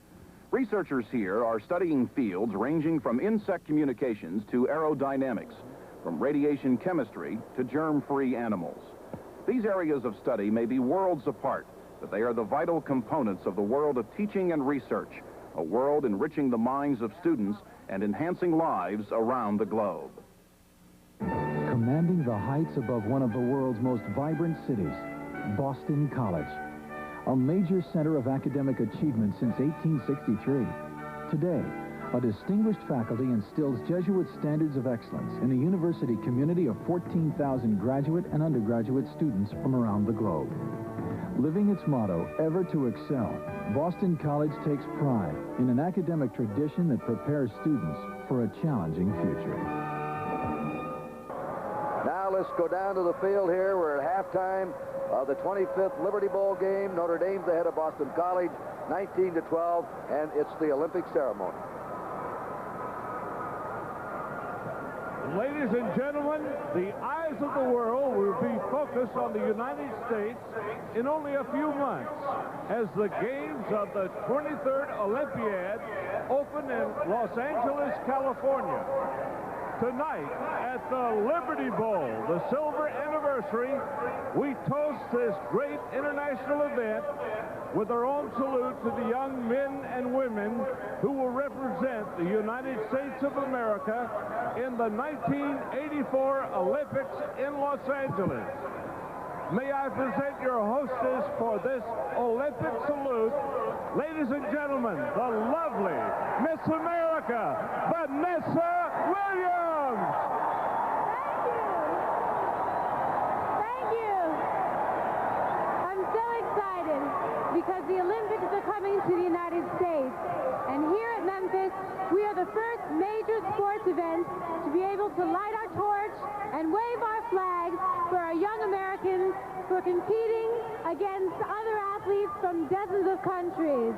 Researchers here are studying fields ranging from insect communications to aerodynamics, from radiation chemistry to germ-free animals. These areas of study may be worlds apart, but they are the vital components of the world of teaching and research, a world enriching the minds of students and enhancing lives around the globe. Commanding the heights above one of the world's most vibrant cities, Boston College, a major center of academic achievement since 1863. Today, a distinguished faculty instills Jesuit standards of excellence in a university community of 14,000 graduate and undergraduate students from around the globe. Living its motto, ever to excel, Boston College takes pride in an academic tradition that prepares students for a challenging future. Now let's go down to the field here. We're at halftime of the 25th Liberty Bowl game. Notre Dame's ahead of Boston College, 19-12, and it's the Olympic ceremony. Ladies and gentlemen, the eyes of the world will be focused on the United States in only a few months as the games of the 23rd Olympiad open in Los Angeles, California. Tonight at the Liberty Bowl, the silver anniversary, we toast this great international event with our own salute to the young men and women who will represent the United States of America in the 1984 Olympics in Los Angeles. May I present your hostess for this Olympic salute, ladies and gentlemen, the lovely Miss America, Vanessa Williams. Thank you. I'm so excited because the Olympics are coming to the United States. And here at Memphis, we are the first major sports event to be able to light our torch and wave our flag for our young Americans who are competing against other athletes from dozens of countries.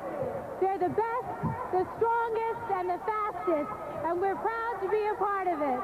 They're the best, the strongest, and the fastest, and we're proud to be a part of it.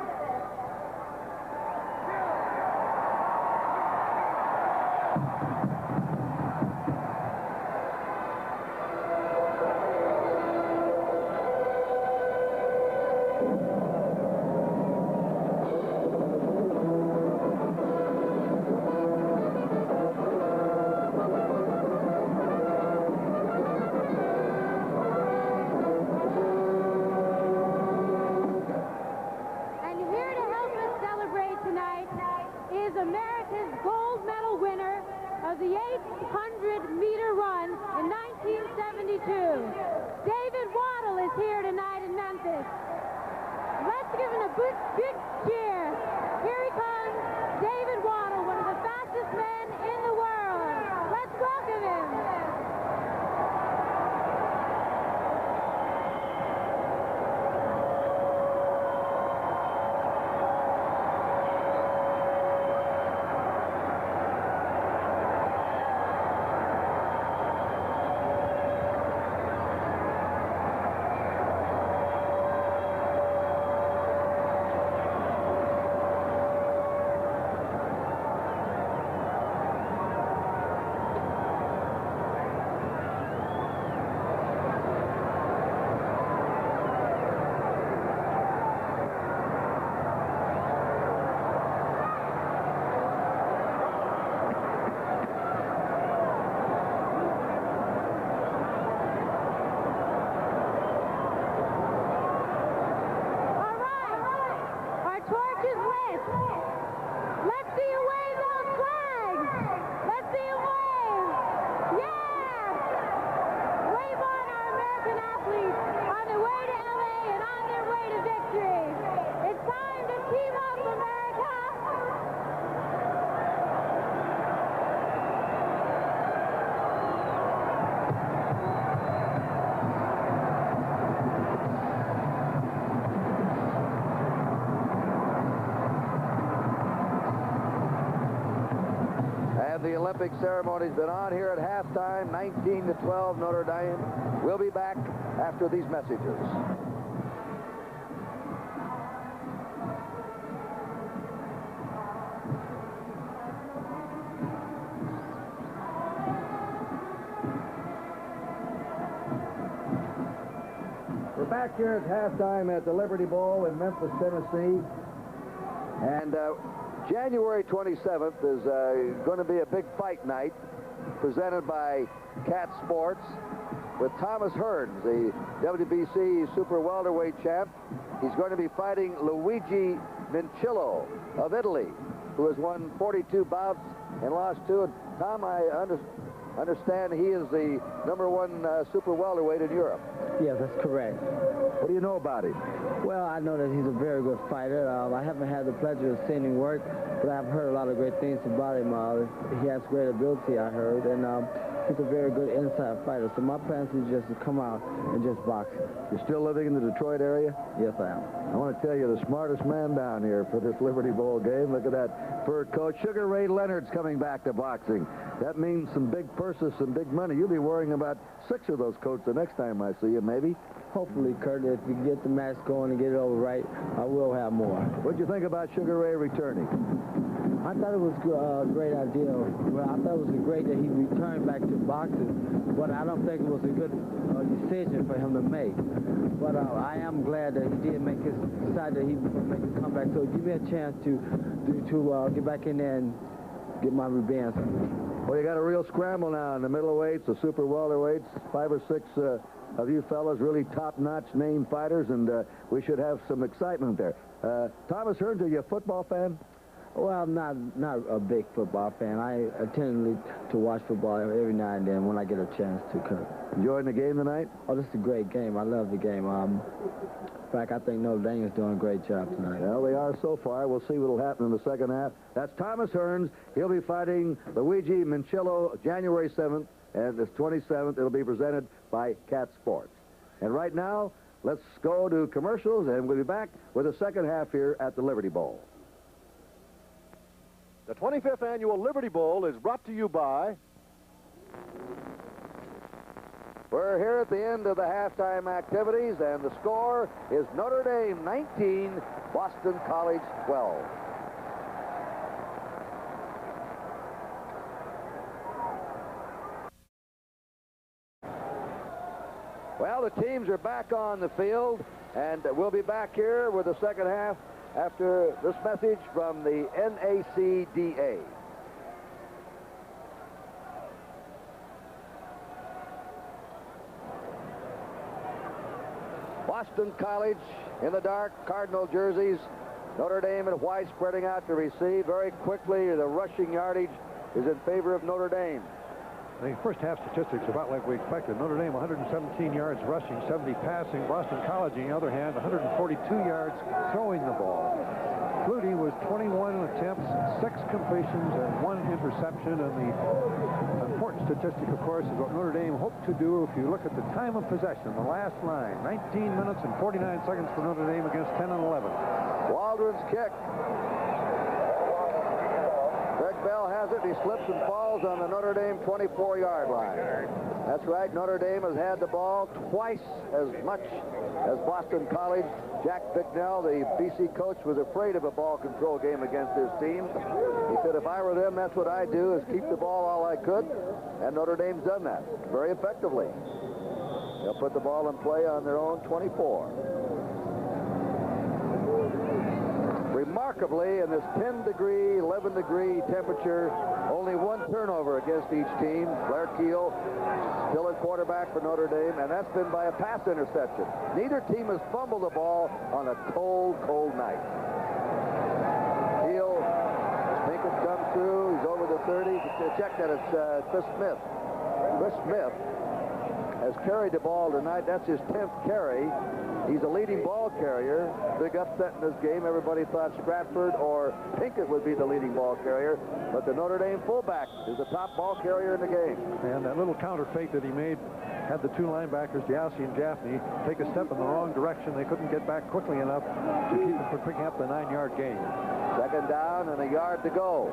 the Olympic ceremony has been on here at halftime, 19-12 Notre Dame. We'll be back after these messages. We're back here at halftime at the Liberty Bowl in Memphis, Tennessee. And January 27th is going to be a big fight night presented by Cat Sports with Thomas Hearns, the WBC super welterweight champ. He's going to be fighting Luigi Mincillo of Italy, who has won 42 bouts and lost 2. And Tom, I understand he is the #1 super welterweight in Europe. Yes, that's correct. What do you know about him? Well, I know that he's a very good fighter. I haven't had the pleasure of seeing him work, but I've heard a lot of great things about him. He has great ability, I heard, and he's a very good inside fighter. So my plan is just to come out and just box him. You're still living in the Detroit area? Yes, I am. I want to tell you, the smartest man down here for this Liberty Bowl game. Look at that fur coat. Sugar Ray Leonard's coming back to boxing. That means some big purses, some big money. You'll be worrying about 6 of those coats the next time I see you, maybe. Hopefully, Kurt, if we get the match going and get it over right, I will have more. What'd you think about Sugar Ray returning? I thought it was a great idea. Well, I thought it was great that he returned back to boxing, but I don't think it was a good decision for him to make. But I am glad that he did decide that he would make a comeback. So give me a chance to get back in there and get my revenge. Well, you got a real scramble now in the middleweights, the super welterweights, 5 or 6 of you fellas, really top-notch name fighters, and we should have some excitement there. Thomas Hearns, are you a football fan? Well, I'm not a big football fan. I tend to watch football every now and then when I get a chance to. Enjoying the game tonight? Oh, this is a great game. I love the game. In fact, I think Notre Dame is doing a great job tonight. Well, they are so far. We'll see what will happen in the second half. That's Thomas Hearns. He'll be fighting Luigi Mincillo January 7th, and the 27th. It'll be presented by Cat Sports. And right now, let's go to commercials, and we'll be back with the second half here at the Liberty Bowl. The 25th Annual Liberty Bowl is brought to you by... We're here at the end of the halftime activities, and the score is Notre Dame 19, Boston College 12. Well, the teams are back on the field, and we'll be back here with the second half after this message from the NACDA. Boston College in the dark, Cardinal jerseys. Notre Dame in white spreading out to receive. Very quickly, the rushing yardage is in favor of Notre Dame. The first half statistics about like we expected. Notre Dame 117 yards rushing, 70 passing. Boston College, on the other hand, 142 yards throwing the ball. Flutie was 21 attempts, 6 completions, and 1 interception. And the important statistic, of course, is what Notre Dame hoped to do if you look at the time of possession, the last line. 19 minutes and 49 seconds for Notre Dame against 10 and 11. Waldron's kick. Greg Bell has it. He slips and falls on the Notre Dame 24-yard line. That's right. Notre Dame has had the ball twice as much as Boston College. Jack Bicknell, the BC coach, was afraid of a ball control game against his team. He said, if I were them, that's what I'd do, is keep the ball all I could. And Notre Dame's done that very effectively. They'll put the ball in play on their own 24. Remarkably, in this 10-degree, 11-degree temperature, only 1 turnover against each team. Blair Keel still at quarterback for Notre Dame, and that's been by a pass interception. Neither team has fumbled the ball on a cold, cold night. Keel, Pinkett comes through. He's over the 30. Check that. It's Chris Smith. Chris Smith has carried the ball tonight. That's his 10th carry. He's a leading ball carrier. Big upset in this game. Everybody thought Stratford or Pinkett would be the leading ball carrier, but the Notre Dame fullback is the top ball carrier in the game. And that little counter fake that he made had the 2 linebackers, Diassi and Jaffney, take a step in the wrong direction. They couldn't get back quickly enough to keep them from picking up the 9-yard gain. Second down and a yard to go.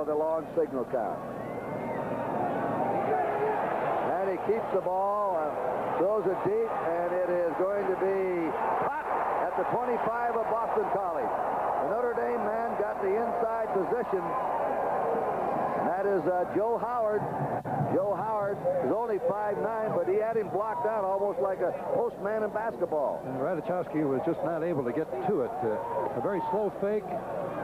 the long signal count. And he keeps the ball, throws it deep, and it is going to be caught at the 25 of Boston College. The Notre Dame man got the inside position. And that is Joe Howard. Joe Howard is only 5'9", but he had him blocked out almost like a postman in basketball. And Ratajkowski was just not able to get to it. A very slow fake,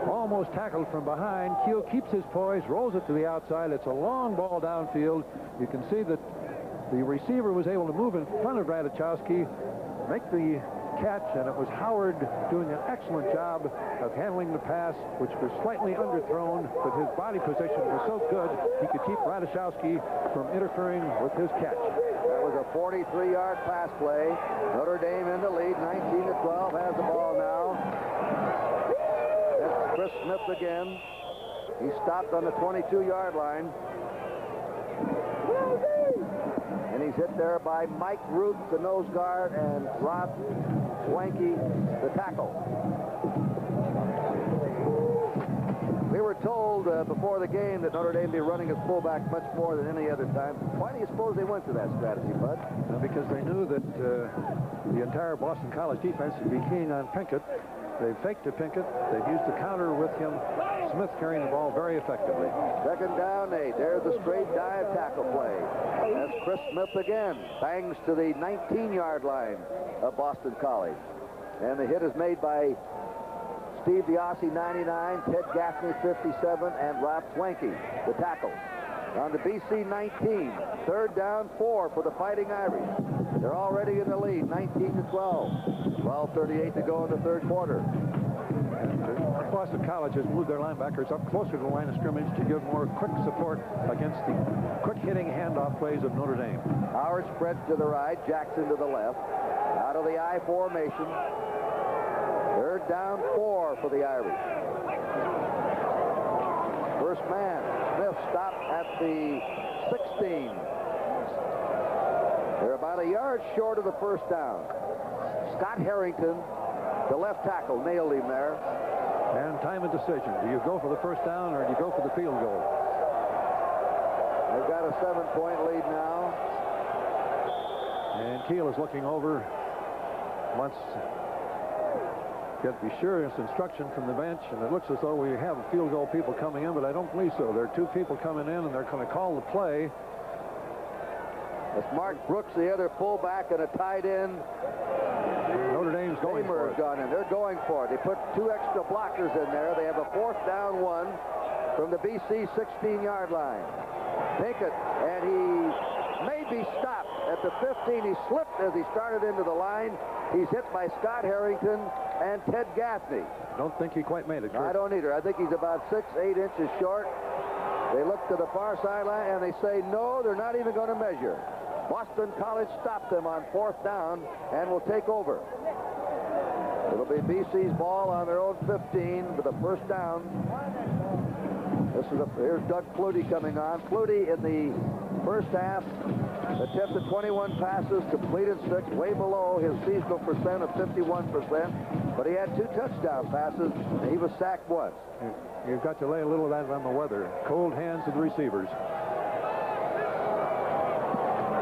almost tackled from behind. Keel keeps his poise, rolls it to the outside. It's a long ball downfield. You can see that the receiver was able to move in front of Ratajkowski, make the catch, and it was Howard doing an excellent job of handling the pass, which was slightly underthrown, but his body position was so good he could keep Ratajkowski from interfering with his catch. That was a 43-yard pass play. Notre Dame in the lead, 19-12, has the ball now. That's Chris Smith again. He stopped on the 22-yard line. And he's hit there by Mike Root, the nose guard, and Rob Swanky, the tackle. We were told before the game that Notre Dame be running his fullback much more than any other time. Why do you suppose they went to that strategy, Bud? Because they knew that the entire Boston College defense would be keen on Pinkett. They've faked to Pinkett. They've used the counter with him. Smith carrying the ball very effectively. Second down, 8. There's a straight dive tackle play. That's Chris Smith again. Bangs to the 19-yard line of Boston College. And the hit is made by Steve Diossi, 99, Ted Gaffney, 57, and Rob Swanky, the tackle. On the BC 19, third down, 4 for the Fighting Irish. They're already in the lead, 19-12. 12:38 to go in the third quarter. Boston College has moved their linebackers up closer to the line of scrimmage to give more quick support against the quick-hitting handoff plays of Notre Dame. Howard spreads to the right, Jackson to the left. Out of the I formation. Third down, 4 for the Irish. First man, Smith, stopped at the 16. They're about a yard short of the first down. Scott Harrington, the left tackle, nailed him there. And time of decision. Do you go for the first down or do you go for the field goal? They've got a 7-point lead now. And Keel is looking over. Wants to be sure it's instruction from the bench, and it looks as though we have field goal people coming in, but I don't believe so. There are 2 people coming in, and they're going to call the play. That's Mark Brooks, the other fullback, and a tight end. Notre Dame's going for it. Gone in. They're going for it. They put 2 extra blockers in there. They have a fourth down 1 from the BC 16-yard line. Pinkett, and he may be stopped at the 15. He slipped as he started into the line. He's hit by Scott Harrington and Ted Gaffney. I don't think he quite made it, Kurt. I don't either. I think he's about 6-8 inches short. They look to the far sideline, and they say, no, they're not even going to measure. Boston College stopped them on fourth down and will take over. It'll be BC's ball on their own 15 for the first down. Here's Doug Flutie coming on. Flutie in the first half attempted 21 passes, completed 6, way below his seasonal percent of 51%. But he had 2 touchdown passes, and he was sacked once. You've got to lay a little of that on the weather. Cold hands of the receivers.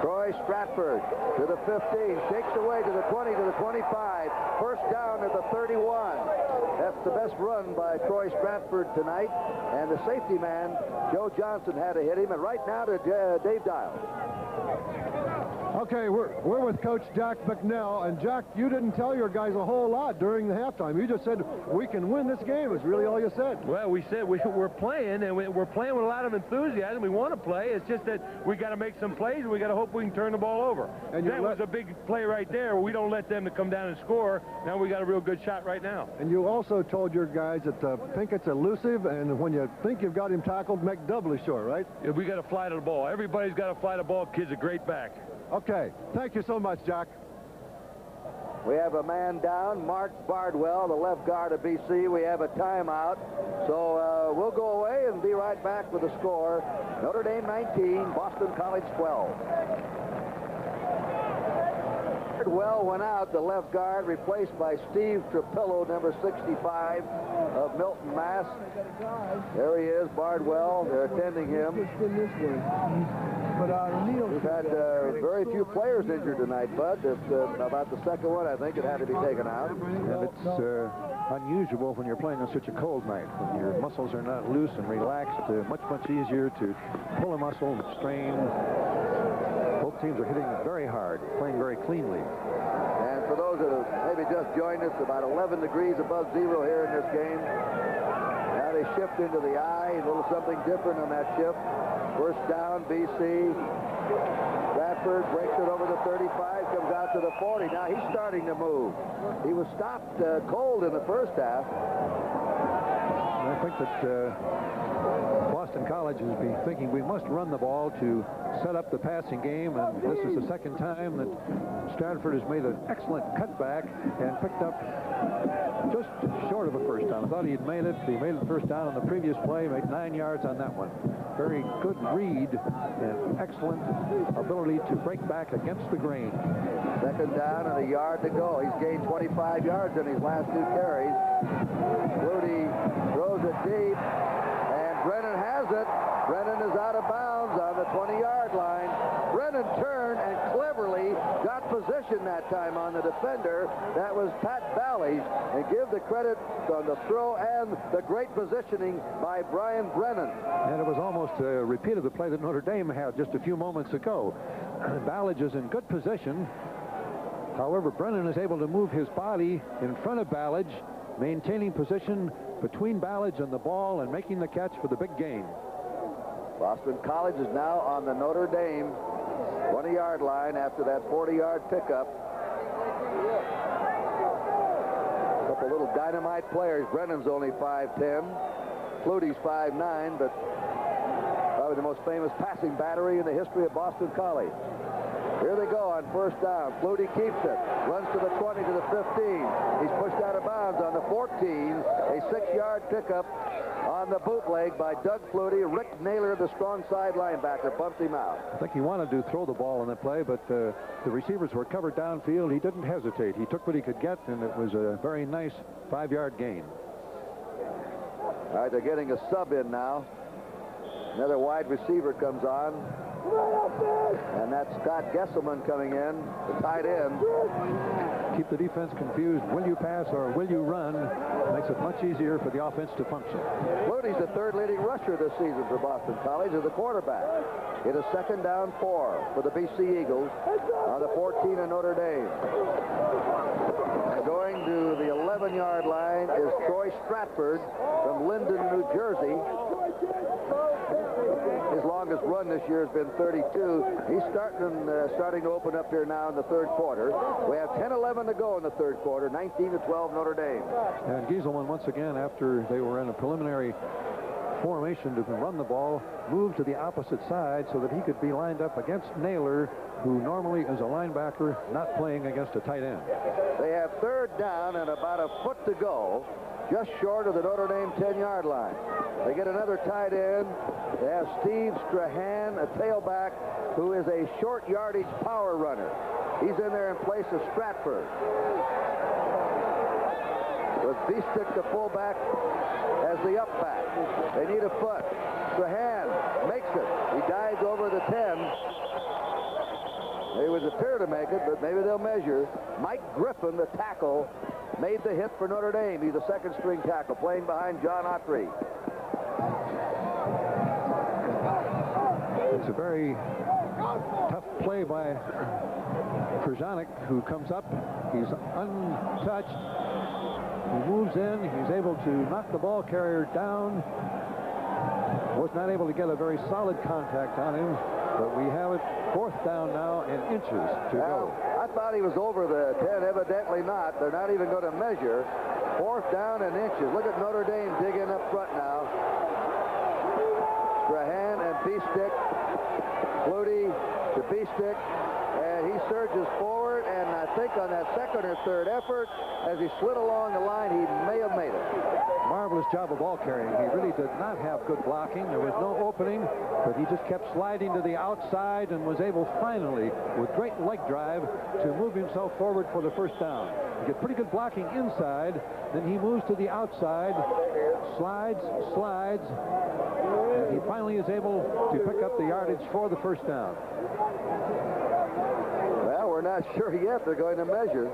Troy Stratford to the 15, shakes away to the 20, to the 25. First down at the 31. That's the best run by Troy Stratford tonight. And the safety man, Joe Johnson, had to hit him. And right now to Dave Dial. Okay, we're with Coach Jack McNell, and Jack, you didn't tell your guys a whole lot during the halftime. You just said we can win this game. Is really all you said. Well, we said we're playing, and we're playing with a lot of enthusiasm. We want to play. It's just that we got to make some plays, and we got to hope we can turn the ball over. And that was a big play right there. We don't let them to come down and score. Now we got a real good shot right now. And you also told your guys that Pinkett's elusive, and when you think you've got him tackled, make doubly sure, right? Yeah, we got to fly to the ball. Everybody's got to fly the ball. Kid's a great back. Okay, thank you so much, Jack. We have a man down, Mark Bardwell, the left guard of BC. We have a timeout. So we'll go away and be right back with the score. Notre Dame 19, Boston College 12. Bardwell went out, the left guard, replaced by Steve Trapillo, number 65 of Milton, Mass. There he is, Bardwell. They're attending him. We've had very few players injured tonight, Bud. It's about the second one, I think, it had to be taken out. And it's unusual when you're playing on such a cold night, when your muscles are not loose and relaxed. Much easier to pull a muscle and strain. Both teams are hitting very hard, playing very cleanly. And for those that have maybe just joined us, about 11 degrees above zero here in this game. Now they shift into the eye, a little something different on that shift. First down, BC. Bradford breaks it over the 35, comes out to the 40. Now he's starting to move. He was stopped cold in the first half. I think that Boston College is thinking we must run the ball to set up the passing game, and this is the second time that Stratford has made an excellent cutback and picked up just short of a first down. I thought he had made it. He made the first down on the previous play, made 9 yards on that one. Very good read and excellent ability to break back against the grain. Second down and a yard to go. He's gained 25 yards in his last 2 carries. Flutie throws it deep, and Brennan has it. Brennan is out of bounds on the 20-yard line. Brennan turned and cleverly got position that time on the defender. That was Pat Bally's, and give the credit on the throw and the great positioning by Brian Brennan. And it was almost a repeat of the play that Notre Dame had just a few moments ago. Ballage is in good position. However, Brennan is able to move his body in front of Ballage, maintaining position between Ballage and the ball and making the catch for the big gain. Boston College is now on the Notre Dame 20-yard line after that 40-yard pickup. A couple little dynamite players. Brennan's only 5'10". Flutie's 5'9", but probably the most famous passing battery in the history of Boston College. Here they go on first down. Flutie keeps it. Runs to the 20, to the 15. He's pushed out of bounds on the 14. A 6-yard pickup on the bootleg by Doug Flutie. Rick Naylor, the strong side linebacker, bumped him out. I think he wanted to throw the ball in the play, but the receivers were covered downfield. He didn't hesitate. He took what he could get, and it was a very nice 5-yard gain. All right, they're getting a sub in now. Another wide receiver comes on. And that's Scott Gesselman coming in, the tight end. Keep the defense confused. Will you pass or will you run? Makes it much easier for the offense to function. Flutie's the 3rd leading rusher this season for Boston College as the quarterback. It is 2nd down 4 for the BC Eagles on the 14 of Notre Dame. And going to the 11-yard line is Troy Stratford from Linden, New Jersey. His longest run this year has been 32. He's starting to open up here now in the 3rd quarter. We have 10-11 to go in the 3rd quarter, 19-12 Notre Dame. And Gieselman, once again, after they were in a preliminary formation to run the ball, moved to the opposite side so that he could be lined up against Naylor, who normally is a linebacker, not playing against a tight end. They have 3rd down and about a foot to go, just short of the Notre Dame 10-yard line. They get another tight end. They have Steve Strahan, a tailback, who is a short yardage power runner. He's in there in place of Stratford. With Biestick, the fullback, as the up back. They need a foot. Strahan makes it. He dives over the 10. They would appear to make it, but maybe they'll measure. Mike Griffin, the tackle, made the hit for Notre Dame. He's a 2nd string tackle, playing behind John Autry. It's a very tough play by Krzanek, who comes up. He's untouched. He moves in. He's able to knock the ball carrier down. Was not able to get a very solid contact on him, but we have it 4th down now and inches to go. I thought he was over the 10. Evidently not. They're not even going to measure. 4th down and inches. Look at Notre Dame digging up front now. Strahan and Biestick. Flutie to Biestick. And he surges forward and I think on that second or third effort, as he slid along the line, he may have made it. Marvelous job of ball carrying. He really did not have good blocking. There was no opening, but he just kept sliding to the outside and was able finally, with great leg drive, to move himself forward for the first down. He get pretty good blocking inside, then he moves to the outside, slides, and he finally is able to pick up the yardage for the first down. Well, we're not sure yet. They're going to measure.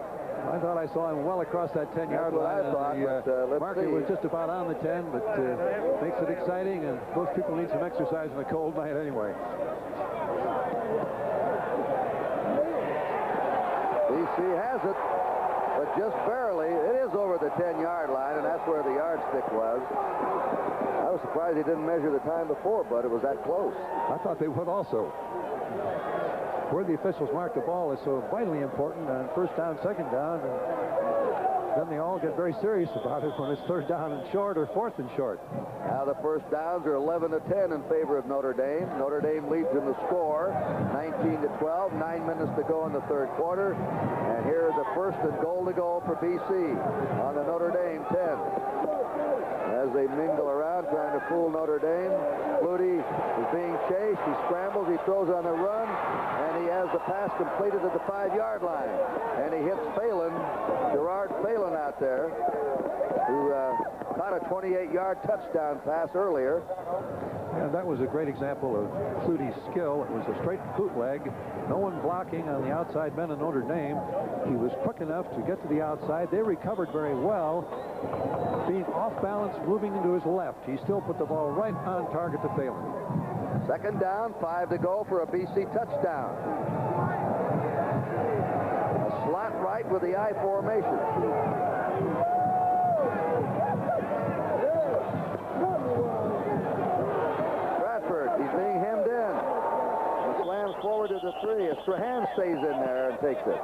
I thought I saw him well across that 10-yard line. I thought, the marker was just about on the 10, but makes it exciting, and those people need some exercise on a cold night anyway. BC has it, but just barely. It is over the 10-yard line, and that's where the yardstick was. I was surprised he didn't measure the time before, but it was that close. I thought they would also. Where the officials mark the ball is so vitally important on first down, second down, and then they all get very serious about it when it's third down and short or fourth and short. Now the first downs are 11-10 in favor of Notre Dame. Notre Dame leads in the score, 19-12, 9 minutes to go in the third quarter. And here is the first and goal to go for BC on the Notre Dame 10. As they mingle around trying to fool Notre Dame, Flutie is being chased. He scrambles, he throws on the run, and he has the pass completed at the 5-yard line. And he hits Phelan, Gerard Phelan out there, who caught a 28-yard touchdown pass earlier. And that was a great example of Flutie's skill. It was a straight bootleg, no one blocking on the outside men of Notre Dame. He was quick enough to get to the outside. They recovered very well. Being off balance, moving into his left, he still put the ball right on target to Phelan. Second down, 5 to go for a BC touchdown. A slot right with the I formation. He's being hemmed in. He slams forward to the 3. Strahan stays in there and takes it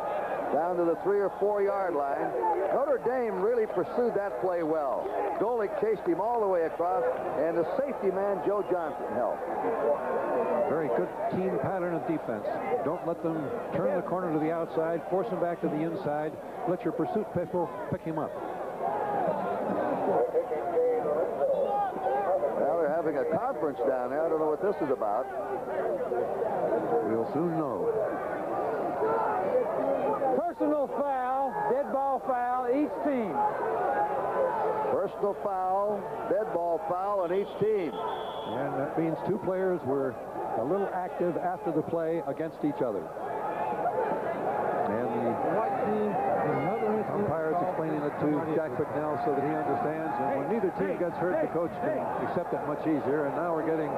down to the 3 or 4 yard line. Notre Dame really pursued that play well. Golick chased him all the way across, and the safety man, Joe Johnson, helped. Very good team pattern of defense. Don't let them turn the corner to the outside, force him back to the inside. Let your pursuit people pick him up. Having a conference down there. I don't know what this is about. We'll soon know. Personal foul, dead ball foul, each team. Personal foul, dead ball foul on each team. And that means two players were a little active after the play against each other. And the umpire is explaining it to Jack Bicknell so that he understands. And when neither team gets hurt, the coach can accept it much easier. And now we're getting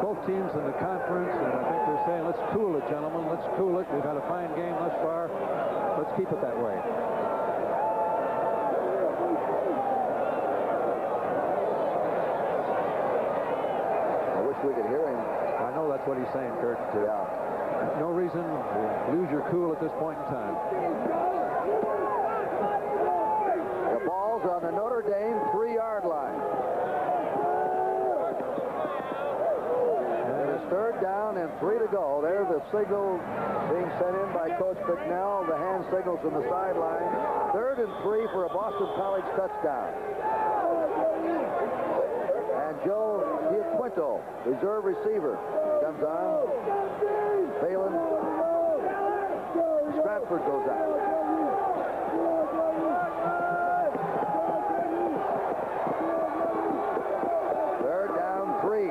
both teams in the conference, and I think they're saying, let's cool it, gentlemen. Let's cool it. We've had a fine game thus far. Let's keep it that way. I wish we could hear him. I know that's what he's saying, Kurt. Yeah. No reason to lose your cool at this point in time. The ball's on the Notre Dame 3-yard line. It is third down and 3 to go. There's the signal being sent in by Coach Bicknell. The hand signals from the sideline. 3rd and 3 for a Boston College touchdown. And Joe Diaquinto, reserve receiver, comes on. Phelan. Stratford goes out. Third down, 3.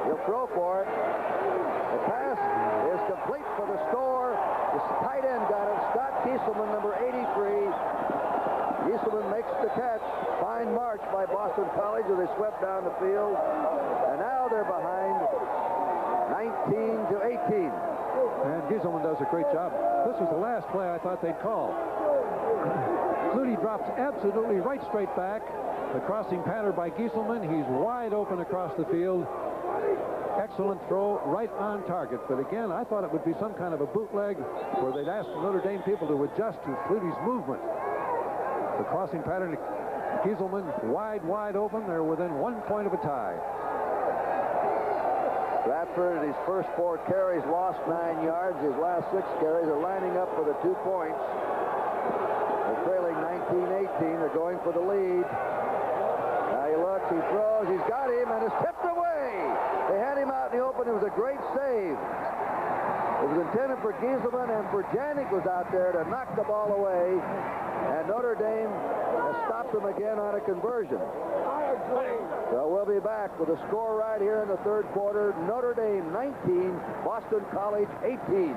He'll throw for it. The pass is complete for the score. The tight end got it. Scott Gieselman, number 83. Gieselman makes the catch. Fine march by Boston College as they swept down the field. And now they're behind 19-18. And Gieselman does a great job. This was the last play I thought they'd call. Flutie drops absolutely right straight back. The crossing pattern by Gieselman. He's wide open across the field. Excellent throw, right on target. But again, I thought it would be some kind of a bootleg where they'd ask the Notre Dame people to adjust to Flutie's movement. The crossing pattern, Gieselman wide open. They're within 1 point of a tie. Medford, his first 4 carries, lost 9 yards. His last 6 carries are lining up for the 2 points. They're trailing 19-18. They're going for the lead. Now he looks, he throws, he's got him, and it's tipped away. They had him out in the open. It was a great save. It was intended for Gieselman, and Janik was out there to knock the ball away. And Notre Dame has stopped them again on a conversion. So we'll be back with a score right here in the 3rd quarter. Notre Dame 19, Boston College 18.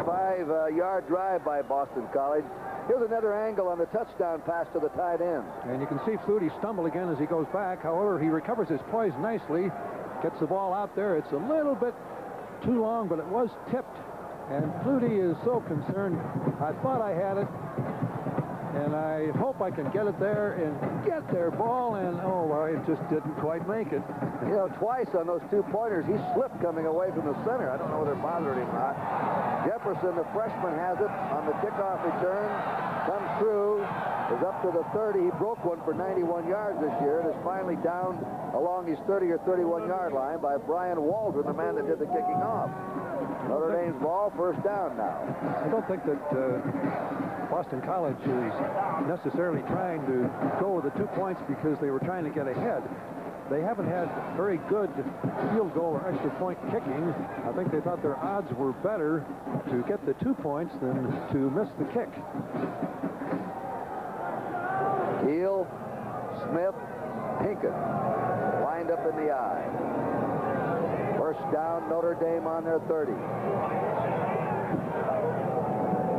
5-yard drive by Boston College. Here's another angle on the touchdown pass to the tight end. And you can see Flutie stumble again as he goes back. However, he recovers his poise nicely, gets the ball out there. It's a little bit too long, but it was tipped. And Flutie is so concerned. I thought I had it, and I hope I can get it there and get their ball, and oh, well, it just didn't quite make it. You know, twice on those 2 pointers, he slipped coming away from the center. I don't know whether it bothered him or not. Jefferson, the freshman, has it on the kickoff return. Comes through, is up to the 30. He broke one for 91 yards this year, and is finally down along his 30 or 31-yard line by Brian Waldron, the man that did the kicking off. Notre Dame's ball, first down now. I don't think that Boston College is necessarily trying to go with the 2 points because they were trying to get ahead. They haven't had very good field goal or extra point kicking. I think they thought their odds were better to get the 2 points than to miss the kick. Keel, Smith, Pinkett lined up in the eye. First down, Notre Dame on their 30.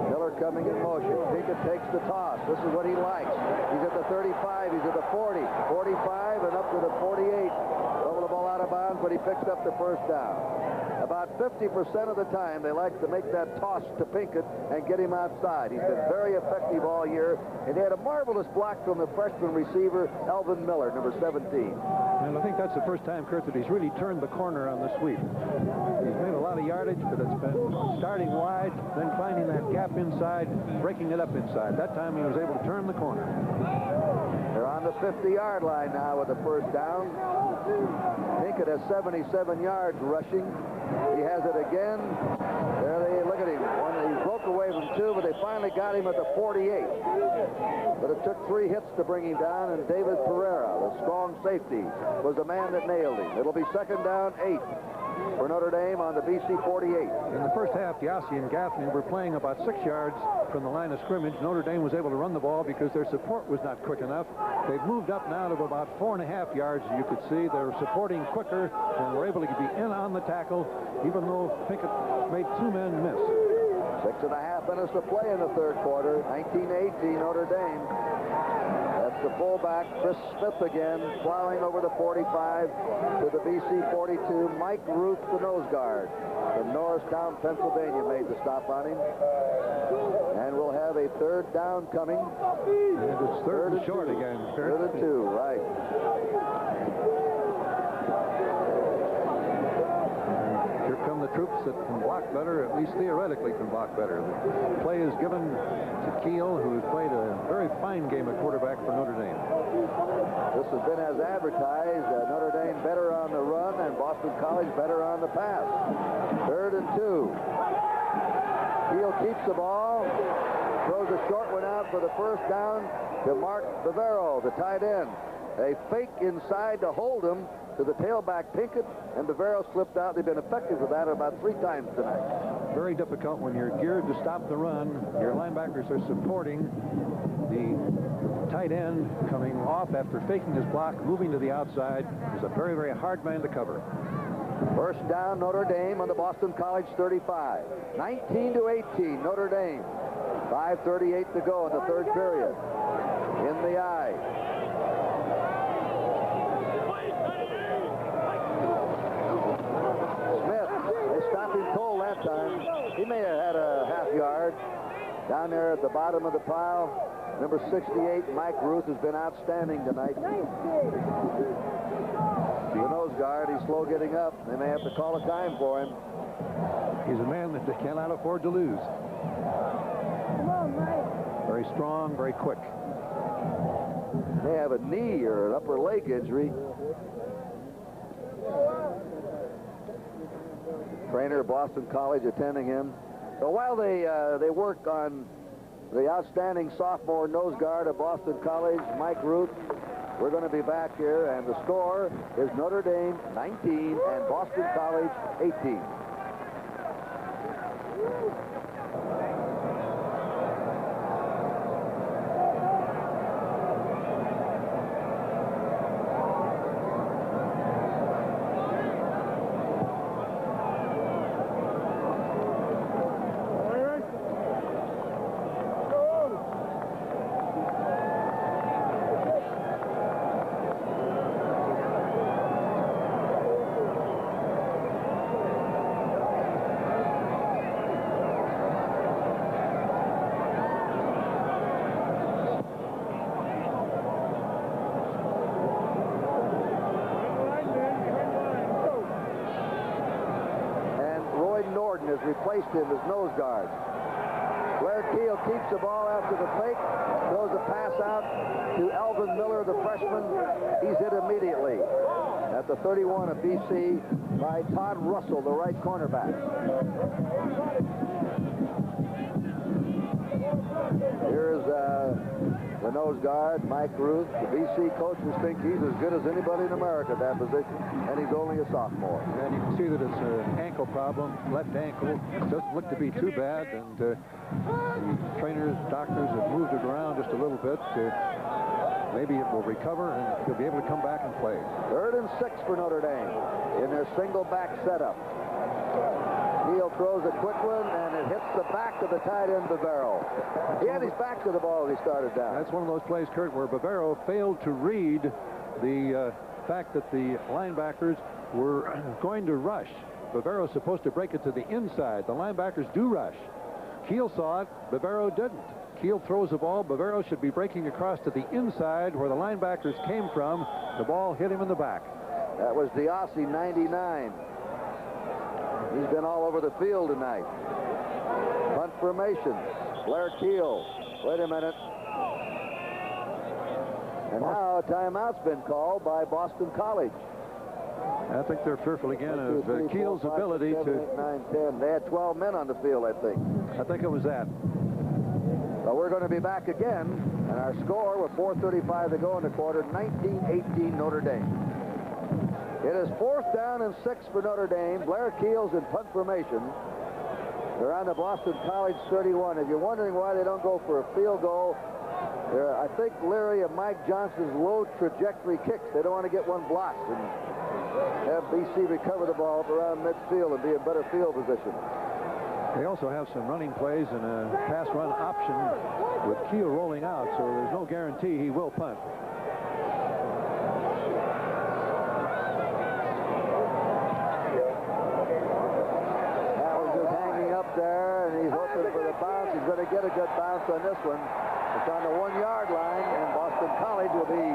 Miller coming in motion. Pinkett takes the toss. This is what he likes. He's at the 35. He's at the 40. 45 and up to the 48. Over the ball out of bounds, but he picks up the first down. About 50% of the time, they like to make that toss to Pinkett and get him outside. He's been very effective all year, and they had a marvelous block from the freshman receiver, Elvin Miller, number 17. And I think that's the first time, Kurt, that he's really turned the corner on the sweep. He's made a lot of yardage, but it's been starting wide, then finding that gap inside, breaking it up inside. That time he was able to turn the corner. They're on the 50-yard line now with the first down. Pinkett has 77 yards rushing. He has it again. There they look at him. He broke away from 2, but they finally got him at the 48. But it took 3 hits to bring him down, and David Pereira, the strong safety, was the man that nailed him. It'll be 2nd down, 8 for Notre Dame on the BC 48. In the first half, Yossi and Gaffney were playing about 6 yards from the line of scrimmage. Notre Dame was able to run the ball because their support was not quick enough. They've moved up now to about 4.5 yards, as you could see. They're supporting quicker and were able to be in on the tackle, even though Pinkett made 2 men miss. 6.5 minutes to play in the 3rd quarter. 19-18 Notre Dame. That's the fullback, Chris Smith again, plowing over the 45 to the BC 42. Mike Ruth, the nose guard from Norristown, Pennsylvania, made the stop on him. And we'll have a 3rd down coming. And it's 3rd and short again. 3rd and 2, right. Here come the troops that can block better, at least theoretically can block better. The play is given to Keel, who has played a very fine game at quarterback for Notre Dame. This has been as advertised. Notre Dame better on the run and Boston College better on the pass. 3rd and 2. Keel keeps the ball, throws a short one out for the first down to Mark Bavaro, the tight end. A fake inside to hold him to the tailback Pinkett, and Bavaro slipped out. They've been effective with that about 3 times tonight. Very difficult when you're geared to stop the run. Your linebackers are supporting the tight end coming off after faking his block, moving to the outside. He's a very, very hard man to cover. First down, Notre Dame on the Boston College 35. 19-18, Notre Dame. 5:38 to go in the 3rd period. In the eye. Smith, they stopped him cold that time. He may have had a half yard. Down there at the bottom of the pile, number 68, Mike Ruth, has been outstanding tonight. The nose guard, he's slow getting up. They may have to call a time for him. He's a man that they cannot afford to lose. Very strong, very quick. They have a knee or an upper leg injury. Trainer at Boston College attending him. So while they work on the outstanding sophomore nose guard at Boston College, Mike Ruth, we're going to be back here, and the score is Notre Dame 19 and Boston College 18. Has replaced him as nose guard. Blair Keel keeps the ball after the fake, throws a pass out to Alvin Miller, the freshman. He's hit immediately at the 31 of BC by Todd Russell, the right cornerback. Here's the nose guard, Mike Ruth. The BC coaches think he's as good as anybody in America at that position, and he's only a sophomore. And you can see that it's an ankle problem, left ankle. Doesn't look to be too bad, and the trainers, doctors have moved it around just a little bit. Maybe it will recover, and he'll be able to come back and play. 3rd and 6 for Notre Dame in their single back setup. Keel throws a quick one, and it hits the back of the tight end, Bavaro. He had his back to the ball as he started down. That's one of those plays, Kurt, where Bavaro failed to read the fact that the linebackers were going to rush. Bavaro's supposed to break it to the inside. The linebackers do rush. Keel saw it. Bavaro didn't. Keel throws the ball. Bavaro should be breaking across to the inside where the linebackers came from. The ball hit him in the back. That was Diassi, 99. He's been all over the field tonight. Punt formation. Blair Keel. Wait a minute. And now a timeout's been called by Boston College. I think they're fearful again of Keel's ability to... 8, 9, 10. They had 12 men on the field, I think. I think it was that. So we're going to be back again, and our score with 4:35 to go in the quarter, 19-18 Notre Dame. It is 4th down and 6 for Notre Dame. Blair Keel's in punt formation. They're on the Boston College 31. If you're wondering why they don't go for a field goal, they're, I think, leery of Mike Johnson's low trajectory kicks. They don't want to get one blocked and have BC recover the ball up around midfield and be in better field position. They also have some running plays and a pass run option with Keel rolling out, so there's no guarantee he will punt. There, and he's hoping for the bounce. He's going to get a good bounce on this one. It's on the 1-yard line, and Boston College will be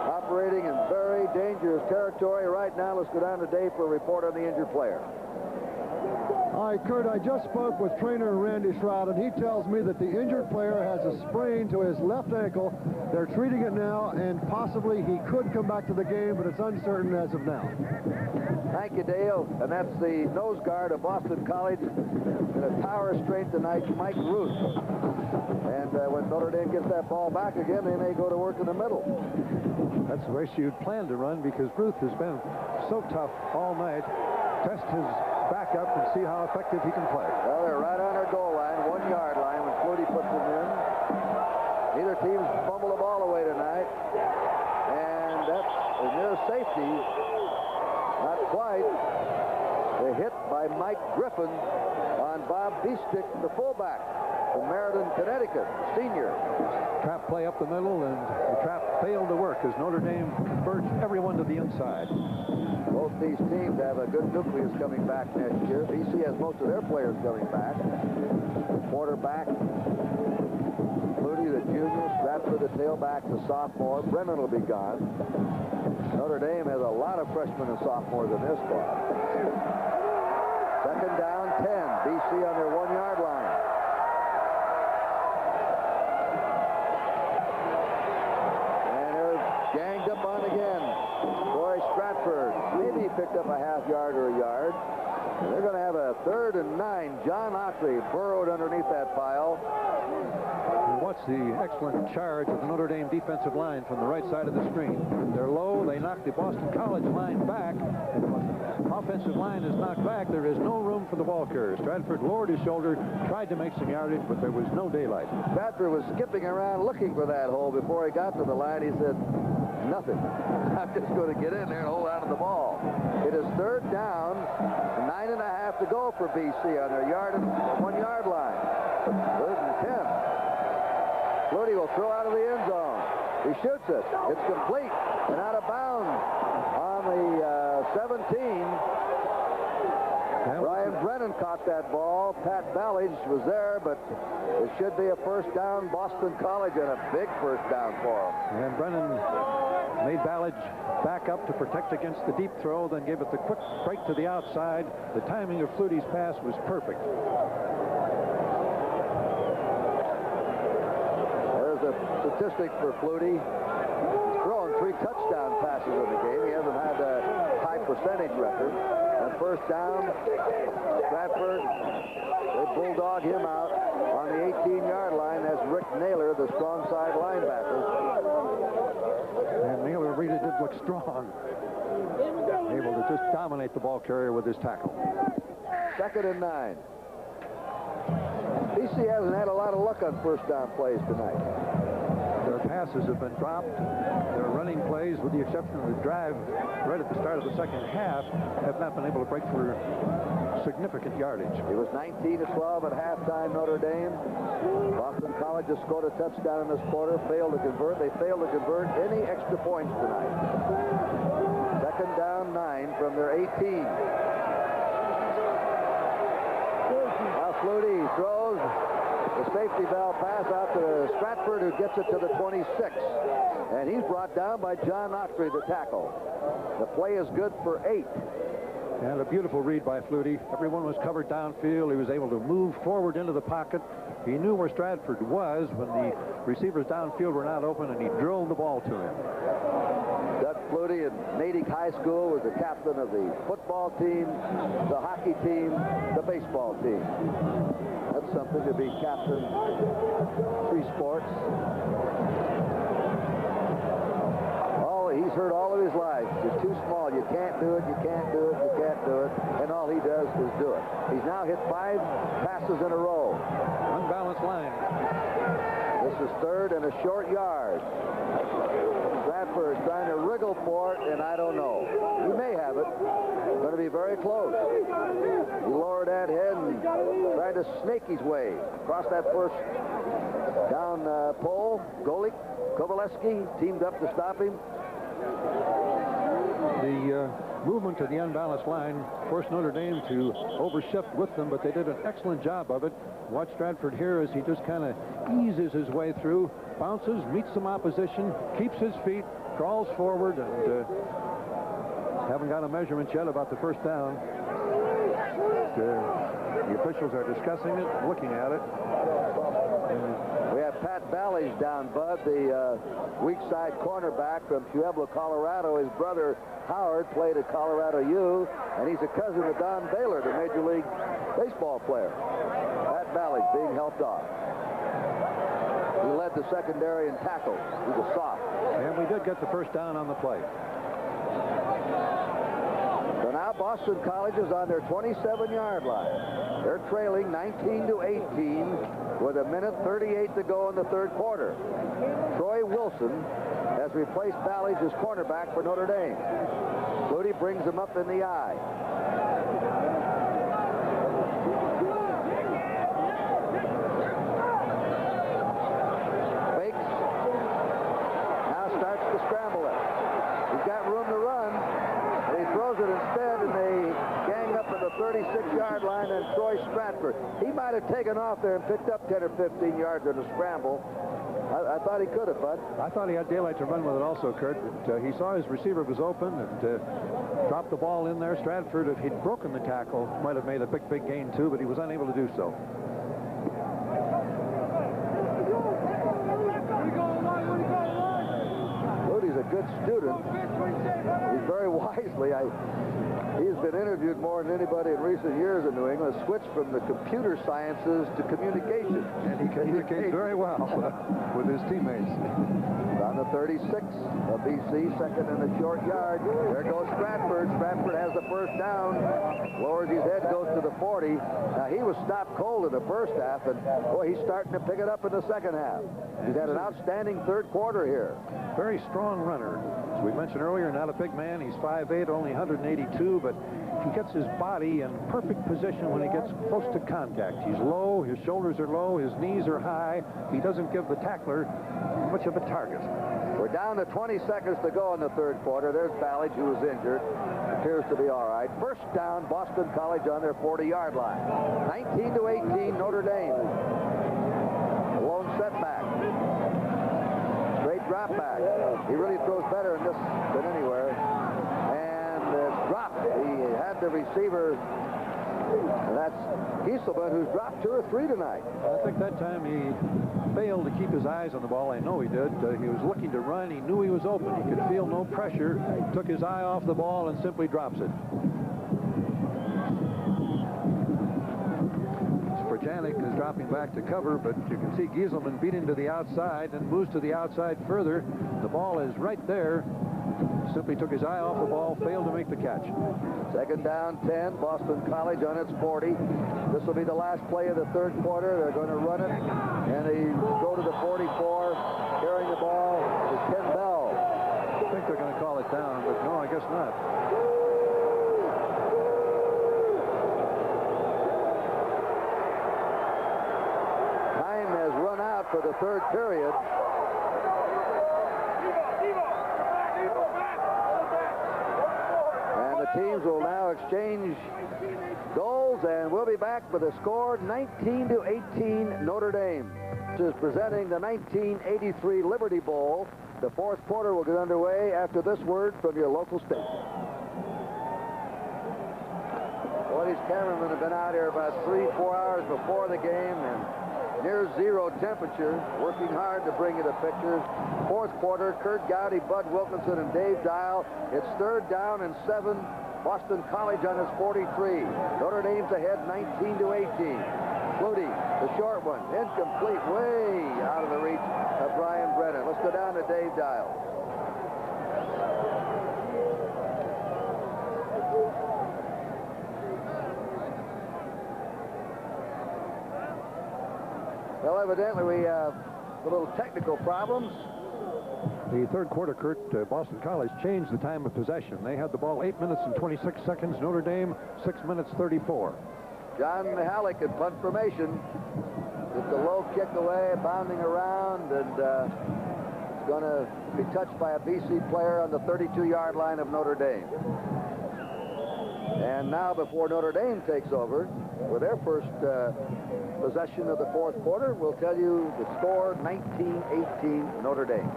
operating in very dangerous territory right now. Let's go down to Dave for a report on the injured player. All right, Kurt, I just spoke with trainer Randy Shroud, and he tells me that the injured player has a sprain to his left ankle. They're treating it now, and possibly he could come back to the game, but it's uncertain as of now. Thank you, Dale. And that's the nose guard of Boston College in a tower of strength tonight, Mike Ruth. And when Notre Dame gets that ball back again, they may go to work in the middle. That's the way you'd plan to run, because Ruth has been so tough all night. Test his back up and see how effective he can play. Well, they're right on their goal line, 1-yard line when Flutie puts them in. Neither team's fumbled the ball away tonight. And that's a near safety. Not quite. The hit by Mike Griffin on Bob Beestick, the fullback from Meriden, Connecticut, senior. Trap play up the middle, and the trap failed to work as Notre Dame converged everyone to the inside. Both these teams have a good nucleus coming back next year. BC has most of their players coming back. The quarterback, Flutie, the junior, Stratford, the tailback, the sophomore. Brennan will be gone. Notre Dame has a lot of freshmen and sophomores in their squad. 2nd down, 10. BC on their 1-yard line. And they're ganged up on again. Roy Stratford, maybe picked up a half yard or a yard. And they're going to have a 3rd and 9. John Ockley burrowed underneath that pile. Watch the excellent charge of the Notre Dame defensive line from the right side of the screen. They're low. They knock the Boston College line back. And when the offensive line is knocked back, there is no room for the ball carrier. Stratford lowered his shoulder, tried to make some yardage, but there was no daylight. Stratford was skipping around looking for that hole before he got to the line. He said, nothing. I'm just going to get in there and hold on to the ball. It is 3rd down, 9.5 to go for BC on their 1 yard line. 3rd and 10. Flutie will throw out of the end zone. He shoots it. It's complete and out of bounds on the 17. Ryan Brennan caught that ball. Pat Ballage was there, but it should be a 1st down. Boston College, and a big 1st down for him. And Brennan made Ballage back up to protect against the deep throw, then gave it the quick break to the outside. The timing of Flutie's pass was perfect. There's a statistic for Flutie. He's thrown 3 touchdown passes in the game. He hasn't had a high percentage record. And 1st down, Stratford, they bulldog him out on the 18-yard line. That's Rick Naylor, the strong side linebacker. And Naylor really did look strong. Able to just dominate the ball carrier with his tackle. 2nd and 9. BC hasn't had a lot of luck on 1st down plays tonight. Their passes have been dropped. Their running plays, with the exception of the drive right at the start of the 2nd half, have not been able to break for significant yardage. It was 19-12 at halftime, Notre Dame. Boston College has scored a touchdown in this quarter, failed to convert. They failed to convert any extra points tonight. 2nd down, 9 from their 18. Now Flutie throws the safety valve pass out to Stratford, who gets it to the 26. And he's brought down by John Ockley, the tackle. The play is good for 8. And a beautiful read by Flutie. Everyone was covered downfield. He was able to move forward into the pocket. He knew where Stratford was when the receivers downfield were not open, and he drilled the ball to him. Doug Flutie at Natick High School was the captain of the football team, the hockey team, the baseball team. That's something to be captain. 3 sports. He's heard all of his life. You're too small. You can't do it. You can't do it. You can't do it. And all he does is do it. He's now hit 5 passes in a row. Unbalanced line. This is 3rd and a short yard. Stratford is trying to wriggle for it, and I don't know. He may have it. It's going to be very close. He lowered that head and tried to snake his way across that 1st down pole. Golik, Kovaleski teamed up to stop him. The movement to the unbalanced line forced Notre Dame to overshift with them, but they did an excellent job of it. Watch Stratford here as he just kind of eases his way through, bounces, meets some opposition, keeps his feet, crawls forward, and haven't got a measurement yet about the 1st down. The officials are discussing it, looking at it. We have Pat Ballage down, Bud, the weak side cornerback from Pueblo, Colorado. His brother Howard played at Colorado U, and he's a cousin of Don Baylor, the Major League Baseball player. Pat Ballage being helped off. He led the secondary in tackles. He's a soft. And we did get the 1st down on the play. So now Boston College is on their 27-yard line. They're trailing 19-18 with 1:38 to go in the 3rd quarter. Troy Wilson has replaced Ballage as cornerback for Notre Dame. Flutie brings him up in the eye. Fakes. Now starts to scramble it. He's got room to run. And he throws it instead, and they gang up at the 36-yard line, and Troy Stratford. He might have taken off there and picked up 10 or 15 yards in a scramble. I thought he could have, Bud. I thought he had daylight to run with it also, Kurt. But, he saw his receiver was open and dropped the ball in there. Stratford, if he'd broken the tackle, might have made a big gain too, but he was unable to do so. Flutie's a good good student. He's very wisely. He's been interviewed more than anybody in recent years in New England. Switched from the computer sciences to communication. And he communicates very well with his teammates. On the 36 of BC, second in the short yard. There goes Stratford. Stratford has the first down. Lowers his head, goes to the 40. Now, he was stopped cold in the first half, and boy, he's starting to pick it up in the second half. He's had an outstanding third quarter here. Very strong runner. As we mentioned earlier, not a big man. He's 5'8", only 182, but he gets his body in perfect position when he gets close to contact. He's low, his shoulders are low, his knees are high. He doesn't give the tackler much of a target. We're down to 20 seconds to go in the third quarter. There's Ballage, who was injured. Appears to be all right. First down, Boston College on their 40-yard line. 19-18, Notre Dame. A lone setback. Straight drop back. He really throws better in this than anywhere. And it's dropped. He had the receiver. And that's Gieselman, who's dropped 2 or 3 tonight. I think that time he failed to keep his eyes on the ball. I know he did. He was looking to run. He knew he was open. He could feel no pressure. Took his eye off the ball and simply drops it. Janik is dropping back to cover, but you can see Gieselman beat him to the outside and moves to the outside further. The ball is right there. Simply took his eye off the ball, failed to make the catch. Second down, 10, Boston College on its 40. This will be the last play of the third quarter. They're going to run it, and they go to the 44. Carrying the ball is Ken Bell. I think they're going to call it down, but no, I guess not. For the third period. And the teams will now exchange goals, and we'll be back with a score 19-18 Notre Dame. This is presenting the 1983 Liberty Bowl. The fourth quarter will get underway after this word from your local station. Well, these cameramen have been out here about 3-4 hours before the game, and near zero temperature, working hard to bring you the pictures. Fourth quarter, Kurt Gowdy, Bud Wilkinson, and Dave Dial. It's third down and 7. Boston College on its 43. Notre Dame's ahead 19-18. Flutie, the short one, incomplete, way out of the reach of Brian Brennan. Let's go down to Dave Dial. Well, evidently we have a little technical problems. The third quarter, Kurt, Boston College changed the time of possession. They had the ball 8 minutes and 26 seconds. Notre Dame, 6 minutes 34. John Halleck in punt formation. It's a low kick away, bounding around, and it's going to be touched by a BC player on the 32-yard line of Notre Dame. And now, before Notre Dame takes over with their first possession of the fourth quarter, we'll tell you the score, 19-18 Notre Dame.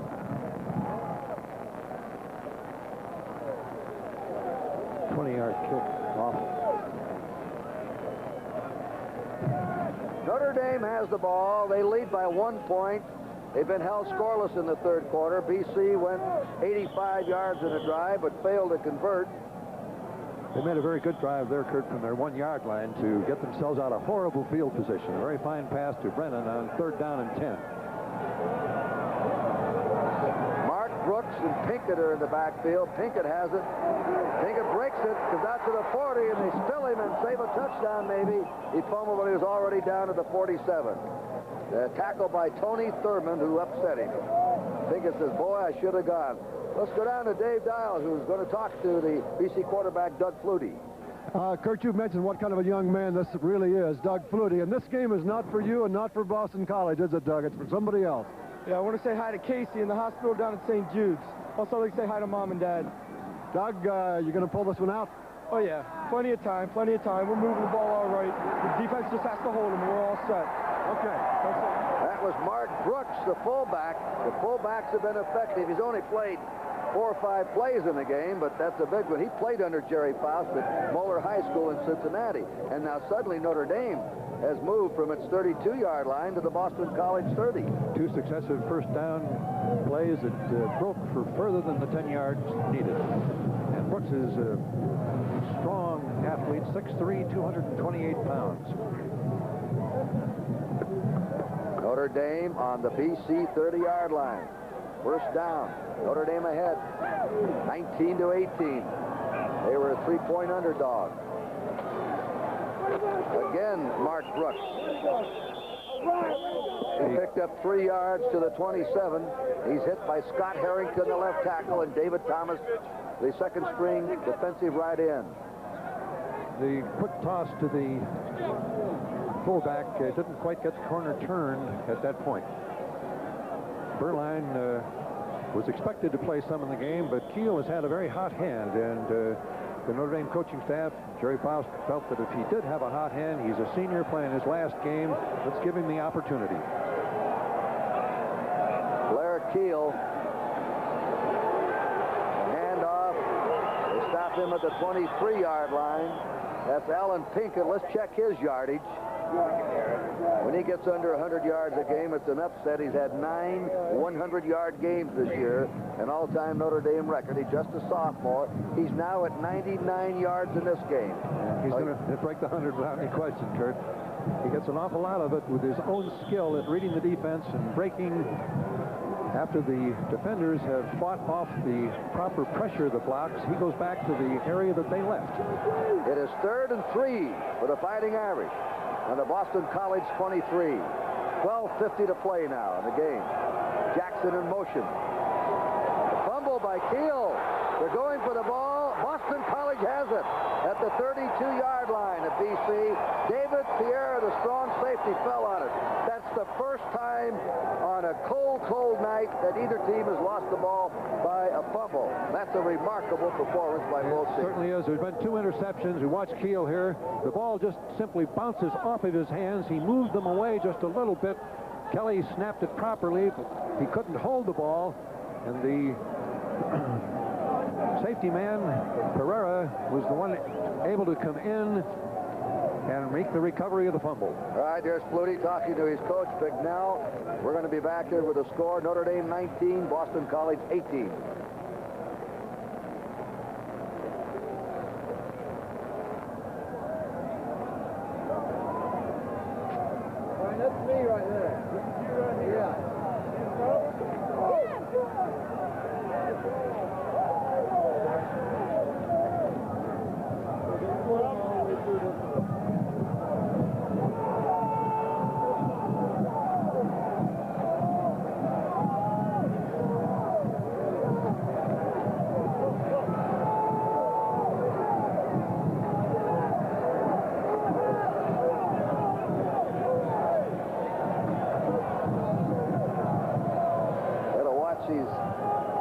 Yard kick off. Notre Dame has the ball. They lead by 1 point. They've been held scoreless in the third quarter. BC went 85 yards in a drive, but failed to convert. They made a very good drive there, Kurt, from their 1 yard line to get themselves out of horrible field position. A very fine pass to Brennan on third down and 10. Mark Brooks and Pinkett are in the backfield. Pinkett has it. Pinkett breaks it, comes out to the 40, and they spill him and save a touchdown, maybe. He fumbled when he was already down to the 47. Tackled by Tony Thurman, who upset him. Pinkett says, boy, I should have gone. Let's go down to Dave Dial, who's going to talk to the BC quarterback, Doug Flutie. Kurt, you've mentioned what kind of a young man this really is, Doug Flutie. And this game is not for you and not for Boston College, is it, Doug? It's for somebody else. Yeah, I want to say hi to Casey in the hospital down at St. Jude's. Also, I'd like to say hi to Mom and Dad. Doug, you're going to pull this one out? Oh, yeah. Plenty of time, plenty of time. We're moving the ball all right. The defense just has to hold him, and we're all set. Okay. That was Mark Brooks, the fullback. The fullbacks have been effective. He's only played 4 or 5 plays in the game, but that's a big one. He played under Jerry Faust at Moeller High School in Cincinnati. And now suddenly Notre Dame has moved from its 32-yard line to the Boston College 30. 2 successive first down plays that broke for further than the 10 yards needed. And Brooks is a strong athlete, 6'3", 228 pounds. Notre Dame on the BC 30-yard line. First down. Notre Dame ahead, 19-18. They were a 3-point underdog. Again, Mark Brooks. He picked up 3 yards to the 27. He's hit by Scott Harrington, the left tackle, and David Thomas, the second-string defensive right end. The quick toss to the fullback didn't quite get the corner turned at that point. Berline was expected to play some in the game, but Keel has had a very hot hand, and the Notre Dame coaching staff, Jerry Faust, felt that if he did have a hot hand, he's a senior playing his last game, let's give him the opportunity. Blair Keel. Handoff. They stop him at the 23-yard line. That's Alan Pinkett. Let's check his yardage. When he gets under 100 yards a game, it's an upset. He's had 9 100-yard games this year, an all-time Notre Dame record. He's just a sophomore. He's now at 99 yards in this game. He's going to break the 100 without any question, Kurt. He gets an awful lot of it with his own skill at reading the defense and breaking after the defenders have fought off the proper pressure of the blocks. He goes back to the area that they left. It is 3rd and 3 for the Fighting Irish on the Boston College 23. 12:50 to play now in the game. Jackson in motion. The fumble by Keel. They're going for the ball. Boston College has it at the 32-yard line at BC. David Pierre, the strong safety, fell on it. That's the first time on a cold, cold night that either team has lost the ball by a fumble. That's a remarkable performance by both teams. Certainly is. There's been 2 interceptions. We watch Keel here. The ball just simply bounces off of his hands. He moved them away just a little bit. Kelly snapped it properly, but he couldn't hold the ball. And the safety man, Pereira, was the one able to come in and make the recovery of the fumble. All right, there's Flutie talking to his coach, Bignell. We're going to be back here with a score. Notre Dame 19, Boston College 18. That's me right there. You right here. Yeah.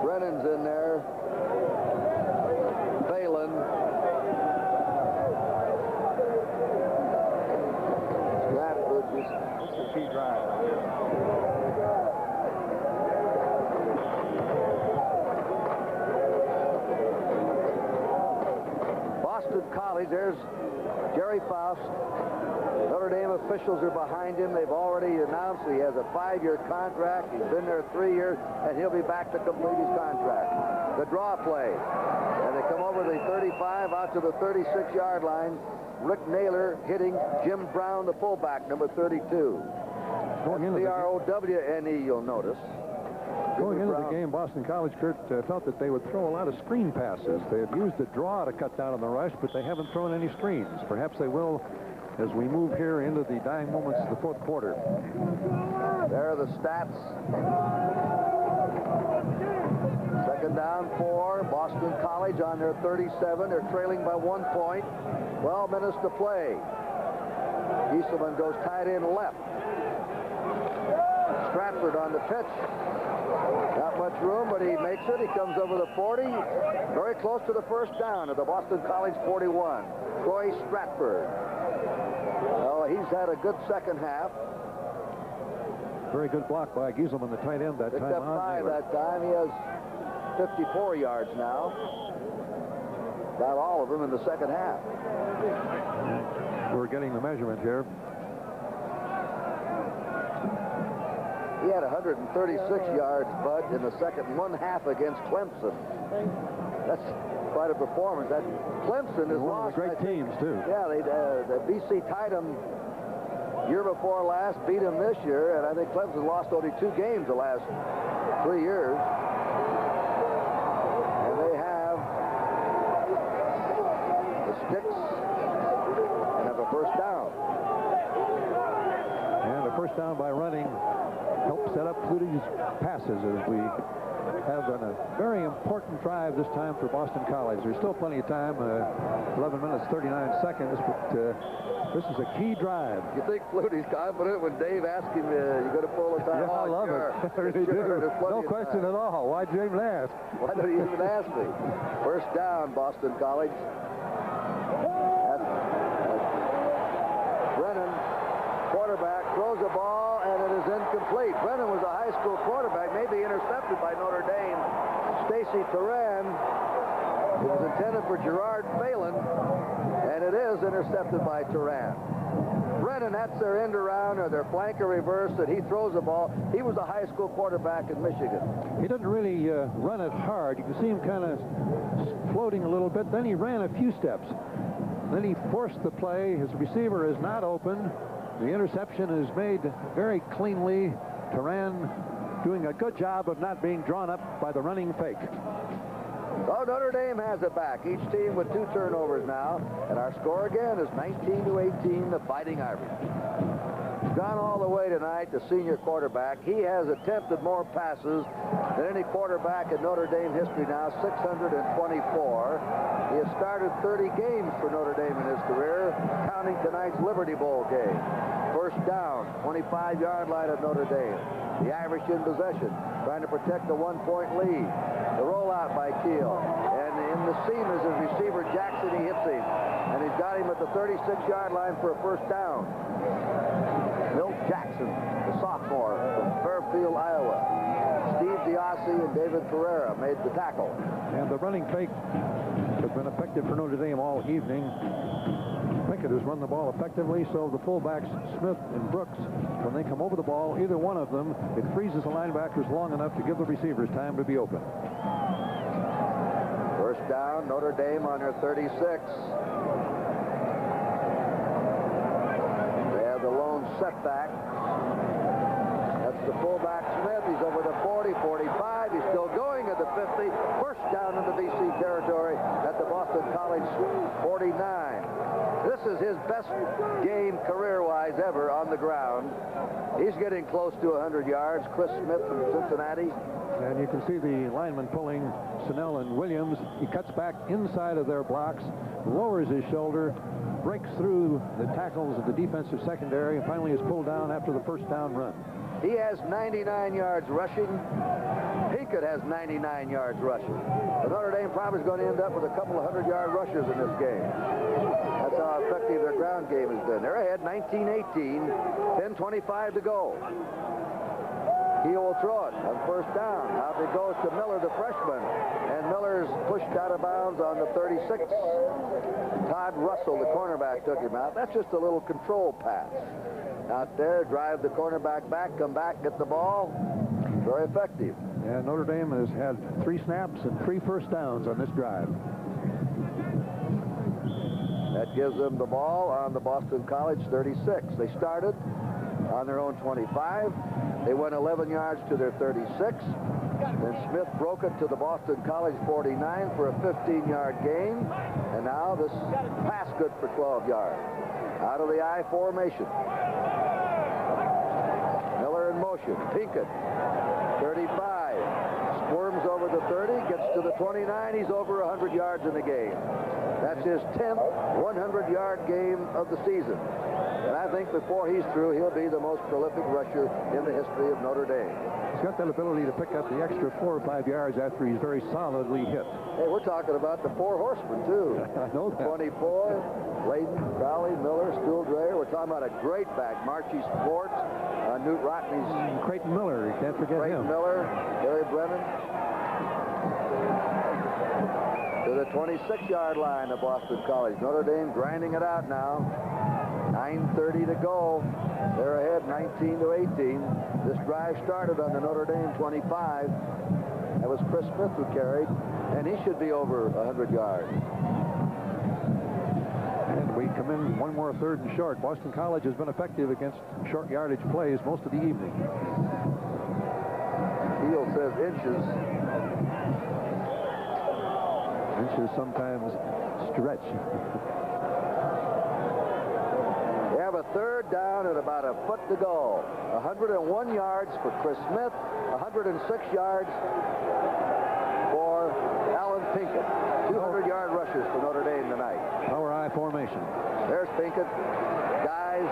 Brennan's in there. Phelan. Stratford. This is a key drive. Boston College. There's Jerry Faust. Notre Dame officials are behind him. They've already announced he has a 5-year contract. He's been there 3 years, and he'll be back to complete his contract. The draw play. And they come over the 35 out to the 36-yard line. Rick Naylor hitting Jim Brown, the fullback, number 32. C-R-O-W-N-E, you'll notice. Going into the game, Boston College, Kurt, felt that they would throw a lot of screen passes. They have used the draw to cut down on the rush, but they haven't thrown any screens. Perhaps they will as we move here into the dying moments of the fourth quarter. There are the stats. Second down 4. Boston College on their 37. They're trailing by 1 point. 12 minutes to play. Gieselman goes tight end left. Stratford on the pitch. Not much room, but he makes it. He comes over the 40. Very close to the first down at the Boston College 41. Troy Stratford. Well, he's had a good second half. Very good block by Gieselman, the tight end, that Picked time. Up 5 that time. He has 54 yards now. About all of them in the second half. We're getting the measurement here. He had 136 yards, Bud, in the second one-half against Clemson. That's quite a performance. That Clemson is one of the great teams, too. Yeah, the BC tied them year before last, beat them this year, and I think Clemson lost only 2 games the last 3 years. And they have the sticks and have a first down. And a first down by running helped set up Flutie's passes as we have a very important drive this time for Boston College. There's still plenty of time, 11 minutes, 39 seconds, but this is a key drive. You think Flutie's confident when Dave asked him, you going to pull a time? Yeah, I love it. I really do. No question at all. Why'd you even ask? Why don't you even ask me? First down, Boston College. That's Brennan, quarterback, throws the ball, and it is incomplete. Brennan was a high school quarterback, maybe intercepted by Notre Dame. Stacy Turan. It was intended for Gerard Phelan, and it is intercepted by Turan. Brennan, that's their end around or their flanker reverse that he throws the ball. He was a high school quarterback in Michigan. He didn't really run it hard. You can see him kind of floating a little bit. Then he ran a few steps. Then he forced the play. His receiver is not open. The interception is made very cleanly. Turan doing a good job of not being drawn up by the running fake. So Notre Dame has it back. Each team with 2 turnovers now. And our score again is 19-18, the Fighting Irish. He's gone all the way tonight, the senior quarterback. He has attempted more passes than any quarterback in Notre Dame history now, 624. He has started 30 games for Notre Dame in his career, counting tonight's Liberty Bowl game. First down, 25-yard line of Notre Dame. The Irish in possession, trying to protect the 1-point lead. The rollout by Keel. And in the seam is his receiver, Jackson. He hits him. And he's got him at the 36-yard line for a first down. Milt Jackson, the sophomore from Fairfield, Iowa. Steve Diassi and David Ferreira made the tackle. And the running fake has been effective for Notre Dame all evening. Pickett has run the ball effectively, so the fullbacks, Smith and Brooks, when they come over the ball, either one of them, it freezes the linebackers long enough to give the receivers time to be open. First down, Notre Dame on their 36. They have the lone setback. That's the fullback, Smith. He's over the 40, 45. He's still going at the 50. First down in the BC territory at the Boston College 49. This is his best game career-wise ever on the ground. He's getting close to 100 yards. Chris Smith from Cincinnati. And you can see the lineman pulling Snell and Williams. He cuts back inside of their blocks, lowers his shoulder, breaks through the tackles of the defensive secondary, and finally is pulled down after the first down run. He has 99 yards rushing. Pinkett has 99 yards rushing. The Notre Dame probably is going to end up with a couple of 100-yard rushers in this game. That's how effective their ground game has been. They're ahead 19-18, 10:25 to go. Keel will throw it on first down. Now it goes to Miller, the freshman. And Miller's pushed out of bounds on the 36. Todd Russell, the cornerback, took him out. That's just a little control pass. Out there, drive the cornerback back, come back, get the ball. Very effective. And Notre Dame has had 3 snaps and 3 first downs on this drive. That gives them the ball on the Boston College 36. They started on their own 25. They went 11 yards to their 36. Then Smith broke it to the Boston College 49 for a 15-yard gain. And now this pass good for 12 yards. Out of the I formation. Miller in motion. Pinkett, 35. Squirms over the 30, gets to the 29. He's over 100 yards in the game. That's his 10th 100-yard game of the season. And I think before he's through, he'll be the most prolific rusher in the history of Notre Dame. He's got that ability to pick up the extra 4 or 5 yards after he's very solidly hit. Hey, we're talking about the 4 horsemen, too. I know that. 24, Layden, Crowley, Miller, Stuhldreher. We're talking about a great back. Marchie Sports, Newt Rockney's... Creighton Miller, you can't forget him. Creighton Miller, Gary Brennan. to the 26-yard line of Boston College. Notre Dame grinding it out now. 9:30 to go. They're ahead 19-18. This drive started on the Notre Dame 25. That was Chris Smith who carried, and he should be over 100 yards. And we come in one more third and short. Boston College has been effective against short yardage plays most of the evening. Keel says inches. Inches sometimes stretch. They have a third down and about a foot to go. 101 yards for Chris Smith, 106 yards for Alan Pinkett. 200-yard rushes for Notre Dame tonight. Power I formation. There's Pinkett. Guys,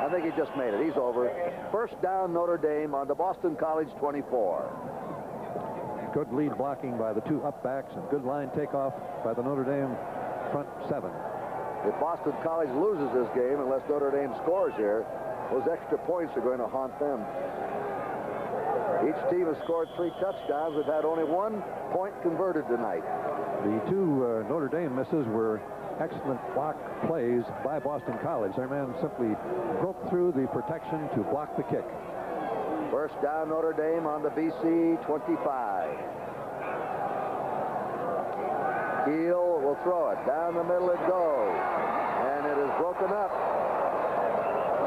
I think he just made it. He's over. First down Notre Dame on the Boston College 24. Good lead blocking by the two up backs and good line takeoff by the Notre Dame front seven. If Boston College loses this game, unless Notre Dame scores here, those extra points are going to haunt them. Each team has scored 3 touchdowns. We've had only 1 point converted tonight. The two Notre Dame misses were excellent block plays by Boston College. Their man simply broke through the protection to block the kick. First down Notre Dame on the BC 25. Keel will throw it. Down the middle it goes. And it is broken up.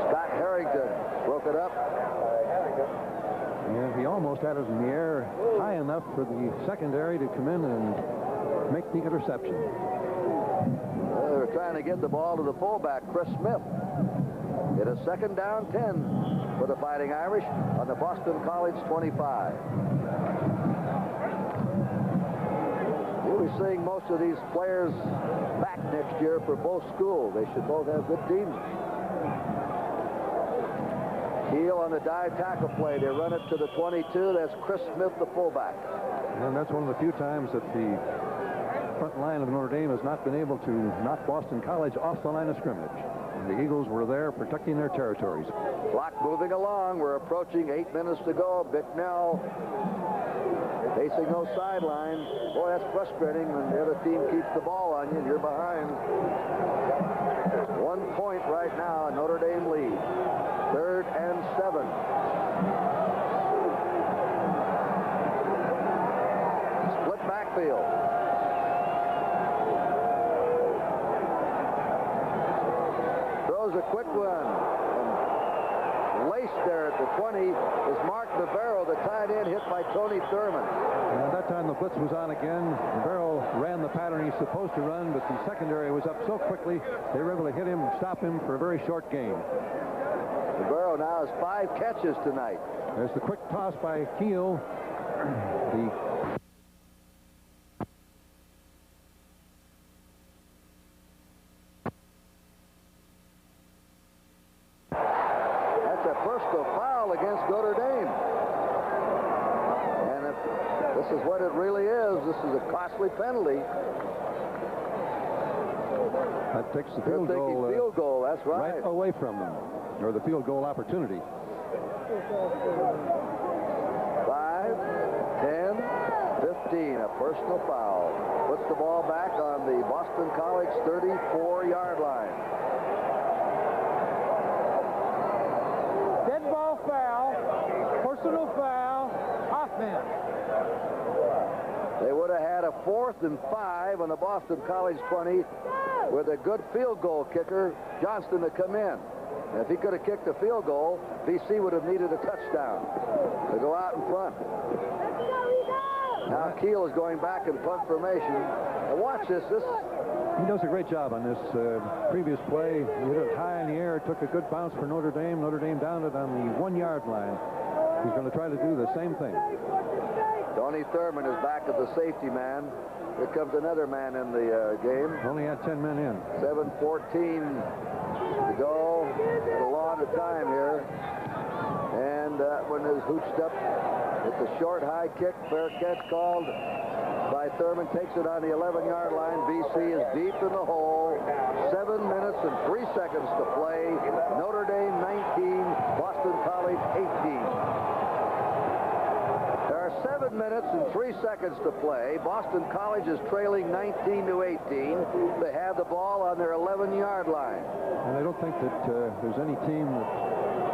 Scott Harrington broke it up. And he almost had it in the air high enough for the secondary to come in and make the interception. They were trying to get the ball to the fullback, Chris Smith. It is second down 10 for the Fighting Irish on the Boston College 25. We'll be seeing most of these players back next year for both schools. They should both have good teams. Keel on the dive tackle play. They run it to the 22. That's Chris Smith, the fullback. And that's one of the few times that the front line of Notre Dame has not been able to knock Boston College off the line of scrimmage. The Eagles were there protecting their territories. Clock moving along. We're approaching 8 minutes to go. Bicknell facing no sideline. Boy, that's frustrating when the other team keeps the ball on you and you're behind. 1 point right now, Notre Dame lead. 3rd and 7. Split backfield. Throws a quick one. And laced there at the 20 is Mark Navarro, the tight end, hit by Tony Thurman. And at that time, the blitz was on again. Navarro ran the pattern he's supposed to run, but the secondary was up so quickly, they were able to hit him and stop him for a very short gain. Navarro now has 5 catches tonight. There's the quick toss by Keel. That's a personal foul against Notre Dame. And if this is what it really is, this is a costly penalty. That takes the field goal, field goal, that's right. Right away from them, or the field goal opportunity. 5, 10, 15, a personal foul. Puts the ball back on the Boston College 34-yard line. Dead ball foul, personal foul, offense. They would have had a 4th and 5 on the Boston College 20 with a good field goal kicker, Johnston, to come in. And if he could have kicked a field goal, BC would have needed a touchdown to go out in front. Now Keel is going back in punt formation. Now watch this. He does a great job on this previous play. He hit it high in the air, took a good bounce for Notre Dame. Notre Dame downed it on the 1-yard line. He's going to try to do the same thing. Tony Thurman is back as the safety man. Here comes another man in the game. Only had 10 men in. 7:14 to go. A lot of time here. And that one is hooched up. It's a short high kick. Fair catch called by Thurman. Takes it on the 11-yard line. BC is deep in the hole. 7 minutes and 3 seconds to play. Notre Dame 19, Boston College 18. Our 7 minutes and 3 seconds to play. Boston College is trailing 19-18. They have the ball on their 11-yard line. And I don't think that there's any team that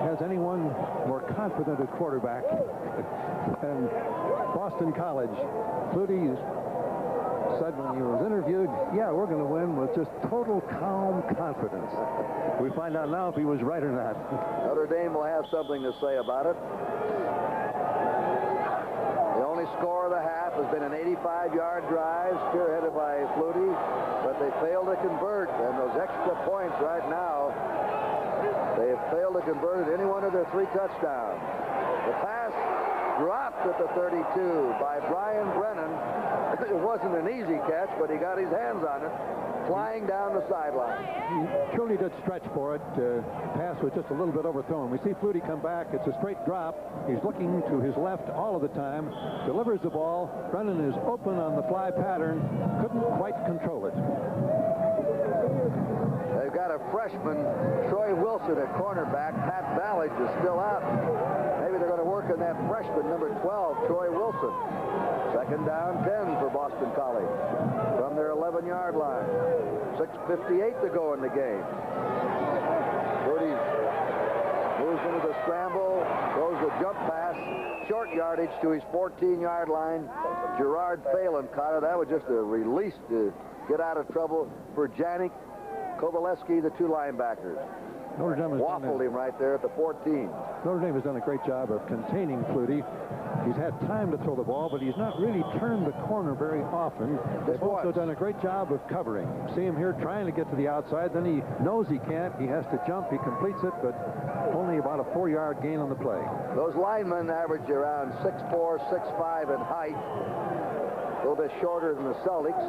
has anyone more confident at quarterback than Boston College. Flutie said when he was interviewed, yeah, we're going to win with just total calm confidence. We find out now if he was right or not. Notre Dame will have something to say about it. The only score of the half has been an 85-yard drive, spearheaded by Flutie, but they failed to convert, and those extra points right now, they have failed to convert at any one of their 3 touchdowns. The pass dropped at the 32 by Brian Brennan. It wasn't an easy catch, but he got his hands on it, flying down the sideline. He truly did stretch for it. Pass was just a little bit overthrown. We see Flutie come back. It's a straight drop. He's looking to his left all of the time. Delivers the ball. Brennan is open on the fly pattern. Couldn't quite control it. They've got a freshman, Troy Wilson, at cornerback. Pat Ballage is still out. Maybe they're going to work on that freshman, number 12, Troy Wilson. Second down, 10 for Boston College from their 11-yard line. 6:58 to go in the game. Flutie moves into the scramble, throws the jump pass, short yardage to his 14-yard line. Gerard Phelan caught it. That was just a release to get out of trouble for Janik, Kovaleski, the 2 linebackers. Notre Dame has waffled him right there at the 14. Notre Dame has done a great job of containing Flutie. He's had time to throw the ball, but he's not really turned the corner very often. They've also done a great job of covering. See him here trying to get to the outside, then he knows he can't. He has to jump. He completes it, but only about a 4-yard gain on the play. Those linemen average around 6'4", 6'5" in height. A little bit shorter than the Celtics.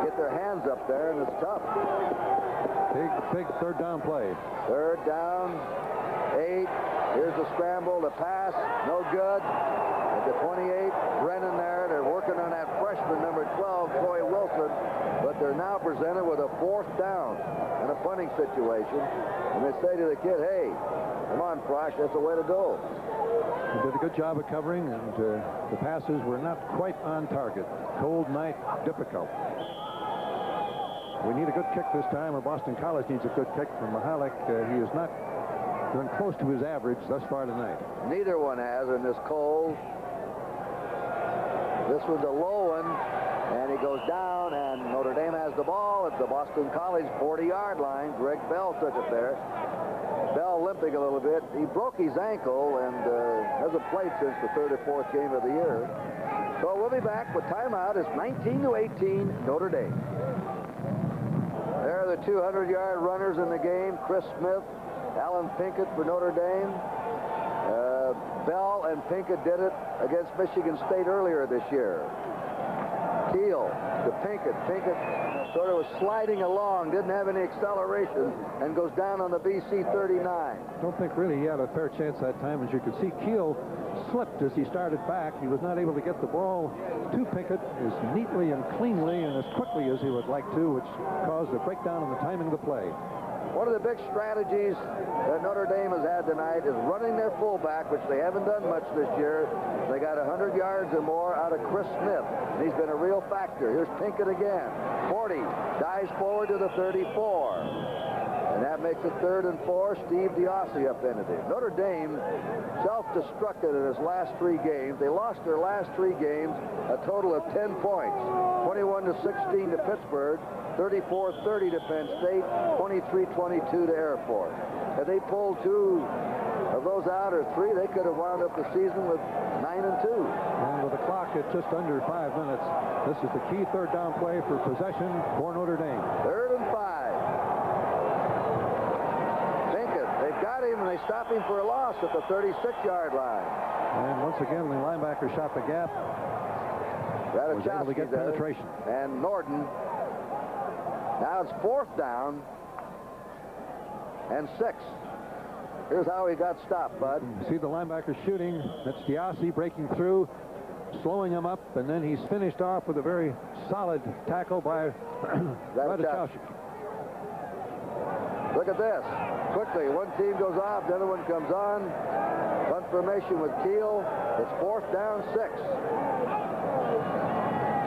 Get their hands up there, and it's tough. Big third down play. Third down, 8. Here's the scramble, the pass, no good. At the 28, Brennan there. They're working on that freshman, number 12, Troy Wilson. But they're now presented with a 4th down in a punting situation. And they say to the kid, hey, come on, Frosh, that's the way to go. He did a good job of covering, and the passes were not quite on target. Cold night, difficult. We need a good kick this time, or Boston College needs a good kick from Mahalik. He is not been close to his average thus far tonight. Neither one has in this cold. This one's a low one, and he goes down, and Notre Dame has the ball at the Boston College 40-yard line. Greg Bell took it there. Bell limping a little bit. He broke his ankle and hasn't played since the 3rd or 4th game of the year. So we'll be back with timeout. It's 19-18 Notre Dame. There are the 200-yard runners in the game. Chris Smith, Alan Pinkett for Notre Dame. Bell and Pinkett did it against Michigan State earlier this year. Keel to Pinkett. Pinkett sort of was sliding along, didn't have any acceleration, and goes down on the BC 39. Don't think really he had a fair chance that time. As you can see, Keel slipped as he started back. He was not able to get the ball to Pinkett as neatly and cleanly and as quickly as he would like to, which caused a breakdown in the timing of the play. One of the big strategies that Notre Dame has had tonight is running their fullback, which they haven't done much this year. They got 100 yards or more out of Chris Smith. He's been a real factor. Here's Pinkett again. 40, dives forward to the 34. And that makes it 3rd and 4. Steve Diossi upended him. Notre Dame self-destructed in his last 3 games. They lost their last 3 games, a total of 10 points. 21-16 to Pittsburgh. 34-30 to Penn State, 23-22 to Air Force. Had they pulled 2 of those out or 3, they could have wound up the season with 9-2. And with the clock at just under 5 minutes, this is the key 3rd down play for possession for Notre Dame. 3rd and 5. Pinkett, they've got him, and they stop him for a loss at the 36-yard line. And once again, the linebacker shot the gap. Was able to get penetration. And Norton. Now it's 4th down and 6. Here's how he got stopped, Bud. See the linebacker shooting. That's Diossi breaking through, slowing him up, and then he's finished off with a very solid tackle by Radachowski. Look at this. Quickly, one team goes off, the other one comes on. Punt formation with Keel. It's 4th down, 6.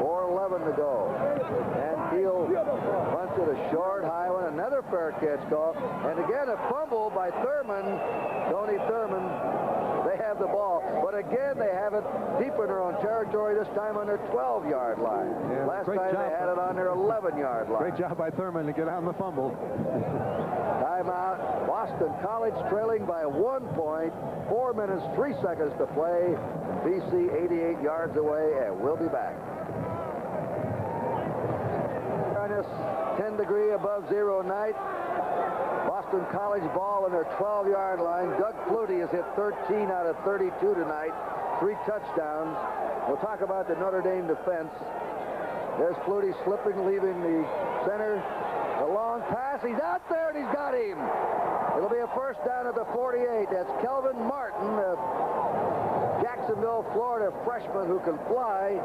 4:11 to go. And Keel punts it a short, high one. Another fair catch call. And again, a fumble by Thurman. Tony Thurman. They have the ball. But again, they have it deep in their own territory, this time on their 12-yard line. Yeah, Last time they had it on their 11-yard line. Great job by Thurman to get on the fumble. Timeout. Boston College trailing by 1 point. 4 minutes, 3 seconds to play. BC 88 yards away, and we'll be back. 10 degree above zero night. Boston College ball on their 12-yard line. Doug Flutie has hit 13 out of 32 tonight. 3 touchdowns. We'll talk about the Notre Dame defense. There's Flutie slipping, leaving the center. A long pass. He's out there, and he's got him. It'll be a first down at the 48. That's Kelvin Martin, a Jacksonville, Florida freshman who can fly,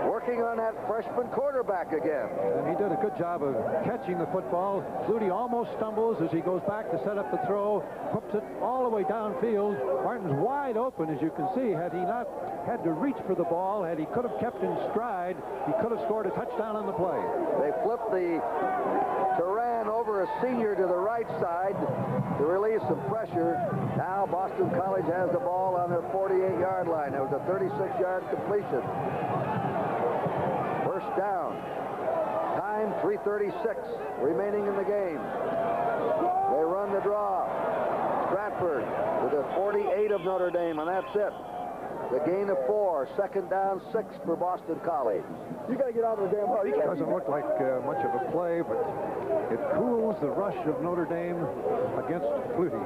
working on that freshman quarterback again. And he did a good job of catching the football. Flutie almost stumbles as he goes back to set up the throw, puts it all the way downfield. Martin's wide open, as you can see. Had he not had to reach for the ball, had he could have kept in stride, he could have scored a touchdown on the play. They flipped the Turan over a senior to the right side to relieve some pressure. Now Boston College has the ball on their 48-yard line. It was a 36-yard completion. First down. Time 3:36 remaining in the game. They run the draw. Stratford to the 48 of Notre Dame, and that's it. The gain of 4. Second down, 6 for Boston College. You got to get out of the damn ball. It doesn't look like much of a play, but it cools the rush of Notre Dame against Flutie.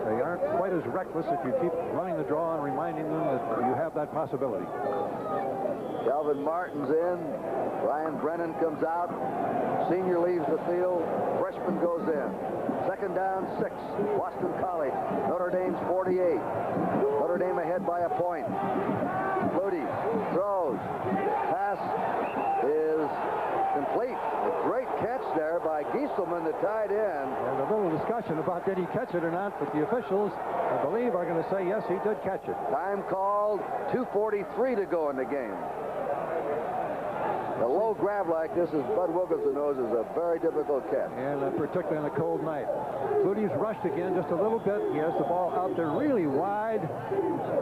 They aren't quite as reckless if you keep running the draw and reminding them that you have that possibility. Calvin Martin's in. Ryan Brennan comes out. Senior leaves the field. Freshman goes in. Second down, 6. Boston College. Notre Dame's 48. Notre Dame ahead by a point. Flutie throws. Pass is complete. A great catch there by Gieselman, the tight end. And a little discussion about did he catch it or not, but the officials, I believe, are going to say yes, he did catch it. Time called. 2:43 to go in the game. A low grab like this, as Bud Wilkinson knows, is a very difficult catch. And particularly on a cold night. Flutie's rushed again just a little bit. He has the ball out there really wide.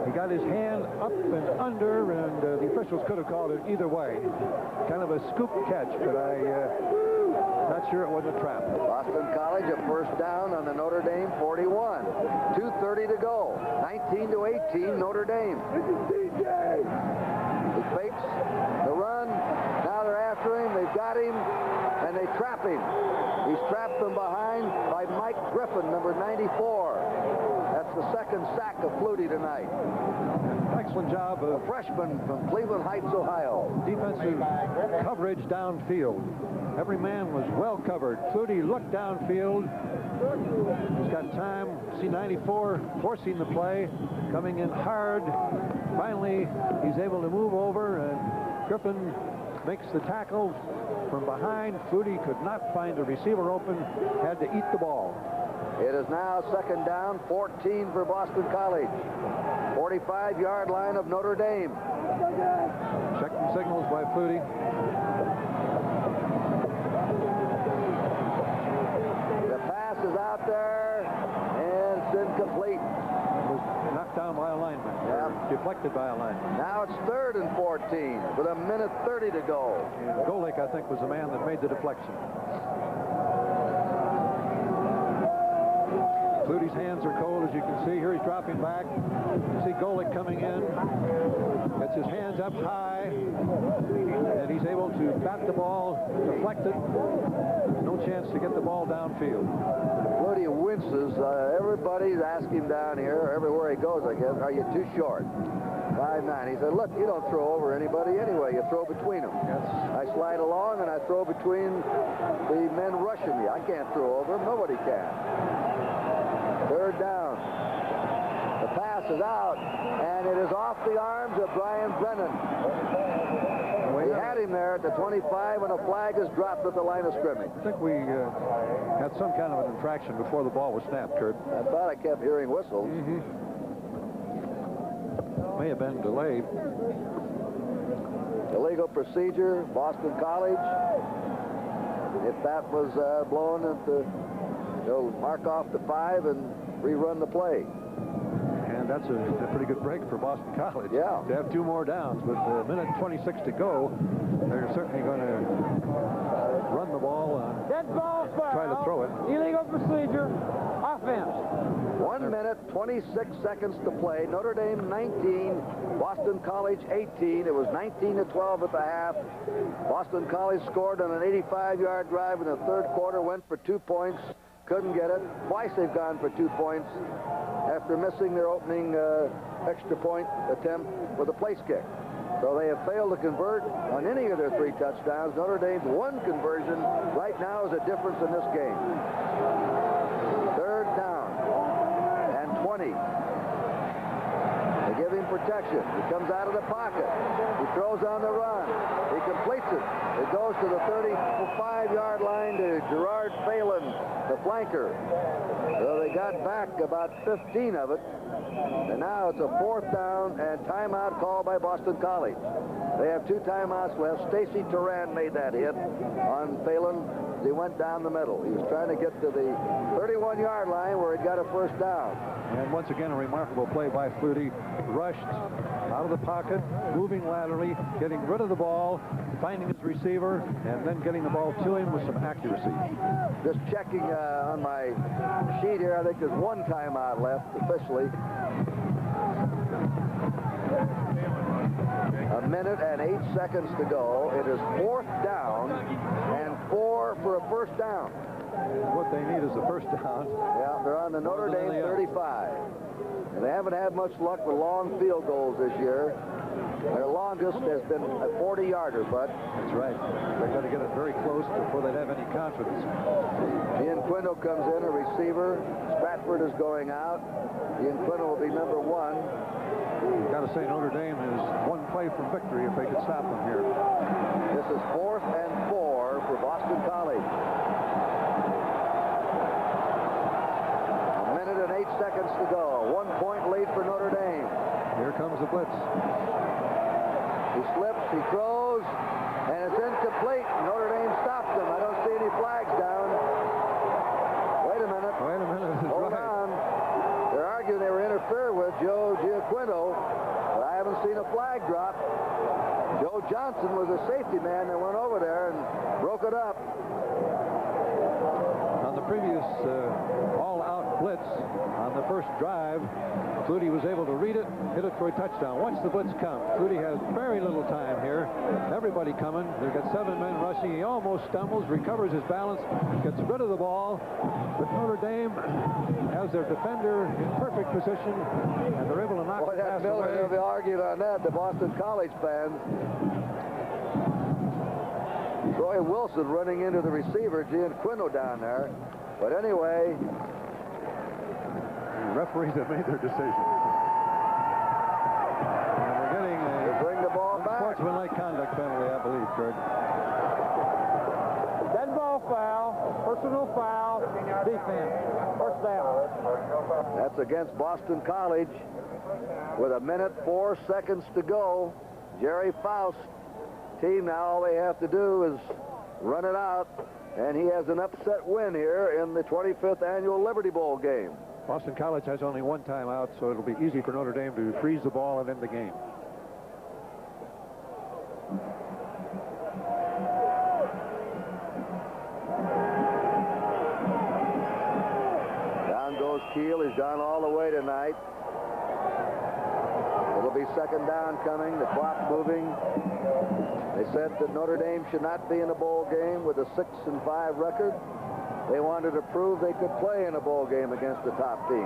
He got his hand up and under, and the officials could have called it either way. Kind of a scoop catch, but I'm not sure it was a trap. Boston College a first down on the Notre Dame 41. 2:30 to go. 19-18 Notre Dame. He fakes the run. Now they're after him. They've got him, and they trap him. He's trapped from behind by Mike Griffin, number 94. That's the second sack of Flutie tonight. Excellent job of a freshman from Cleveland Heights, Ohio. Defensive coverage downfield. Every man was well covered. Flutie looked downfield. He's got time. C-94 forcing the play, coming in hard. Finally, he's able to move over, and Griffin makes the tackle from behind. Flutie could not find a receiver open, had to eat the ball. It is now second down, 14 for Boston College. 45-yard line of Notre Dame. Checking signals by Flutie. The pass is out there, and it's incomplete. It was knocked down by a lineman. Yep. Deflected by a lineman. Now it's 3rd and 14 with a minute 30 to go. And Golick, I think, was the man that made the deflection. Flutie's hands are cold, as you can see. Here he's dropping back. You see Golick coming in. Gets his hands up high. And he's able to bat the ball, deflect it. No chance to get the ball downfield. Flutie winces. Everybody's asking down here, everywhere he goes, I guess, are you too short? 5'9". He said, look, you don't throw over anybody anyway. You throw between them. Yes. I slide along and I throw between the men rushing me. I can't throw over them. Nobody can. Third down. The pass is out, and it is off the arms of Brian Brennan. He had him there at the 25 when a flag is dropped at the line of scrimmage. I think we had some kind of an infraction before the ball was snapped, Kurt. I thought I kept hearing whistles. May have been delayed. Illegal procedure, Boston College. If that was blown, they'll mark off the 5 and rerun the play. And that's a pretty good break for Boston College. Yeah. To have 2 more downs, with a minute 26 to go, they're certainly going to run the ball. Dead ball foul. Try to throw it. Illegal procedure. Offense. 1 minute, 26 seconds to play. Notre Dame 19, Boston College 18. It was 19-12 at the half. Boston College scored on an 85-yard drive in the third quarter, went for 2 points, couldn't get it. Twice they've gone for 2 points after missing their opening extra point attempt with a place kick. So they have failed to convert on any of their 3 touchdowns. Notre Dame's 1 conversion right now is a difference in this game. Third down and 20. They give him protection. He comes out of the pocket. He throws on the run. He completes it. It goes to the 35-yard line to Gerard Phelan, the flanker. So they got back about 15 of it. And now it's a 4th down and timeout called by Boston College. They have 2 timeouts left. Stacy Turan made that hit on Phelan. He went down the middle. He was trying to get to the 31-yard line where he got a 1st down. And once again, a remarkable play by Flutie. Rushed out of the pocket, moving laterally, getting rid of the ball, finding his receiver, and then getting the ball to him with some accuracy. Just checking on my sheet here, I think there's 1 timeout left officially. A minute and 8 seconds to go. It is 4th down and 4 for a 1st down. What they need is a 1st down. Yeah, they're on the Notre Dame 35. And they haven't had much luck with long field goals this year. Their longest has been a 40-yarder, but that's right. They've got to get it very close before they'd have any confidence. Ian Quinto comes in, a receiver. Stratford is going out. Ian Quinto will be number 1. You've got to say Notre Dame is 1 play from victory if they could stop them here. This is 4th and 4 for Boston College. A minute and 8 seconds to go. 1 point lead for Notre Dame. Here comes the blitz. He slips, he throws, and it's incomplete. Notre Dame stops him. I don't see any flags down. Wait a minute. Wait a minute. Hold on. They're arguing they were interfered with, Joe Giaquino, but I haven't seen a flag drop. Joe Johnson was a safety man that went over there and broke it up. On the previous all-out blitz on the first drive, Flutie was able to read it, hit it for a touchdown. Watch the blitz come. Flutie has very little time here. Everybody coming. They've got 7 men rushing. He almost stumbles, recovers his balance, gets rid of the ball. But Notre Dame has their defender in perfect position, and they're able to knock the pass away. They'll be arguing on that, the Boston College fans. Troy Wilson running into the receiver, Gian Quino down there. But anyway, the referees have made their decision. And we're getting a bring the ball back. Unsportsmanlike conduct penalty, I believe, Kurt. Dead ball foul, personal foul, defense. 1st down. That's against Boston College with a minute 4 seconds to go. Jerry Faust team now, all they have to do is run it out, and he has an upset win here in the 25th annual Liberty Bowl game. Boston College has only 1 timeout, so it'll be easy for Notre Dame to freeze the ball and end the game. Down goes Keel. He's gone all the way tonight. It'll be 2nd down coming. The clock moving. They said that Notre Dame should not be in a bowl game with a 6-5 record. They wanted to prove they could play in a bowl game against the top team.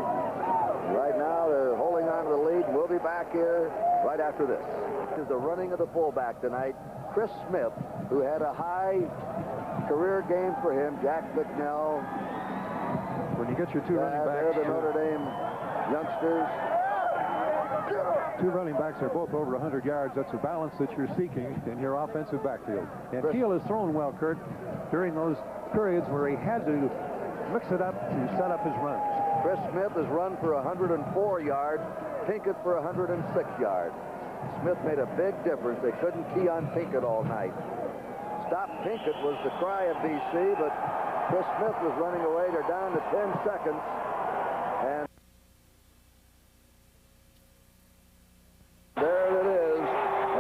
Right now, they're holding on to the lead. We'll be back here right after this. This is the running of the fullback tonight, Chris Smith, who had a high career game for him. Jack Bicknell. When you get your 2 running backs, they're the Notre Dame youngsters. 2 running backs are both over 100 yards. That's a balance that you're seeking in your offensive backfield. And Keel has thrown well, Kurt, during those periods where he had to mix it up to set up his runs. Chris Smith has run for 104 yards, Pinkett for 106 yards. Smith made a big difference. They couldn't key on Pinkett all night. Stop Pinkett was the cry of BC, but Chris Smith was running away. They're down to 10 seconds. And there it is.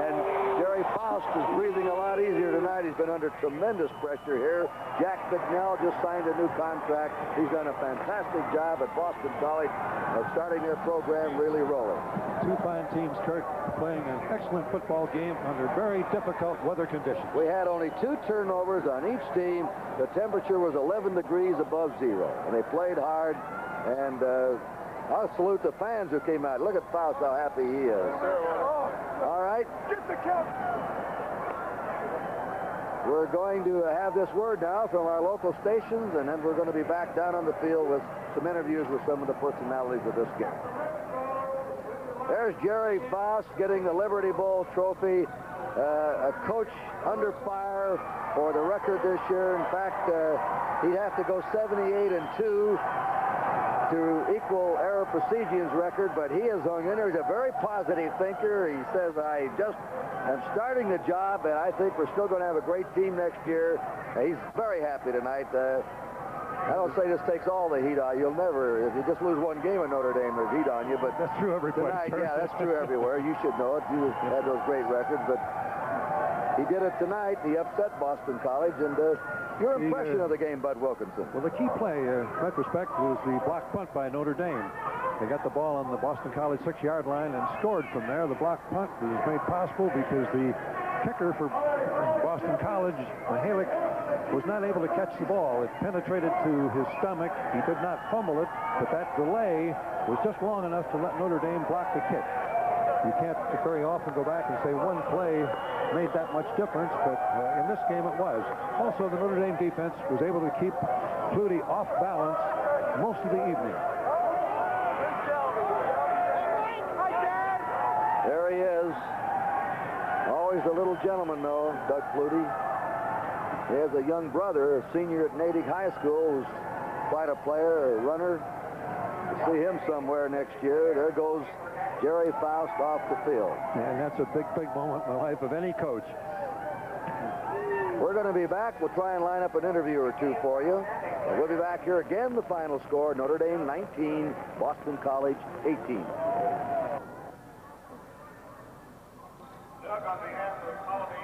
And Jerry Faust is breathing a lot easier tonight. He's been under tremendous pressure here. Jack Bicknell just signed a new contract. He's done a fantastic job at Boston College of starting their program really rolling. Two fine teams, Kurt, playing an excellent football game under very difficult weather conditions. We had only 2 turnovers on each team. The temperature was 11 degrees above zero, and they played hard. And I'll salute the fans who came out. Look at Faust, how happy he is. All right. Get the count. We're going to have this word now from our local stations, and then we're going to be back down on the field with some interviews with some of the personalities of this game. There's Jerry Faust getting the Liberty Bowl trophy. A coach under fire for the record this year. In fact, he'd have to go 78-2 to equal Ara Pasegian's record, but he has hung in there. He's a very positive thinker. He says, I just am starting the job, and I think we're still going to have a great team next year. He's very happy tonight. I don't say this takes all the heat on. You'll never, if you just lose one game at Notre Dame, there's heat on you. But that's true everywhere. Tonight, yeah, that's true everywhere. You should know it. You had those great records, but he did it tonight. He upset Boston College. And your impression of the game, Bud Wilkinson? Well, the key play, in retrospect, was the block punt by Notre Dame. They got the ball on the Boston College 6-yard line and scored from there. The block punt was made possible because the kicker for Boston College, Mahalik, was not able to catch the ball. It penetrated to his stomach. He did not fumble it, but that delay was just long enough to let Notre Dame block the kick. You can't very often go back and say one play made that much difference, but in this game it was. Also, the Notre Dame defense was able to keep Flutie off balance most of the evening. There he is. Always a little gentleman, though, Doug Flutie. He has a young brother, a senior at Natick High School, who's quite a player, a runner. We'll see him somewhere next year. There goes Jerry Faust off the field. And that's a big, big moment in the life of any coach. We're going to be back. We'll try and line up an interview or two for you. And we'll be back here again. The final score, Notre Dame 19, Boston College 18. Doug, on behalf of the Colony